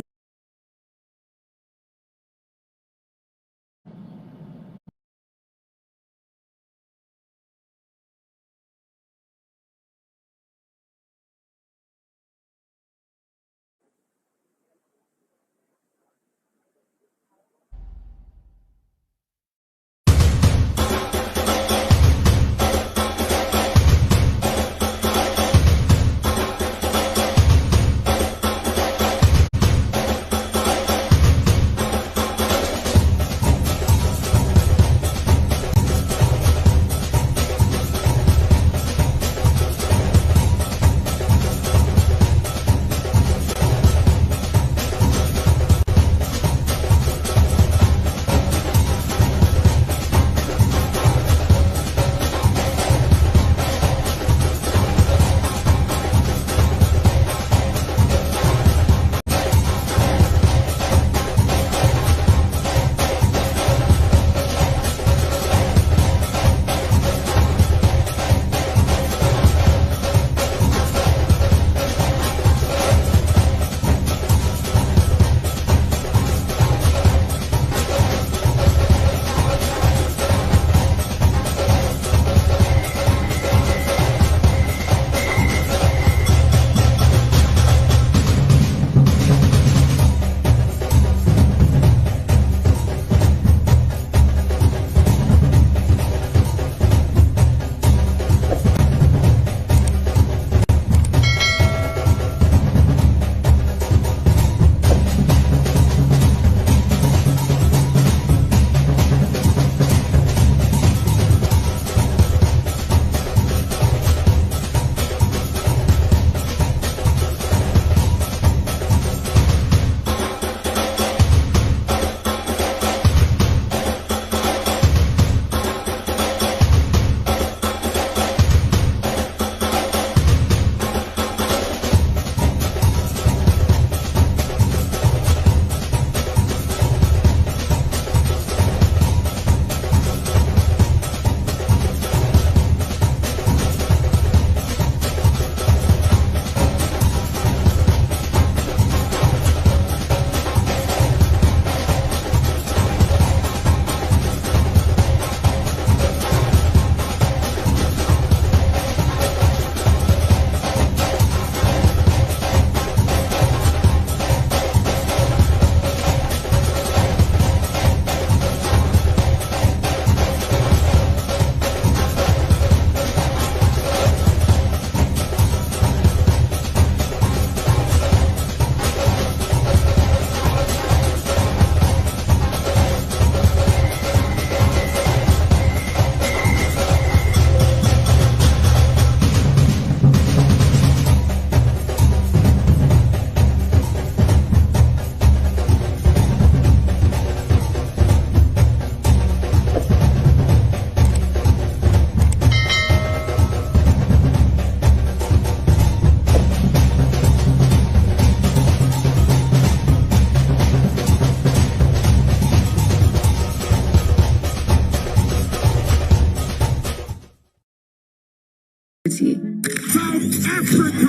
South Africa.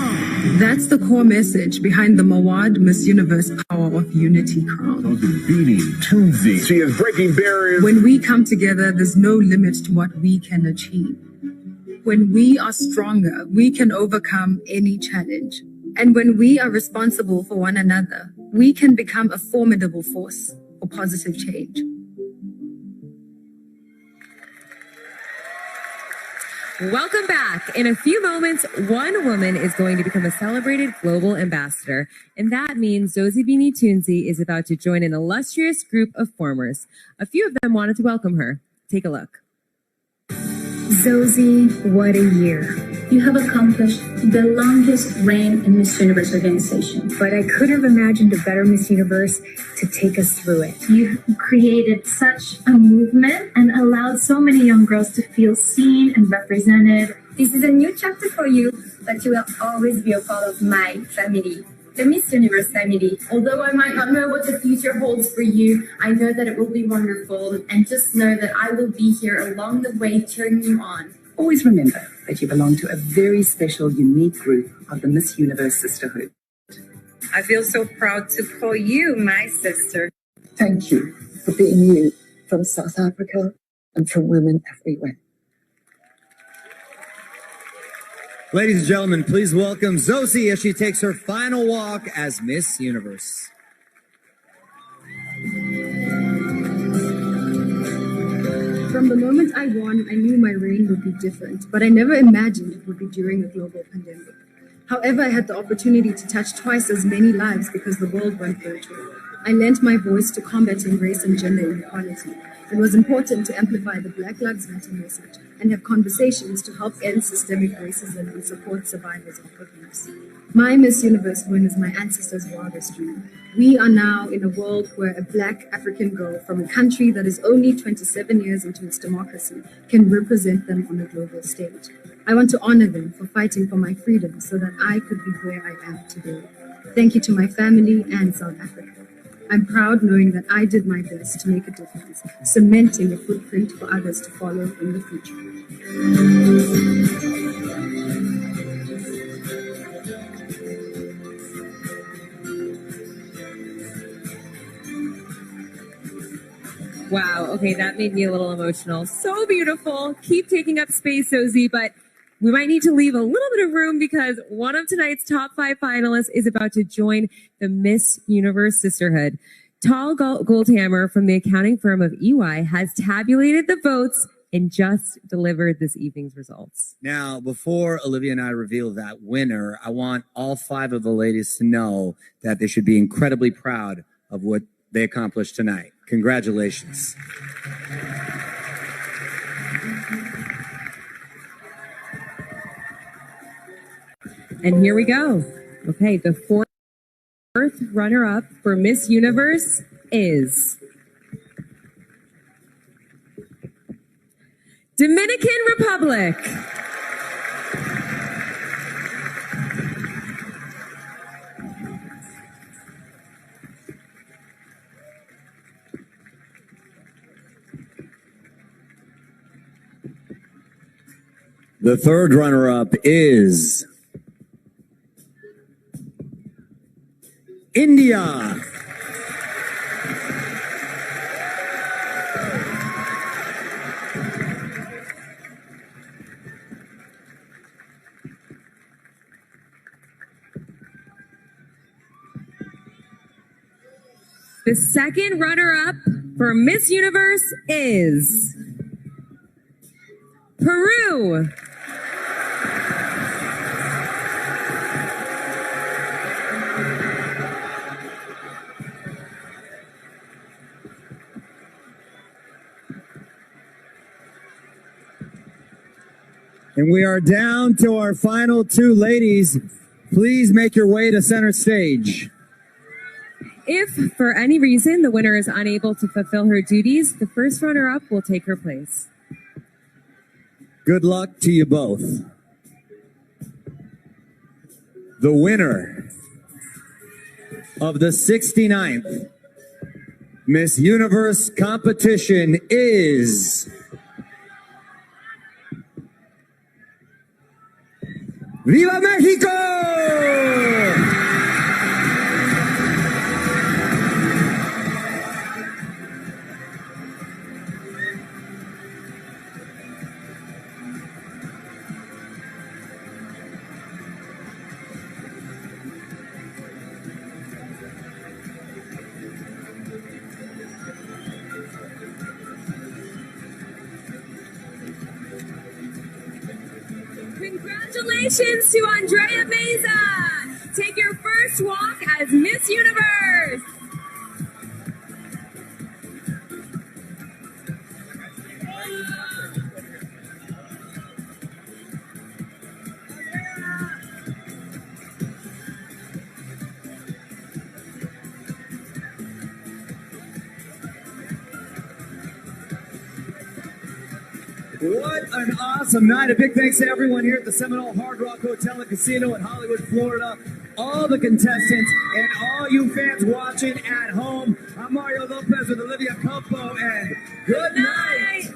That's the core message behind the Mawad Miss Universe Power of Unity crown. She is breaking barriers. When we come together, there's no limit to what we can achieve. When we are stronger, we can overcome any challenge. And when we are responsible for one another, we can become a formidable force for positive change. Welcome back. In a few moments, one woman is going to become a celebrated global ambassador, and that means Zosie Beanie Tunzi is about to join an illustrious group of formers. A few of them wanted to welcome her. Take a look. Zosie, what a year. You have accomplished the longest reign in Miss Universe organization. But I could have imagined a better Miss Universe to take us through it. You created such a movement and allowed so many young girls to feel seen and represented. This is a new chapter for you, but you will always be a part of my family, the Miss Universe family. Although I might not know what the future holds for you, I know that it will be wonderful, and just know that I will be here along the way cheering you on. Always remember that you belong to a very special, unique group of the Miss Universe Sisterhood. I feel so proud to call you my sister. Thank you for being you from South Africa and from women everywhere. Ladies and gentlemen, please welcome Zosie as she takes her final walk as Miss Universe. From the moment I won, I knew my reign would be different, but I never imagined it would be during a global pandemic. However, I had the opportunity to touch twice as many lives because the world went virtual. I lent my voice to combating race and gender inequality. It was important to amplify the Black Lives Matter message and have conversations to help end systemic racism and support survivors of abuse. My Miss Universe win is my ancestors' wildest dream. We are now in a world where a Black African girl from a country that is only 27 years into its democracy can represent them on the global stage. I want to honor them for fighting for my freedom so that I could be where I am today. Thank you to my family and South Africa. I'm proud knowing that I did my best to make a difference, cementing a footprint for others to follow in the future. Wow, okay, that made me a little emotional. So beautiful. Keep taking up space, Zosie, but we might need to leave a little bit of room because one of tonight's top 5 finalists is about to join the Miss Universe Sisterhood. Tal Goldhammer from the accounting firm of EY has tabulated the votes and just delivered this evening's results. Now, before Olivia and I reveal that winner, I want all 5 of the ladies to know that they should be incredibly proud of what they accomplished tonight. Congratulations. And here we go. Okay, the fourth runner-up for Miss Universe is Dominican Republic. The third runner-up is India. The second runner-up for Miss Universe is Peru. And we are down to our final 2 ladies. Please make your way to center stage. If, for any reason, the winner is unable to fulfill her duties, the first runner-up will take her place. Good luck to you both. The winner of the 69th Miss Universe competition is ¡Viva México! Congratulations to Andrea Meza! Take your first walk as Miss Universe! What an awesome night. A big thanks to everyone here at the Seminole Hard Rock Hotel and Casino in Hollywood, Florida. All the contestants and all you fans watching at home. I'm Mario Lopez with Olivia Campo, and good night.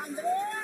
Andrea!